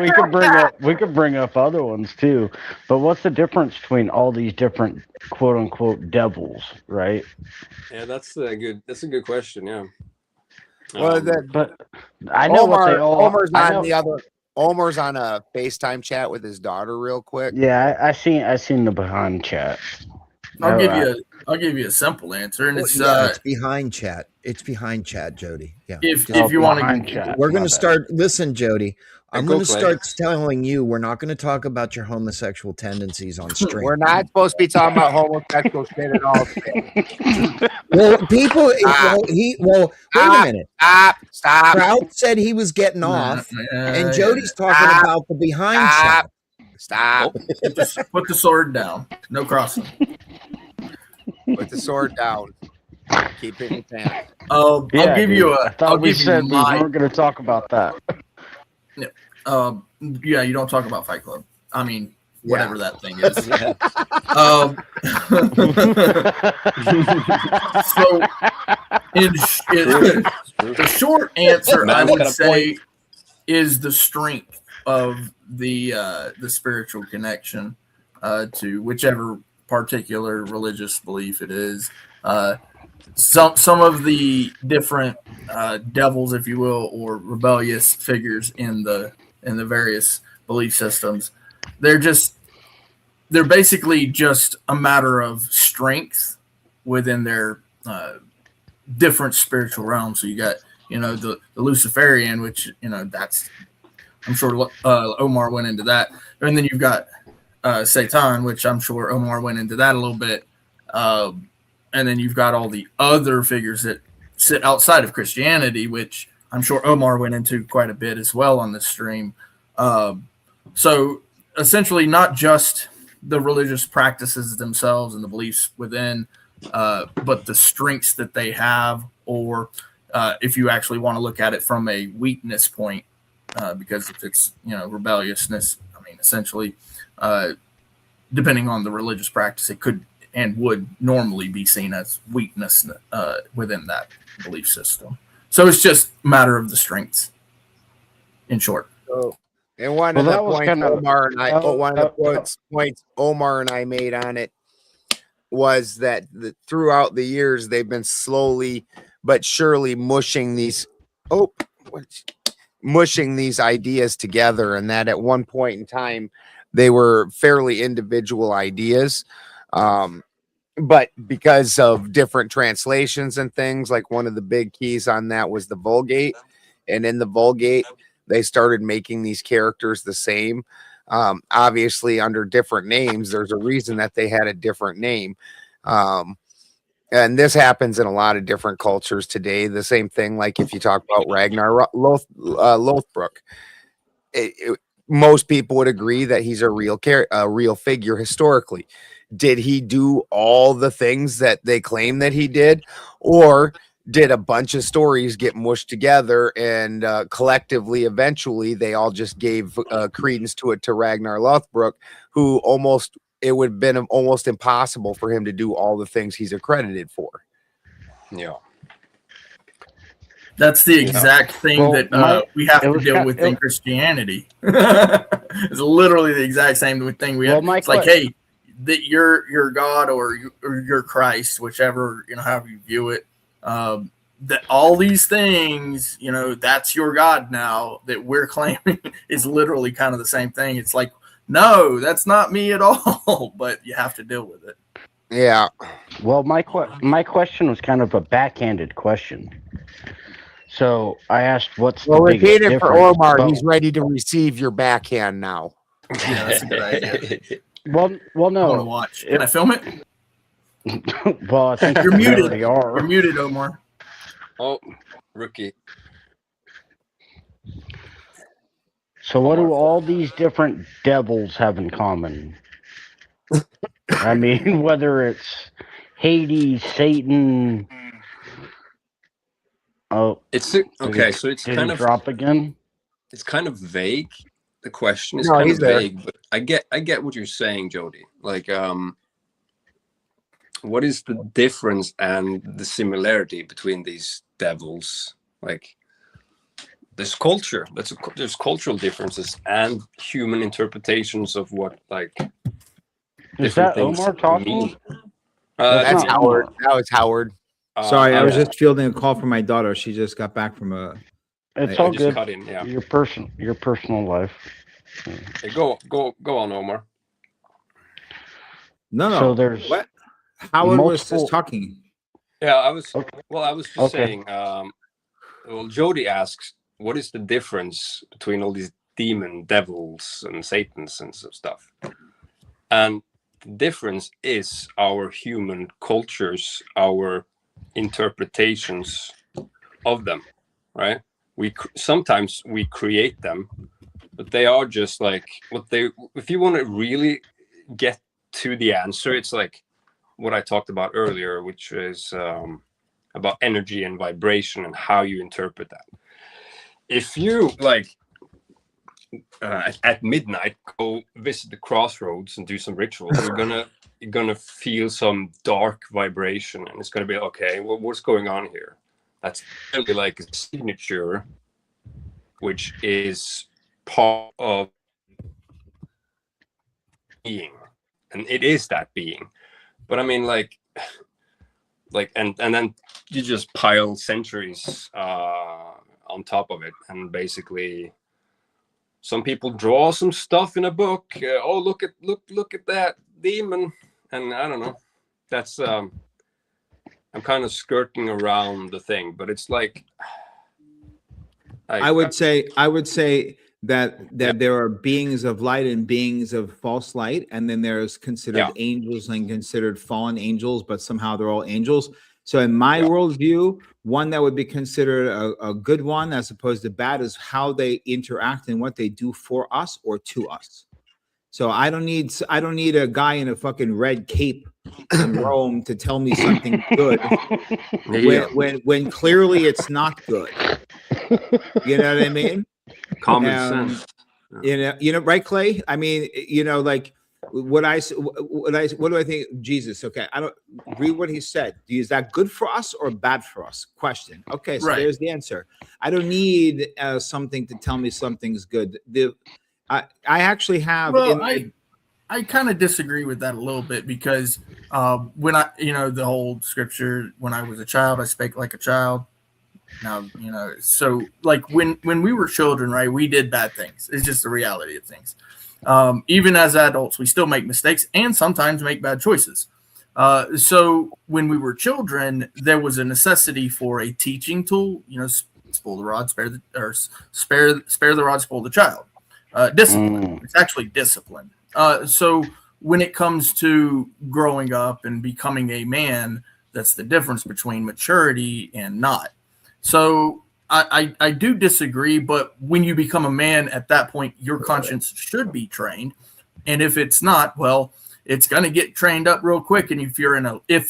we could bring up other ones too. But what's the difference between all these different quote unquote devils, right? Yeah, that's a good question. Yeah. Well, But I know what they all. Omar's I on know- the other. Omar's on a FaceTime chat with his daughter, real quick. Yeah, I seen the behind chat. I'll give you a simple answer, and Well, it's yeah, it's behind chat. It's behind chat, Jody. Yeah. if you want behind to. chat. We're going my to bad. start. Listen, Jody, I'm go going to play. start telling you we're not going to talk about your homosexual tendencies on stream. We're not supposed to be talking about homosexual shit at all. Well, people. Wait a minute. Stop. Proud said he was getting off, and Jody's talking Stop. about the behind Stop. chat. Stop. Put the sword down. No crossing. Put the sword down. Keep it in your pants. I'll Yeah, give dude, you I a. thought I'll we give you said we my. weren't going to talk about that. Yeah, you don't talk about Fight Club. I mean, whatever that thing is. So, the short answer I Man's would got a say is the strength of the spiritual connection to whichever particular religious belief it is. Some of the different devils, if you will, or rebellious figures in the various belief systems, they're basically just a matter of strength within their different spiritual realms. So you got the Luciferian, which that's, I'm sure Omar went into that, and then you've got Satan, which I'm sure Omar went into that a little bit. and then you've got all the other figures that sit outside of Christianity, which I'm sure Omar went into quite a bit as well on this stream. So essentially, not just the religious practices themselves and the beliefs within, but the strengths that they have, or if you actually want to look at it from a weakness point, because if it's, rebelliousness, I mean, essentially, depending on the religious practice, it could and would normally be seen as weakness within that belief system. So it's just a matter of the strengths, in short. So, and one of the points Omar and I made on it was that throughout the years they've been slowly but surely mushing these ideas together, and that at one point in time they were fairly individual ideas, but because of different translations and things, like one of the big keys on that was the Vulgate, and in the Vulgate they started making these characters the same, obviously under different names. There's a reason that they had a different name. And this happens in a lot of different cultures today. The same thing, like if you talk about Ragnar Lothbrok, most people would agree that he's a real figure historically. Did he do all the things that they claim that he did, or did a bunch of stories get mushed together and collectively, eventually, they all just gave credence to Ragnar Lothbrok, who it would have been almost impossible for him to do all the things he's accredited for. Yeah. That's the exact thing that we have to deal with in Christianity. It's literally the exact same thing we have. It's like, hey, that your God or your Christ, whichever, however you view it, that all these things, that's your God now that we're claiming is literally kind of the same thing. It's like, no, that's not me at all, but you have to deal with it. Yeah. Well, my question was kind of a backhanded question. So I asked, what's the biggest repeat it difference? for Omar. He's ready to receive your backhand now. Yeah, that's a good idea. Well, no. I want to watch. Can I film it? Well, I think you're muted. Already are. You're muted, Omar. Oh, rookie. So what do all these different devils have in common? I mean, whether it's Hades, Satan. Oh, okay. So it's kind of drop again. It's kind of vague. The question is No, kind of there. vague, but I get what you're saying, Jody. Like, what is the difference and the similarity between these devils? Like, there's culture. There's cultural differences and human interpretations of what, like. Is that Omar talking? That's Howard. Omar. That was Howard. Sorry, I was just fielding a call from my daughter. She just got back from a. It's all good. Cut in, yeah. Your personal life. Hey, go on, Omar. No. So there's what? Howard was just talking. Yeah, I was. Okay. Well, I was just saying. Well, Jody asks, what is the difference between all these devils, and Satans and stuff? And the difference is our human cultures, our interpretations of them, right? Sometimes we create them, but they are just like if you want to really get to the answer, it's like what I talked about earlier, which is about energy and vibration and how you interpret that. If you at midnight go visit the crossroads and do some rituals, you're gonna feel some dark vibration, and it's gonna be okay. Well, what's going on here? That's really like a signature, which is part of being, and it is that being. But I mean, and then you just pile centuries on top of it, and basically, some people draw some stuff in a book. Oh, look at that demon, and I don't know. That's I'm kind of skirting around the thing, but it's like I would say that there are beings of light and beings of false light, and then there's considered angels and considered fallen angels, but somehow they're all angels. So in my worldview, one that would be considered a good one as opposed to bad is how they interact and what they do for us or to us. So I don't need a guy in a fucking red cape in Rome to tell me something good when clearly it's not good. You know what I mean? Common sense. You know, right, Clay? I mean, you know, like what do I think? Jesus. Okay. I don't read what he said. Is that good for us or bad for us? Question. Okay. So there's the answer. I don't need something to tell me something's good. I actually have. Well, I kind of disagree with that a little bit because when the whole scripture, when I was a child, I spake like a child. Now, so like when we were children, right, we did bad things. It's just the reality of things. Even as adults, we still make mistakes and sometimes make bad choices. So when we were children, there was a necessity for a teaching tool. Spoil the rod, spare the rod, spoil the child. Discipline. It's actually discipline. So when it comes to growing up and becoming a man, that's the difference between maturity and not. So I do disagree, but when you become a man at that point, your conscience should be trained. And if it's not, well, it's going to get trained up real quick. And if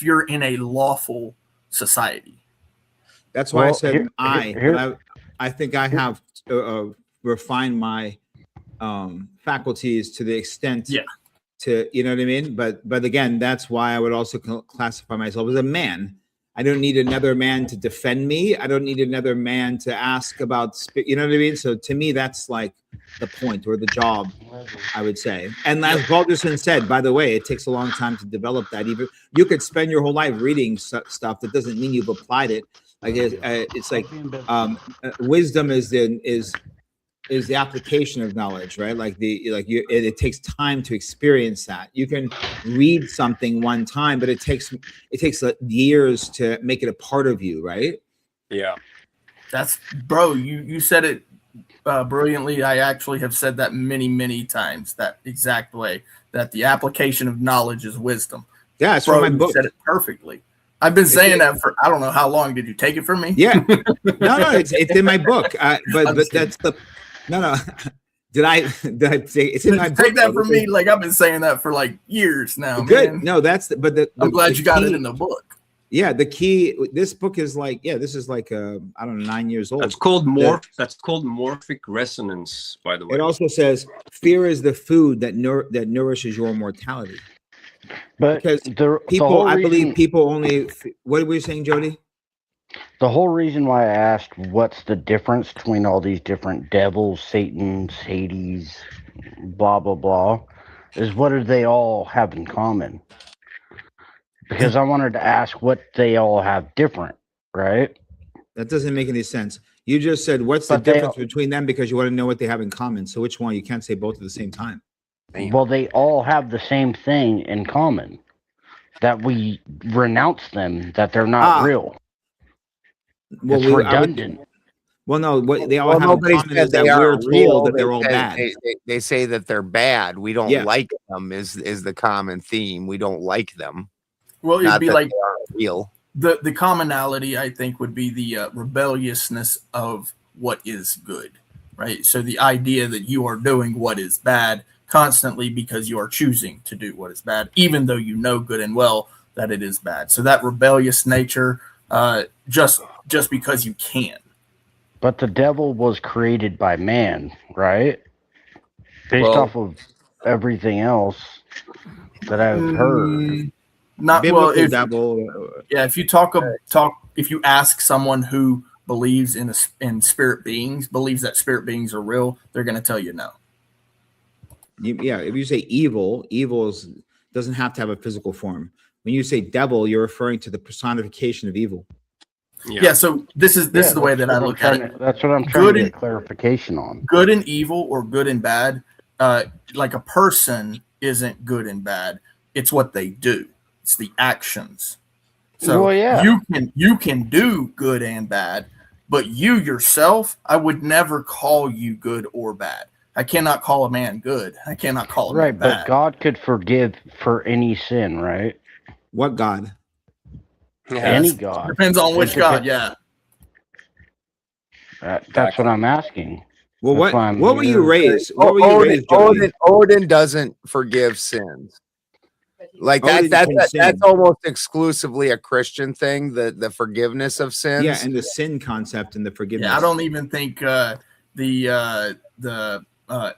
you're in a lawful society. That's why I said I think I have refined my faculties to the extent to, you know what I mean? But again, that's why I would also classify myself as a man. I don't need another man to defend me. I don't need another man to ask about, you know what I mean? So to me, that's like the point or the job, I would say. And as Balderson said, by the way, it takes a long time to develop that. Even you could spend your whole life reading stuff. That doesn't mean you've applied it. Like it's like wisdom is the application of knowledge, right? It takes time to experience that. You can read something one time, but it takes years to make it a part of you, right? Yeah. That's you said it brilliantly. I actually have said that many, many times, that exact way, that the application of knowledge is wisdom. Yeah, it's from my book. You said it perfectly. I've been saying that for I don't know how long. Did you take it from me? Yeah. No, it's in my book. But that's the no. Did I say it's in my book? Take that from me. Like I've been saying that for like years now. Good. Man. No, I'm glad you got it in the book. Yeah, the key. This book is like, this is like I don't know, 9 years old. That's called morphic resonance, by the way. It also says fear is the food that nourishes your mortality. But because I believe people only. What were you saying, Jody? The whole reason why I asked what's the difference between all these different devils, Satans, Hades, blah, blah, blah, is what do they all have in common? Because I wanted to ask what they all have different, right? That doesn't make any sense. You just said, what's the difference between them because you want to know what they have in common. So which one? You can't say both at the same time. Well, they all have the same thing in common, that we renounce them, that they're not real. Well, it's redundant. No, what they all have in common is that we're told that they're all bad. They say that they're bad. We don't like them is the common theme. We don't like them. Well, it'd be like real. The commonality, I think, would be the rebelliousness of what is good, right? So the idea that you are doing what is bad constantly because you are choosing to do what is bad, even though you know good and well that it is bad. So that rebellious nature, just because you can. But the devil was created by man, right? Based off of everything else that I've heard. Not well. If you ask someone who believes in spirit beings, believes that spirit beings are real, they're going to tell you no. If you say evil doesn't have to have a physical form. When you say devil, you're referring to the personification of evil. Yeah. So this is the way that I look at it. That's what I'm trying to get clarification on. Good and evil, or good and bad. Like a person isn't good and bad. It's what they do. It's the actions. So you can do good and bad, But you yourself, I would never call you good or bad. I cannot call a man good. I cannot call a man Right, but bad. God could forgive for any sin, right? What God? Any God. Depends on which God, yeah. That's what I'm asking. Well, That's why what I'm were you here. raised? What were you raised, Joey? Odin doesn't forgive sins. Like Odin that's can sin. almost exclusively a Christian thing, the forgiveness of sins. Yeah, and the sin concept and the forgiveness. Yeah, I don't even think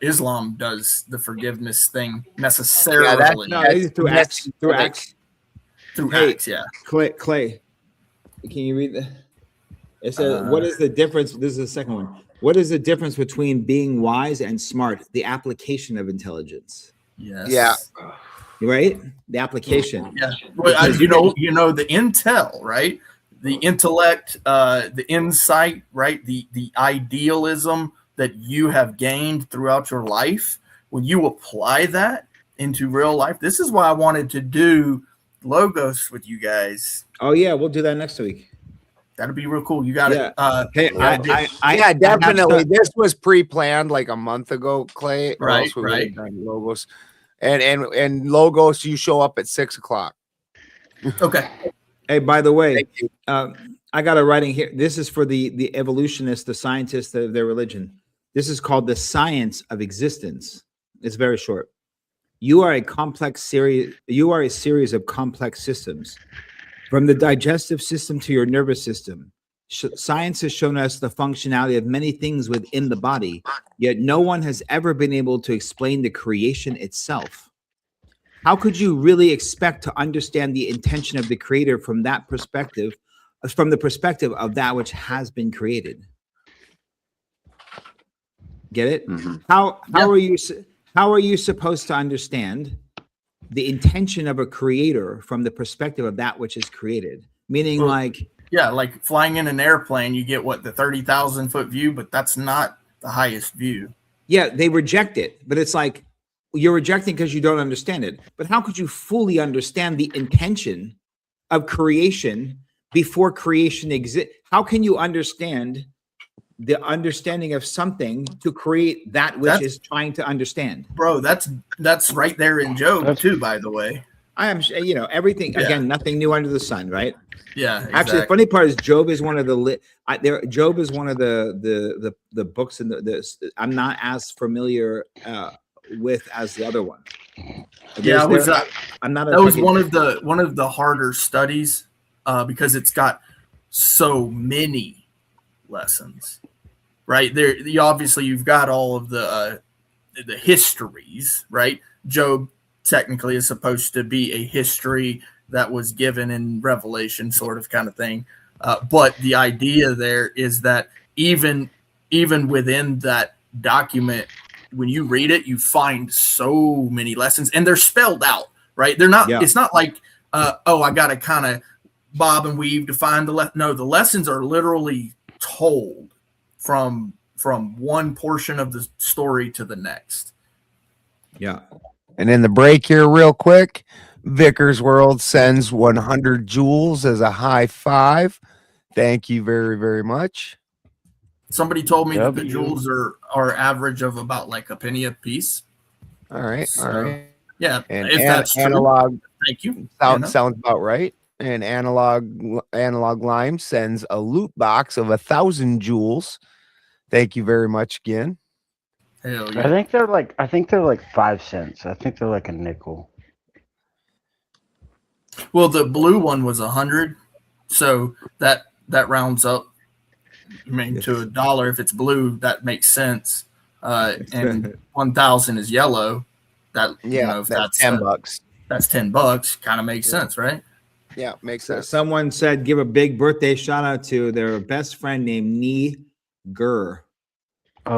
Islam does the forgiveness thing necessarily. Through Acts. Through Hey, Acts, yeah. Clay, can you read that? It says, what is the difference? This is the second one. What is the difference between being wise and smart? The application of intelligence. Yes. Yeah. Right? The application. Yeah. Well, you know the intel, right? The intellect, the insight, right? The idealism that you have gained throughout your life. When you apply that into real life, this is why I wanted to do logos with you guys. Oh yeah, we'll do that next week. That'd be real cool. You got it. Hey, yeah, definitely. This was pre-planned like a month ago, Clay. Or Right, else we would right. have done logos, and logos. You show up at 6 o'clock. Okay. Hey, by the way, I got a writing here. This is for the evolutionists, the scientists of their religion. This is called the science of existence. It's very short. You are a complex series. You are a series of complex systems. From the digestive system to your nervous system, science has shown us the functionality of many things within the body, yet no one has ever been able to explain the creation itself. How could you really expect to understand the intention of the creator from that perspective, from the perspective of that which has been created? Get it? Mm-hmm. How are you supposed to understand the intention of a creator from the perspective of that which is created? Meaning, like flying in an airplane, you get the 30,000 foot view, but that's not the highest view. Yeah, they reject it, but it's like you're rejecting because you don't understand it. But how could you fully understand the intention of creation before creation exists? How can you understand the understanding of something to create that which is trying to understand? Bro, that's right there in Job too, by the way. I am, everything, again, nothing new under the sun, right? Yeah. Exactly. Actually, the funny part is Job is one of Job is one of the books in the I'm not as familiar with as the other one. Yeah, I'm not. That was one of the harder studies because it's got so many lessons. Right there, you've got all of the histories, right? Job technically is supposed to be a history that was given in Revelation, sort of kind of thing. But the idea there is that even within that document, when you read it, you find so many lessons, and they're spelled out, right? They're not. Yeah. It's not like, I got to kind of bob and weave to find No, the lessons are literally told from one portion of the story to the next. Yeah. And in the break here, real quick, Vickers World sends 100 joules as a high five. Thank you very, very much. Somebody told me that the joules are average of about like a penny a piece. All right. All right. Yeah. And if that's analog, true, thank you. Sounds about right. And analog lime sends a loot box of 1,000 joules. Thank you very much again. Hell yeah. I think they're like 5 cents. I think they're like a nickel. Well, the blue one was 100, so that rounds up. I mean, to $1 if it's blue, that makes sense. And 1,000 is yellow. That if that's $10. That's $10. Kind of makes sense, right? Yeah, makes sense. Someone said give a big birthday shout out to their best friend named Nee Gur. Oh,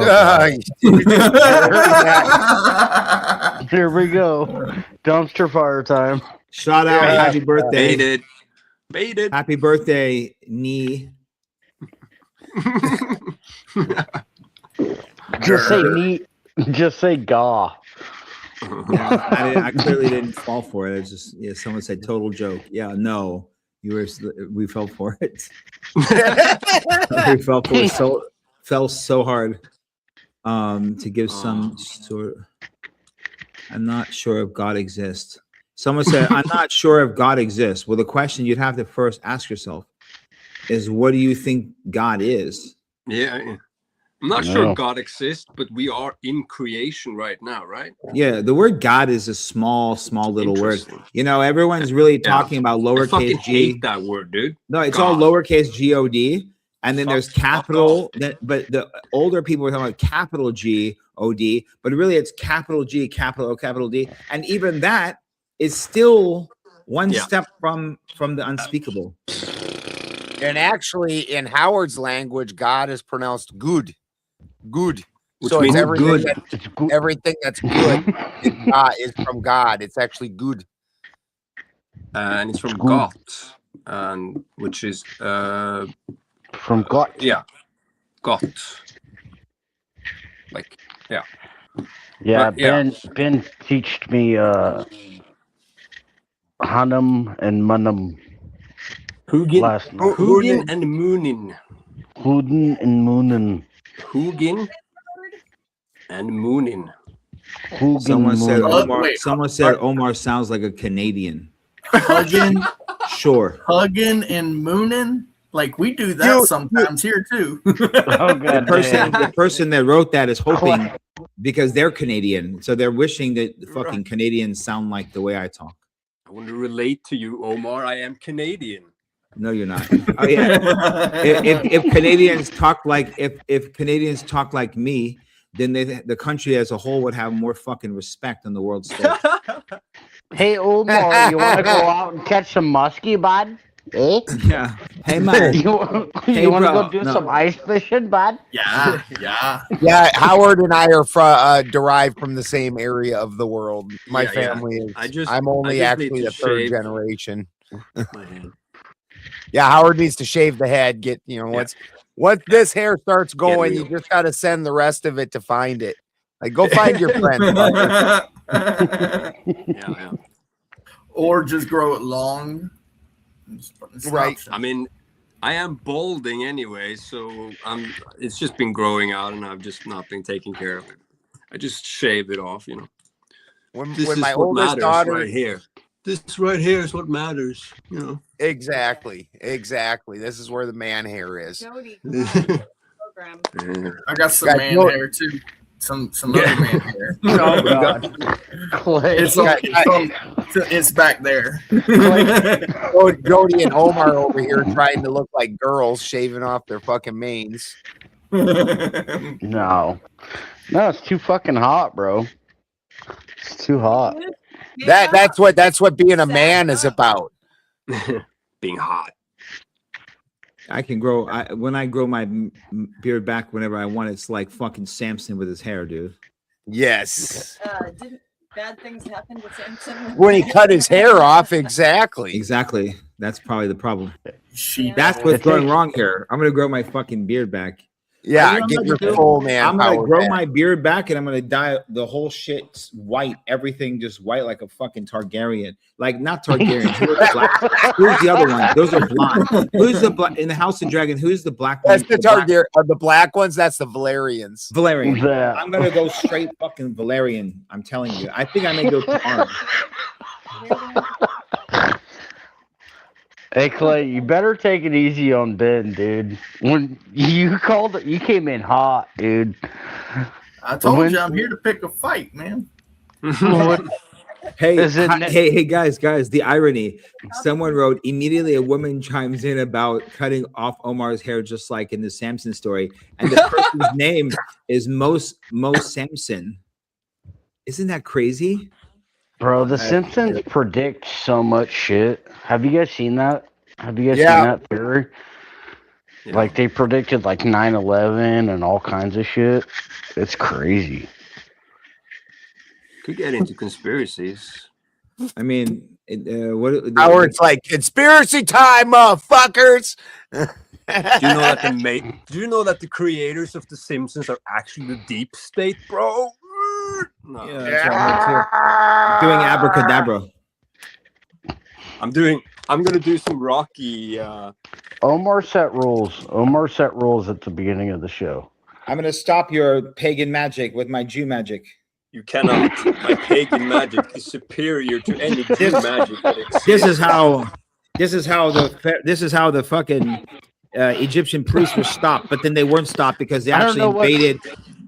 here we go. Dumpster fire time. Shout out, happy birthday. Baited. Happy birthday, Nee. Just say neat. Just say gaw. Yeah, I clearly didn't fall for it. It's just someone said total joke. Yeah, no, we fell for it. We fell so hard to give some sort. I'm not sure if God exists. Someone said, I'm not sure if God exists. Well, the question you'd have to first ask yourself is, what do you think God is? Yeah. I'm not sure God exists, but we are in creation right now, right? Yeah, the word God is a small little word. You know, everyone's really talking about I lowercase fucking g. hate that word, dude. No, it's God. all lowercase God, and then there's capital. But the older people were talking about capital G-O-D, but really it's capital G, capital O, capital D, and even that is still one step from the unspeakable. And actually, in Howard's language, God is pronounced good. Good. Which So means it's everything, good. everything that's good is from God. It's actually good. And it's from God, which is from God. Yeah, God. Like, yeah. Yeah, But, Ben teached me Hanum and Munum last night. Hugin and Moonin. Huden and Moonin. Hugin and Moonin. Someone said Omar. Wait, someone said Omar sounds like a Canadian. Hugging, Sure. hugging and mooning. Like we do that sometimes here too. Oh god, The person that wrote that is hoping because they're Canadian, so they're wishing that the fucking Canadians sound like the way I talk. I want to relate to you, Omar. I am Canadian. No, you're not. Oh yeah. if Canadians talk like if Canadians talk like me, then the country as a whole would have more fucking respect on the world stage. Hey Omar, you want to go out and catch some muskie, bud? Eh? Yeah. Hey man. You want to go do some ice fishing, bud? Yeah. Yeah, Howard and I are derived from the same area of the world. My family is. I'm only actually the third generation. Yeah, Howard needs to shave the head. Get once this hair starts going, you just got to send the rest of it to find it. Like, go find your friend. Yeah. Or just grow it long. Right. I mean, I am balding anyway, so it's just been growing out, and I've just not been taking care of it. I just shave it off, When this is my what oldest matters daughter, right here. This right here is what matters, Exactly. This is where the man hair is. Jody, program. I got some Guys, man hair too. Some other man hair. Oh god. It's back there. Jody and Omar over here trying to look like girls, shaving off their fucking manes. No, it's too fucking hot, bro. It's too hot. That's what being a man is about. Being hot. I can grow. When I grow my beard back whenever I want, it's like fucking Samson with his hair, dude. Yes. Didn't bad things happen with Samson? When he cut his hair off, exactly. That's probably the problem. She. That's what's going wrong here. I'm gonna grow my fucking beard back. Yeah, get your full man. I'm gonna grow my beard back, and I'm gonna dye the whole shit white. Everything just white, like a fucking Targaryen. Like not Targaryen. Who's the other one? Those are blonde. Who's the black in the House of Dragon? Who's the black one? That's the Targaryen. The black ones. That's the Valerians. Valerian. I'm gonna go straight fucking Valerian. I'm telling you. I think I may go tomorrow. Hey Clay, you better take it easy on Ben, dude. When you came in hot, dude. I told you I'm here to pick a fight, man. Hey, guys, the irony. Someone wrote, immediately a woman chimes in about cutting off Omar's hair just like in the Samson story. And the person's name is Mo Samson. Isn't that crazy? Bro, The Simpsons predict so much shit. Have you guys seen that? Have you guys seen that theory? Yeah. Like they predicted like 9/11 and all kinds of shit. It's crazy. Could get into conspiracies. I mean, Howard's like conspiracy time, motherfuckers. Do you know that the creators of The Simpsons are actually the deep state, bro? No. Yeah, doing abracadabra. I'm I'm gonna do some Rocky. Omar set rules. Omar set rules at the beginning of the show. I'm going to stop your pagan magic with my Jew magic. You cannot. My pagan magic is superior to any Jew magic that exists. This is how the fucking Egyptian priests were stopped, but then they weren't stopped because they actually invaded.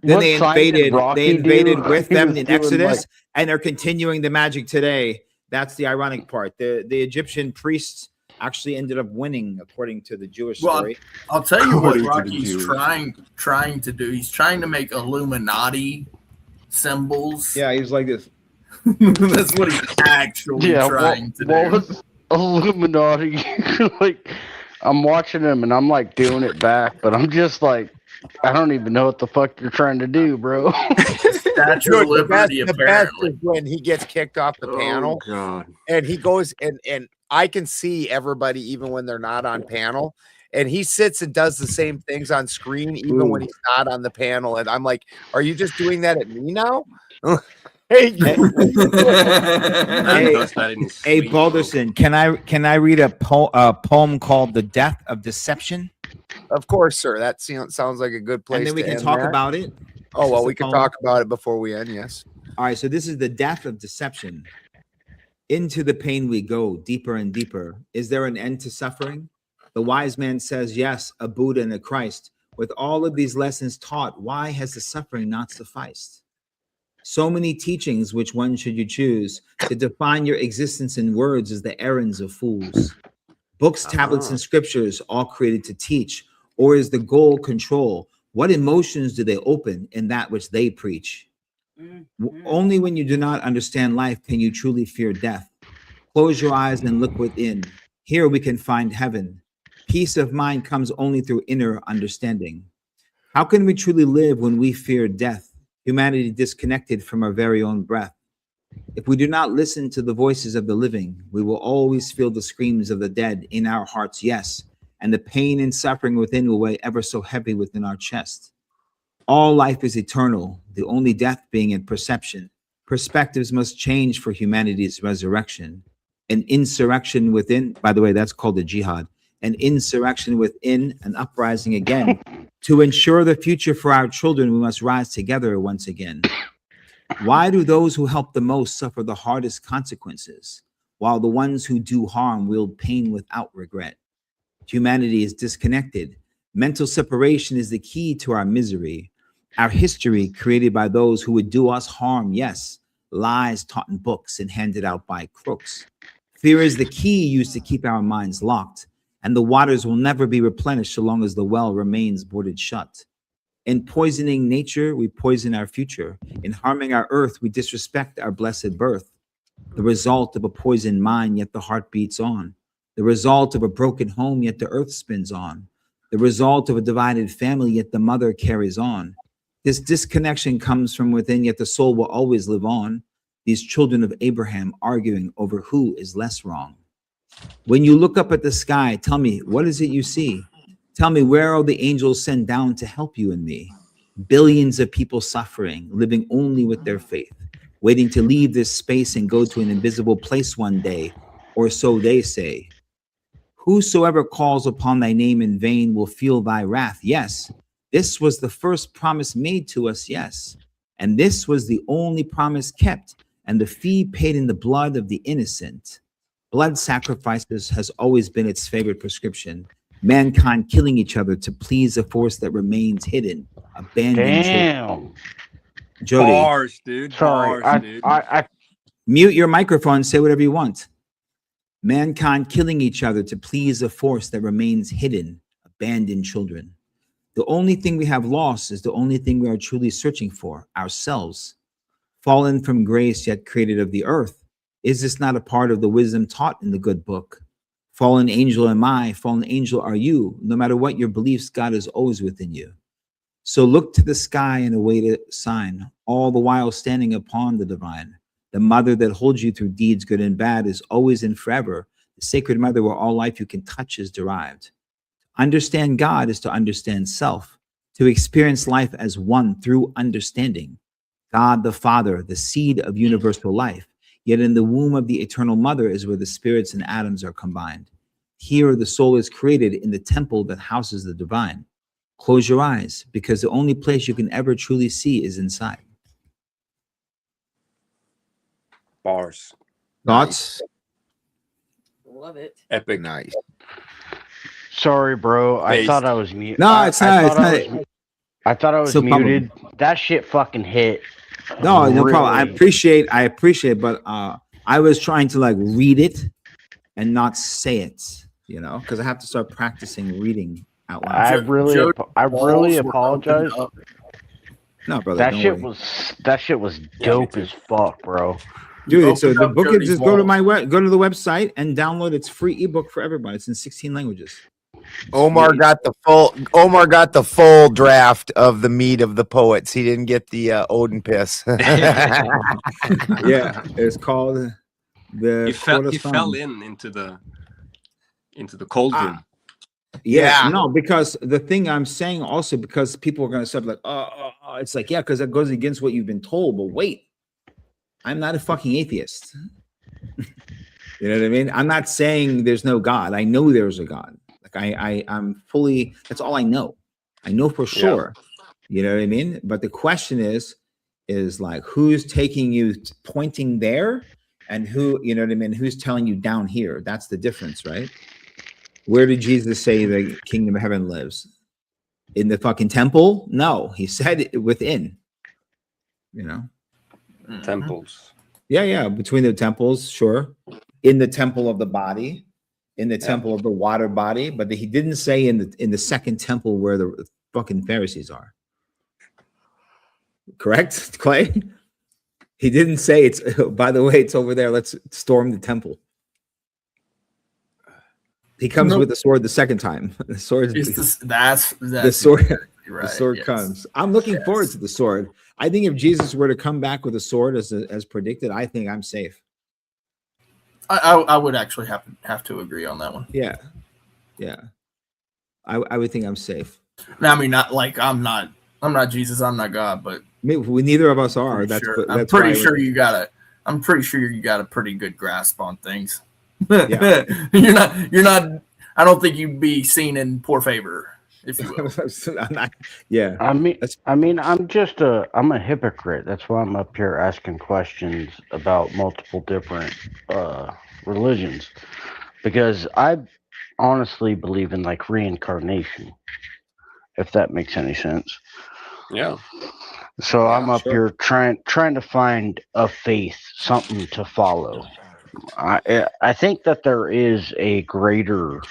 Then they invaded with them in Exodus, and they're continuing the magic today. That's the ironic part. The Egyptian priests actually ended up winning, according to the Jewish story. I'll tell you what Rocky's trying to do. He's trying to make Illuminati symbols. Yeah, he's like this. That's what he's actually trying to do. What was Illuminati? Like, I'm watching him and I'm like doing it back, but I'm just like, I don't even know what the fuck you're trying to do, bro. Statue of Liberty, the best is when he gets kicked off the panel. God. And he goes and I can see everybody even when they're not on panel. And he sits and does the same things on screen, even when he's not on the panel. And I'm like, are you just doing that at me now? Hey, Balderson, can I read a poem called "The Death of Deception"? Of course, sir. That sounds like a good place. And then we can talk about it. Oh well, we can talk about it before we end. Yes. All right. So this is the death of deception. Into the pain we go, deeper and deeper. Is there an end to suffering? The wise man says, yes, a Buddha and a Christ. With all of these lessons taught, why has the suffering not sufficed? So many teachings, which one should you choose? To define your existence in words is the errands of fools. Books, tablets, and scriptures, all created to teach. Or is the goal control? What emotions do they open in that which they preach? Only when you do not understand life can you truly fear death. Close your eyes and look within. Here we can find heaven. Peace of mind comes only through inner understanding. How can we truly live when we fear death? Humanity disconnected from our very own breath. If we do not listen to the voices of the living, we will always feel the screams of the dead in our hearts, yes, and the pain and suffering within will weigh ever so heavy within our chest. All life is eternal, the only death being in perception. Perspectives must change for humanity's resurrection. An insurrection within, by the way, that's called a jihad. An insurrection within, an uprising again. To ensure the future for our children, we must rise together once again. Why do those who help the most suffer the hardest consequences, while the ones who do harm wield pain without regret? Humanity is disconnected. Mental separation is the key to our misery. Our history created by those who would do us harm, yes, lies taught in books and handed out by crooks. Fear is the key used to keep our minds locked, and the waters will never be replenished so long as the well remains boarded shut. In poisoning nature, we poison our future. In harming our earth, we disrespect our blessed birth. The result of a poisoned mind, yet the heart beats on. The result of a broken home, yet the earth spins on. The result of a divided family, yet the mother carries on. This disconnection comes from within, yet the soul will always live on. These children of Abraham arguing over who is less wrong. When you look up at the sky, tell me, what is it you see? Tell me, where are the angels sent down to help you and me? Billions of people suffering, living only with their faith, waiting to leave this space and go to an invisible place one day, or so they say. Whosoever calls upon thy name in vain will feel thy wrath. Yes, this was the first promise made to us, yes. And this was the only promise kept, and the fee paid in the blood of the innocent. Blood sacrifices has always been its favorite prescription. Mankind killing each other to please a force that remains hidden, abandoned. Damn. Jody, Bars, dude. Sorry, Bars, dude. I mute your microphone, say whatever you want. Mankind killing each other to please a force that remains hidden, abandoned children. The only thing we have lost is the only thing we are truly searching for, ourselves. Fallen from grace, yet created of the earth. Is this not a part of the wisdom taught in the good book? Fallen angel am I, fallen angel are you. No matter what your beliefs, God is always within you. So look to the sky and await a sign, all the while standing upon the divine. The mother that holds you through deeds good and bad is always and forever. The sacred mother where all life you can touch is derived. Understand God is to understand self, to experience life as one through understanding. God the Father, the seed of universal life. Yet in the womb of the eternal mother is where the spirits and atoms are combined. Here the soul is created in the temple that houses the divine. Close your eyes, because the only place you can ever truly see is inside. Bars. Thoughts? Love it. Epic. Nice. Sorry, bro. I Based. thought I was muted. No, it's not. It's not. I thought I was No problem. muted. That shit fucking hit. No, no problem. I Really. appreciate, but I was trying to like read it and not say it, you know, because I have to start practicing reading out loud. I really Balls were apologize. opened up. No, brother, That don't shit worry. was dope as fuck, bro. Dude, so opened the up book is Jody's just go to walls. go to the website and download its free ebook for everybody. It's in 16 languages. Omar got the full draft of the meat of the poets. He didn't get the Odin piss. Yeah, it's called the He fell Corazon. into the cauldron. Yeah, Yeah. no, because the thing I'm saying also, because people are going to start like, it's like, yeah, because that goes against what you've been told. But wait, I'm not a fucking atheist. You know what I mean? I'm not saying there's no God. I know there's a God. Like I'm fully, that's all I know. I know for sure. You know what I mean? But the question is like, who's taking you, pointing there, and who, you know what I mean? Who's telling you down here? That's the difference, right? Where did Jesus say the kingdom of heaven lives? In the fucking temple? No, he said it within. You know? Temples. Yeah, between the temples, sure. In the temple of the body, in the temple of the water body, but he didn't say in the second temple where the fucking Pharisees are. Correct, Clay? He didn't say it's, by the way, it's over there. Let's storm the temple. He comes with the sword the second time. The sword. That's the sword. right, The sword comes. I'm looking forward to the sword. I think if Jesus were to come back with a sword as predicted, I think I'm safe. I would actually have to agree on that one. Yeah. I would think I'm safe. Now, I mean, not like I'm not Jesus, I'm not God, but Neither of us are. I'm pretty sure you got a pretty good grasp on things. Yeah. you're not. I don't think you'd be seen in poor favor, if you will. I'm not, yeah. I'm a hypocrite. That's why I'm up here asking questions about multiple different religions, because I honestly believe in like reincarnation, if that makes any sense. Yeah. So I'm up here trying to find a faith, something to follow. I think that there is a greater.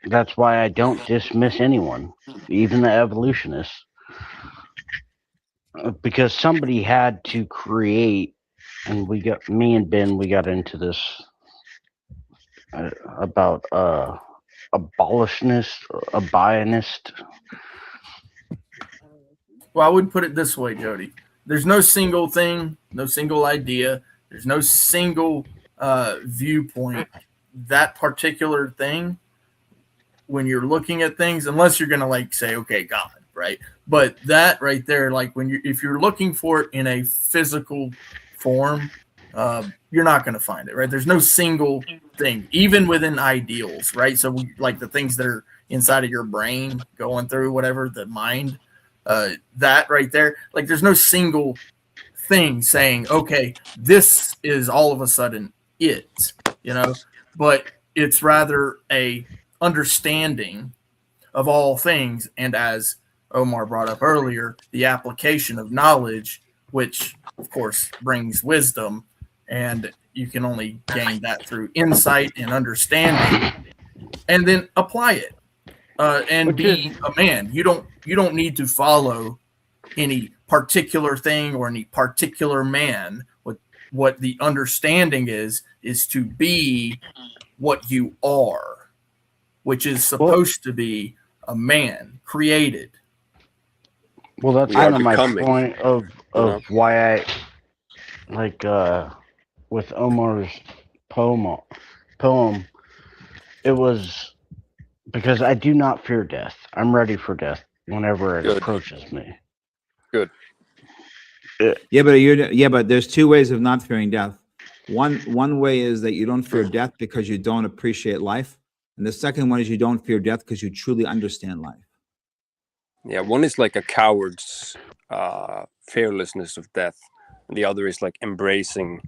That's why I don't dismiss anyone, even the evolutionists, because somebody had to create, and me and Ben, we got into this about abolitionist, a Bionist. Well, I would put it this way, Jody. There's no single thing, no single idea. There's no single viewpoint. That particular thing, when you're looking at things, unless you're gonna like say, okay, God, right? But that right there, like if you're looking for it in a physical form, you're not gonna find it, right? There's no single thing, even within ideals, right? So like the things that are inside of your brain, going through whatever the mind, that right there, like there's no single thing saying, okay, this is all of a sudden it, you know, but it's rather a understanding of all things, and as Omar brought up earlier, the application of knowledge, which of course brings wisdom, and you can only gain that through insight and understanding, and then apply it and be a man. You don't need to follow any particular thing or any particular man. What the understanding is to be what you are, which is supposed to be a man created. Well, that's kind of my point of why I like with Omar's poem. It was because I do not fear death. I'm ready for death whenever it approaches me. Good. but there's two ways of not fearing death. One way is that you don't fear death because you don't appreciate life, and the second one is you don't fear death because you truly understand life. Yeah, one is like a coward's fearlessness of death, and the other is like embracing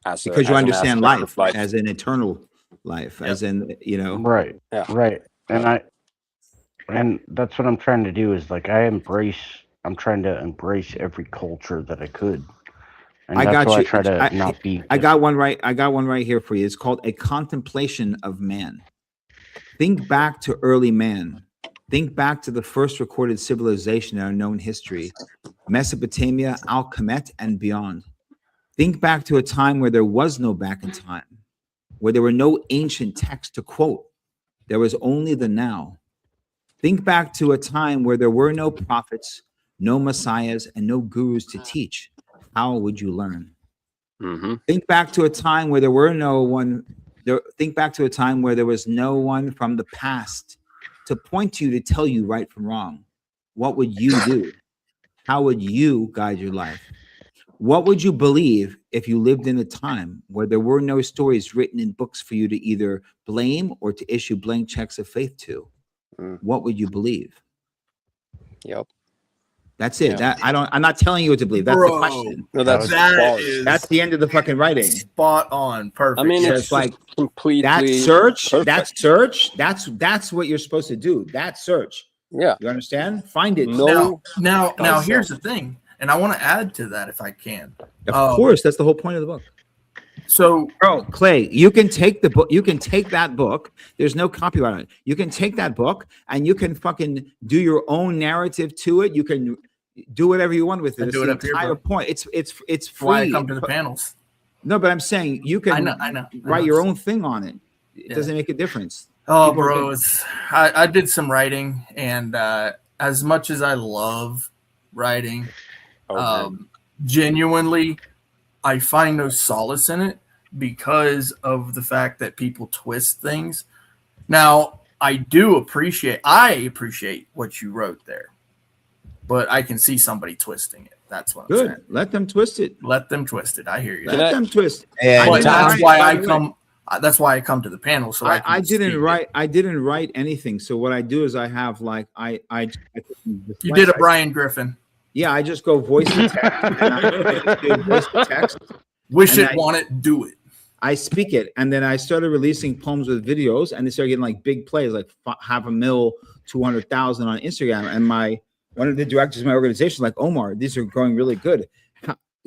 because you understand life, life as an eternal life, as in, Right. Yeah. Right. And that's what I'm trying to do is like I'm trying to embrace every culture that I could. And I that's got why you. I try to not be. I got one right. I got one right here for you. It's called A Contemplation of Man. Think back to early man. Think back to the first recorded civilization in our known history, Mesopotamia, Al-Kemet, and beyond. Think back to a time where there was no back in time, where there were no ancient texts to quote. There was only the now. Think back to a time where there were no prophets, no messiahs, and no gurus to teach. How would you learn? Mm-hmm. Think back to a time where there were no one. Think back to a time where there was no one from the past to point to you to tell you right from wrong. What would you do? How would you guide your life? What would you believe if you lived in a time where there were no stories written in books for you to either blame or to issue blank checks of faith to? What would you believe? Yep. That's it. Yeah. I'm not telling you what to believe. That's the question. No, that's That's the end of the fucking writing. Spot on. Perfect. I mean, So it's like completely that search. perfect. That search. That's what you're supposed to do. That search. Yeah. You understand? Find it. Now here's the thing, and I want to add to that if I can. Of course, that's the whole point of the book. So, bro, Clay, you can take the book. You can take that book. There's no copyright on it. You can take that book and you can fucking do your own narrative to it. You can do whatever you want with it. It's the entire point. It's free. Why I come to the panels. No, but I'm saying you can I know. write your own thing on it. It doesn't make a difference. Oh, bro, I did some writing, and as much as I love writing, genuinely, I find no solace in it because of the fact that people twist things. Now, I appreciate what you wrote there, but I can see somebody twisting it. That's what I'm saying. Let them twist it. Let them twist it. I hear you. Let them twist. And that's why I come. That's why I come to the panel. So I didn't write anything. So what I do is I have like you did a Brian Griffin. Yeah, I just go voice to text. Voice to text. Wish it, want it, do it. I speak it, and then I started releasing poems with videos, and they started getting like big plays, like 500,000, 200,000 on Instagram. And one of the directors of my organization, like Omar, these are going really good.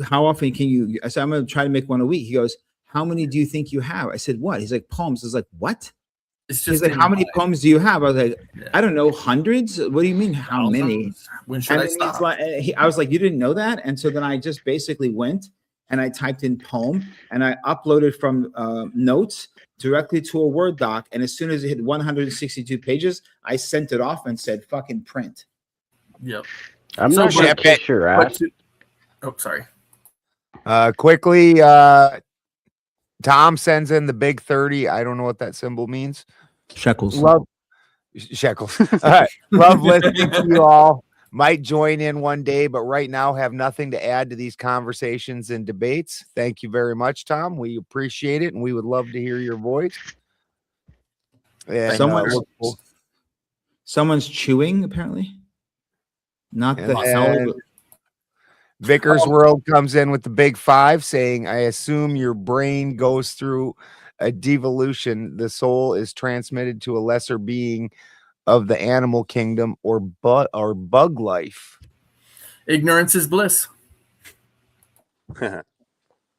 How often can you? I said, I'm going to try to make one a week. He goes, how many do you think you have? I said, what? He's like, poems. I was like, what? He's like, how many poems do you have? I was like, I don't know, hundreds. What do you mean, how many? When should I stop? I was like, you didn't know that? And so then I just basically went and I typed in poem and I uploaded from notes directly to a Word doc. And as soon as it hit 162 pages, I sent it off and said, fucking print. Yep. I'm not going to kiss your ass. Oh, sorry. Quickly, Tom sends in the big 30. I don't know what that symbol means. Shekels. Shekels. All right. Love listening to you all. Might join in one day, but right now have nothing to add to these conversations and debates. Thank you very much, Tom. We appreciate it, and we would love to hear your voice. And, someone's chewing, apparently. Not the hell. Vickers World comes in with the big 5 saying, I assume your brain goes through a devolution. The soul is transmitted to a lesser being of the animal kingdom or bug life. Ignorance is bliss.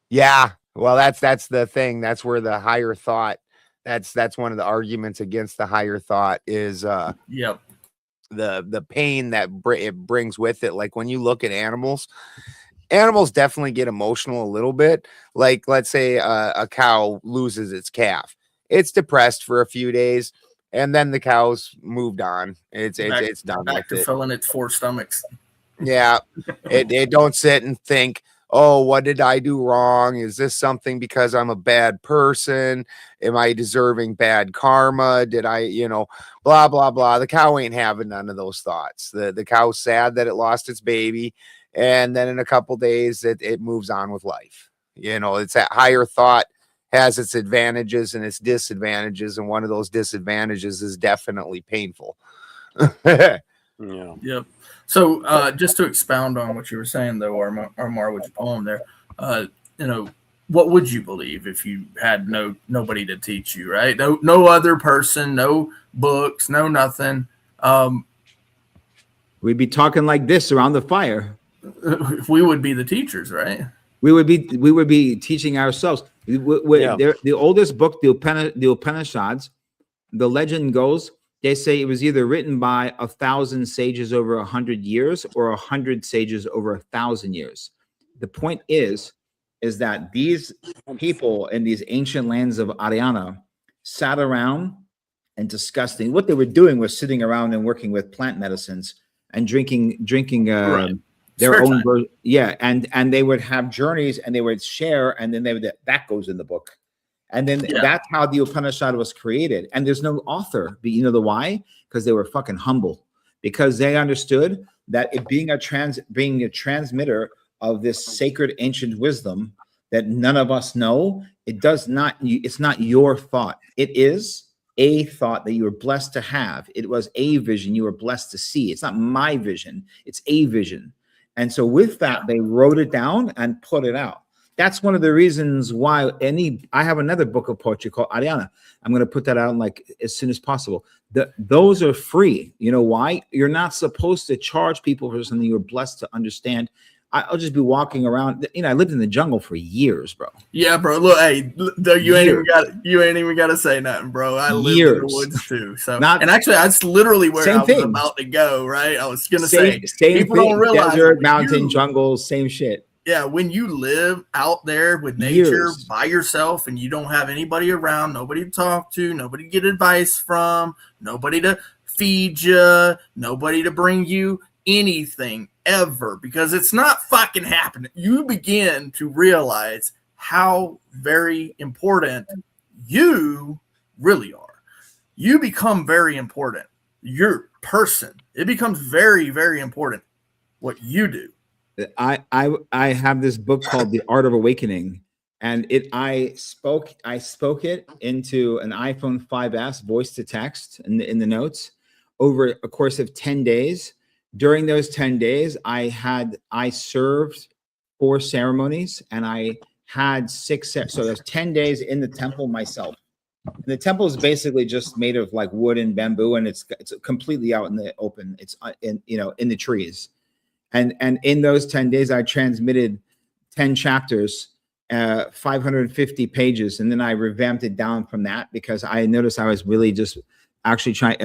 Yeah. Well, that's the thing. That's where the higher thought, that's one of the arguments against the higher thought is yep. The pain that it brings with it. Like when you look at animals definitely get emotional a little bit. Like let's say a cow loses its calf. It's depressed for a few days and then the cow's moved on. It's done. Back to filling its 4 stomachs. Yeah. it don't sit and think, oh, what did I do wrong? Is this something because I'm a bad person? Am I deserving bad karma? Did I, blah, blah, blah. The cow ain't having none of those thoughts. The cow's sad that it lost its baby and then in a couple days it moves on with life. You know, it's that higher thought has its advantages and its disadvantages, and one of those disadvantages is definitely painful. Yeah. Yep. So just to expound on what you were saying, though, Omar, with your poem there, you know, what would you believe if you had nobody to teach you, right? No other person, no books, no nothing. We'd be talking like this around the fire. We would be the teachers, right? We would be teaching ourselves. The oldest book, the Upanishads, the legend goes, they say it was either written by 1,000 sages over 100 years or 100 sages over 1,000 years. The point is that these people in these ancient lands of Haryana sat around and discussing. What they were doing was sitting around and working with plant medicines and drinking Right. their Spare own time. and they would have journeys and they would share, and then that goes in the book. And then that's how the Upanishad was created. And there's no author, but you know the why? Because they were fucking humble, because they understood that it being a transmitter of this sacred ancient wisdom that none of us know, it's not your thought. It is a thought that you were blessed to have. It was a vision you were blessed to see. It's not my vision, it's a vision. And so with that, they wrote it down and put it out. That's one of the reasons why I have another book of poetry called Haryana. I'm going to put that out like as soon as possible. Those are free. You know why? You're not supposed to charge people for something you're blessed to understand. I'll just be walking around. You know, I lived in the jungle for years, bro. Yeah, bro. Look, hey, you ain't even got to say nothing, bro. I lived in the woods too. So, and actually, that's literally where I was about to go. Right? I was gonna say, people don't realize desert, mountain, jungle, same shit. Yeah, when you live out there with nature by yourself and you don't have anybody around, nobody to talk to, nobody to get advice from, nobody to feed you, nobody to bring you anything ever, because it's not fucking happening. You begin to realize how very important you really are. You become very important. Your person. It becomes very, very important what you do. I have this book called The Art of Awakening, and I spoke it into an iPhone 5S voice to text in the notes over a course of 10 days. During those 10 days, I served 4 ceremonies, and I had 6. So there's 10 days in the temple myself. And the temple is basically just made of like wood and bamboo, and it's completely out in the open. It's in the trees. And in those 10 days, I transmitted 10 chapters, 550 pages. And then I revamped it down from that because I noticed I was really just actually I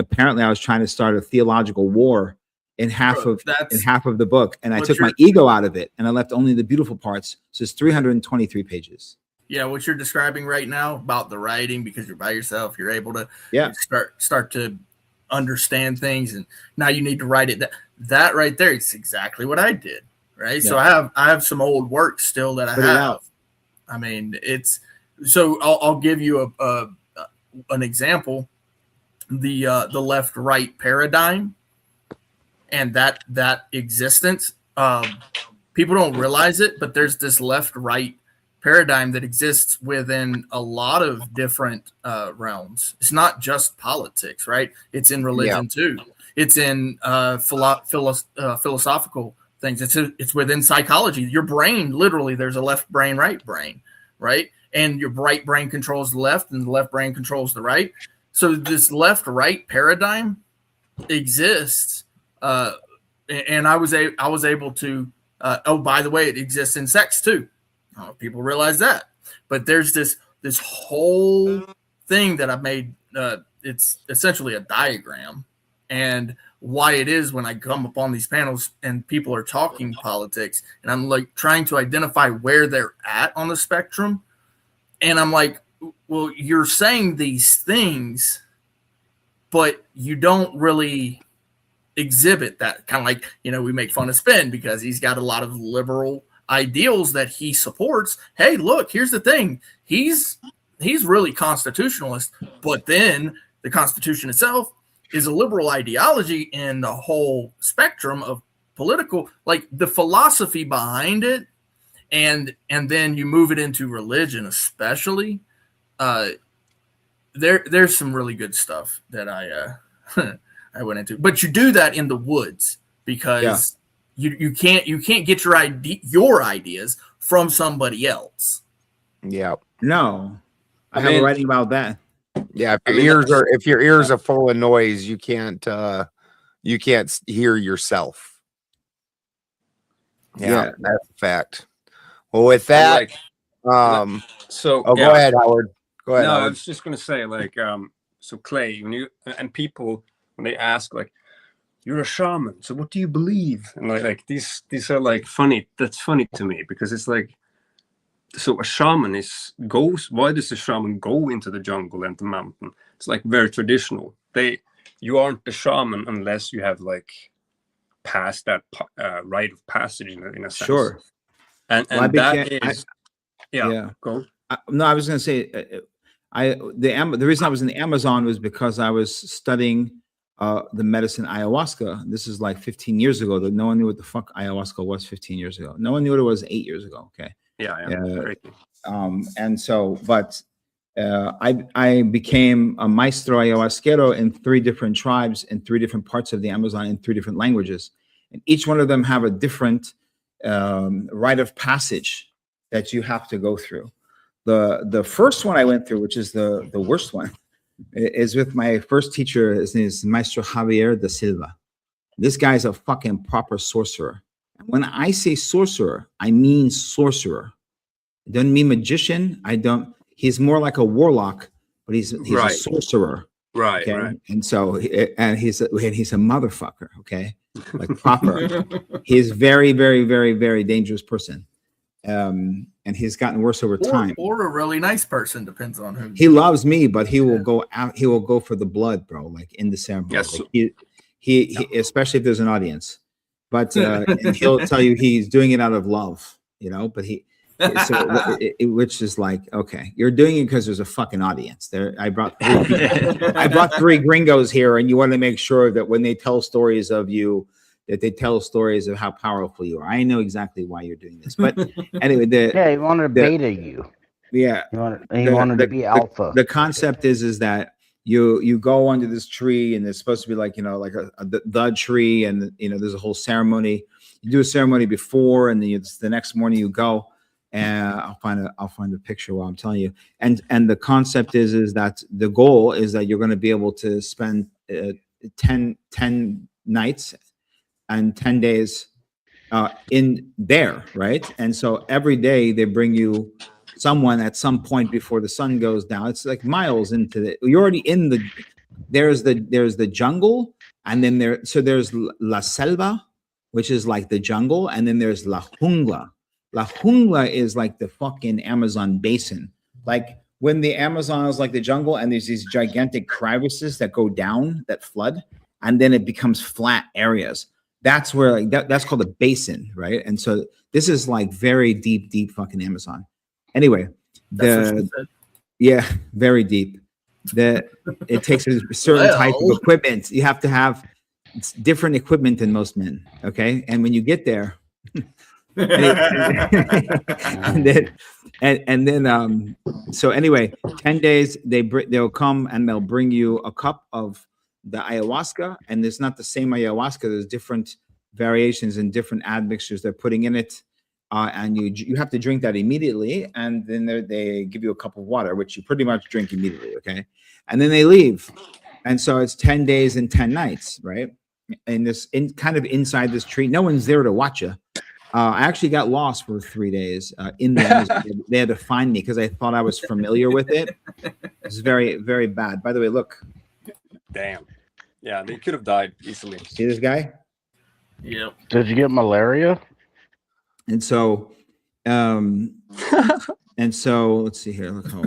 was trying to start a theological war in half of the book. And I took my ego out of it and I left only the beautiful parts. So it's 323 pages. Yeah, what you're describing right now about the writing, because you're by yourself, you're able to start to understand things, and now you need to write it. That right there, it's exactly what I did, right? Yeah. So I have some old work still that I have. I mean, it's so I'll give you an example. The left-right paradigm and that existence. People don't realize it, but there's this left-right paradigm that exists within a lot of different realms. It's not just politics, right? It's in religion too. It's in philosophical things. It's within psychology. Your brain, literally, there's a left brain, right brain, right? And your right brain controls the left, and the left brain controls the right. So this left-right paradigm exists, and I was able to. Oh, by the way, it exists in sex too. I don't know if people realize that, but there's this whole thing that I've made. It's essentially a diagram, and why it is when I come up on these panels and people are talking politics, and I'm like trying to identify where they're at on the spectrum, and I'm like, well, you're saying these things, but you don't really exhibit that. Kind of like, we make fun of Spin because he's got a lot of liberal ideals that he supports. Hey, look, here's the thing. He's really constitutionalist, but then the Constitution itself is a liberal ideology in the whole spectrum of political, like the philosophy behind it, and then you move it into religion, especially. There's some really good stuff that I I went into, but you do that in the woods because you can't get your ideas from somebody else. Yeah. No, I have a writing about that. Yeah. If your ears are full of noise, you can't hear yourself. Yeah, that's a fact. Well, with that, go ahead, Howard. Go ahead. No, Howard. I was just gonna say, like, so Clay, when you and people when they ask, like, you're a shaman, so what do you believe? And like these are like funny. That's funny to me because it's like, so a shaman why does a shaman go into the jungle and the mountain? It's like very traditional. You aren't a shaman unless you have like passed that rite of passage in a sense. Sure. And Well, go. No, I was going to say, the reason I was in the Amazon was because I was studying the medicine ayahuasca. This is like 15 years ago. That no one knew what the fuck ayahuasca was 15 years ago. No one knew what it was 8 years ago. Okay. And so, but I became a maestro ayahuasquero in 3 different tribes in 3 different parts of the Amazon in 3 different languages, and each one of them have a different rite of passage that you have to go through. The first one I went through, which is the worst one, is with my first teacher. His name is Maestro Javier da Silva. This guy's a fucking proper sorcerer. And when I say sorcerer, I mean sorcerer. It doesn't mean magician. He's more like a warlock, but he's a sorcerer. Right, okay? right. And so, he's a motherfucker, okay? Like proper. He's very, very, very, very dangerous person. And he's gotten worse over time. Or a really nice person, depends on who. He loves me, but he will go out. He will go for the blood, bro. Like in the ceremony. Yes. Like he especially if there's an audience. But and he'll tell you he's doing it out of love, you know. But which is like, okay, you're doing it because there's a fucking audience there. I brought 3 gringos here, and you want to make sure that when they tell stories of you, that they tell stories of how powerful you are. I know exactly why you're doing this, but anyway, he wanted to beta you. Yeah, he wanted to be alpha. The concept is that you go under this tree, and it's supposed to be like, you know, like the tree, and you know, there's a whole ceremony. You do a ceremony before, and then the next morning you go. And I'll find a picture while I'm telling you. And the concept is that the goal is that you're going to be able to spend 10 nights and 10 days in there, right? And so every day they bring you someone at some point before the sun goes down. It's like miles into you're already in there's the jungle, and then there's la selva, which is like the jungle, and then there's la jungla. La jungla is like the fucking Amazon basin. Like when the Amazon is like the jungle, and there's these gigantic crevices that go down, that flood, and then it becomes flat areas. That's where like that's called a basin, right? And so this is like very deep fucking Amazon. Anyway, very deep. It takes a certain type of equipment. You have to have different equipment than most men, okay? And when you get there, and then so anyway, 10 days they'll come and they'll bring you a cup of the ayahuasca, and it's not the same ayahuasca. There's different variations and different admixtures they're putting in it, and you have to drink that immediately, and then they give you a cup of water, which you pretty much drink immediately, okay? And then they leave, and so it's 10 days and 10 nights, right? And kind of inside this tree, no one's there to watch you. I actually got lost for 3 days in there. They had to find me because I thought I was familiar with it. It's very, very bad. By the way, look. Damn. Yeah, they could have died easily. See this guy? Yeah. Did you get malaria? And so, let's see here. Look how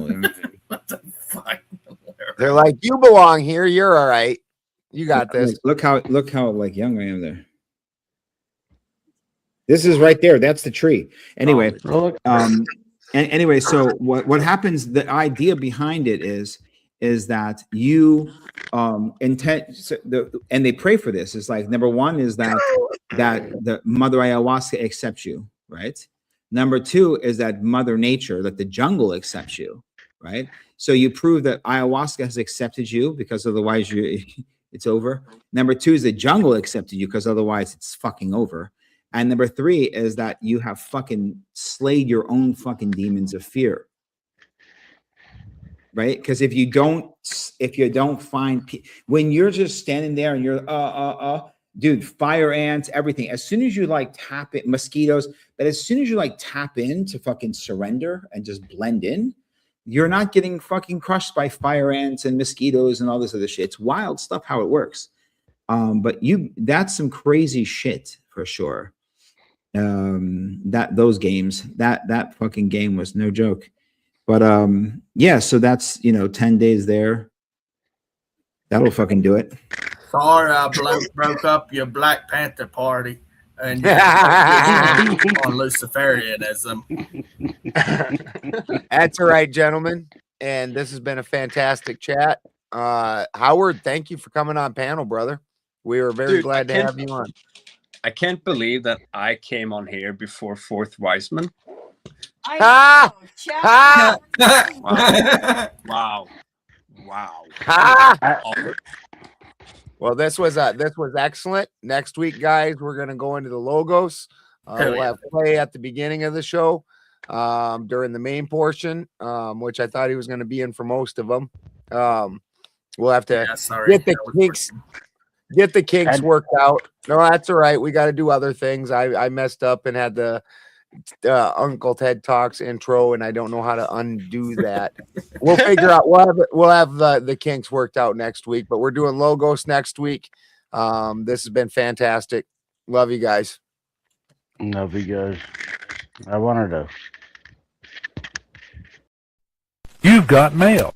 What the fuck? They're like, you belong here. You're all right. You got this. Look how like young I am there. This is right there. That's the tree. Anyway, anyway, so what happens? The idea behind it is that you intent, and they pray for this. It's like, number one is that the Mother Ayahuasca accepts you, right? Number two is that Mother Nature, that the jungle accepts you, right? So you prove that ayahuasca has accepted you, because otherwise it's over. Number two is the jungle accepted you, because otherwise it's fucking over. And number three is that you have fucking slayed your own fucking demons of fear, right? Because if you don't find, when you're just standing there and you're dude, fire ants, everything, as soon as you like tap it, mosquitoes, but as soon as you like tap in to fucking surrender and just blend in, you're not getting fucking crushed by fire ants and mosquitoes and all this other shit. It's wild stuff how it works. But that's some crazy shit for sure. Those games, that fucking game was no joke. But yeah, so that's 10 days there. That'll fucking do it. Sorry, I broke up your Black Panther party and on Luciferianism. That's all right, gentlemen. And this has been a fantastic chat. Howard, thank you for coming on panel, brother. We are very glad to have you on. I can't believe that I came on here before Fourth Wiseman. Ha! Ha! Wow. Ha! Well, this was excellent. Next week, guys, we're gonna go into the logos. We'll have Clay at the beginning of the show, during the main portion, which I thought he was gonna be in for most of them. We'll have to get the kinks worked out. No, that's all right. We got to do other things. I messed up and had the Uncle Ted Talks intro, and I don't know how to undo that. We'll figure out. We'll have the kinks worked out next week. But we're doing logos next week. This has been fantastic. Love you guys. Love you guys. I wanted to. You've got mail.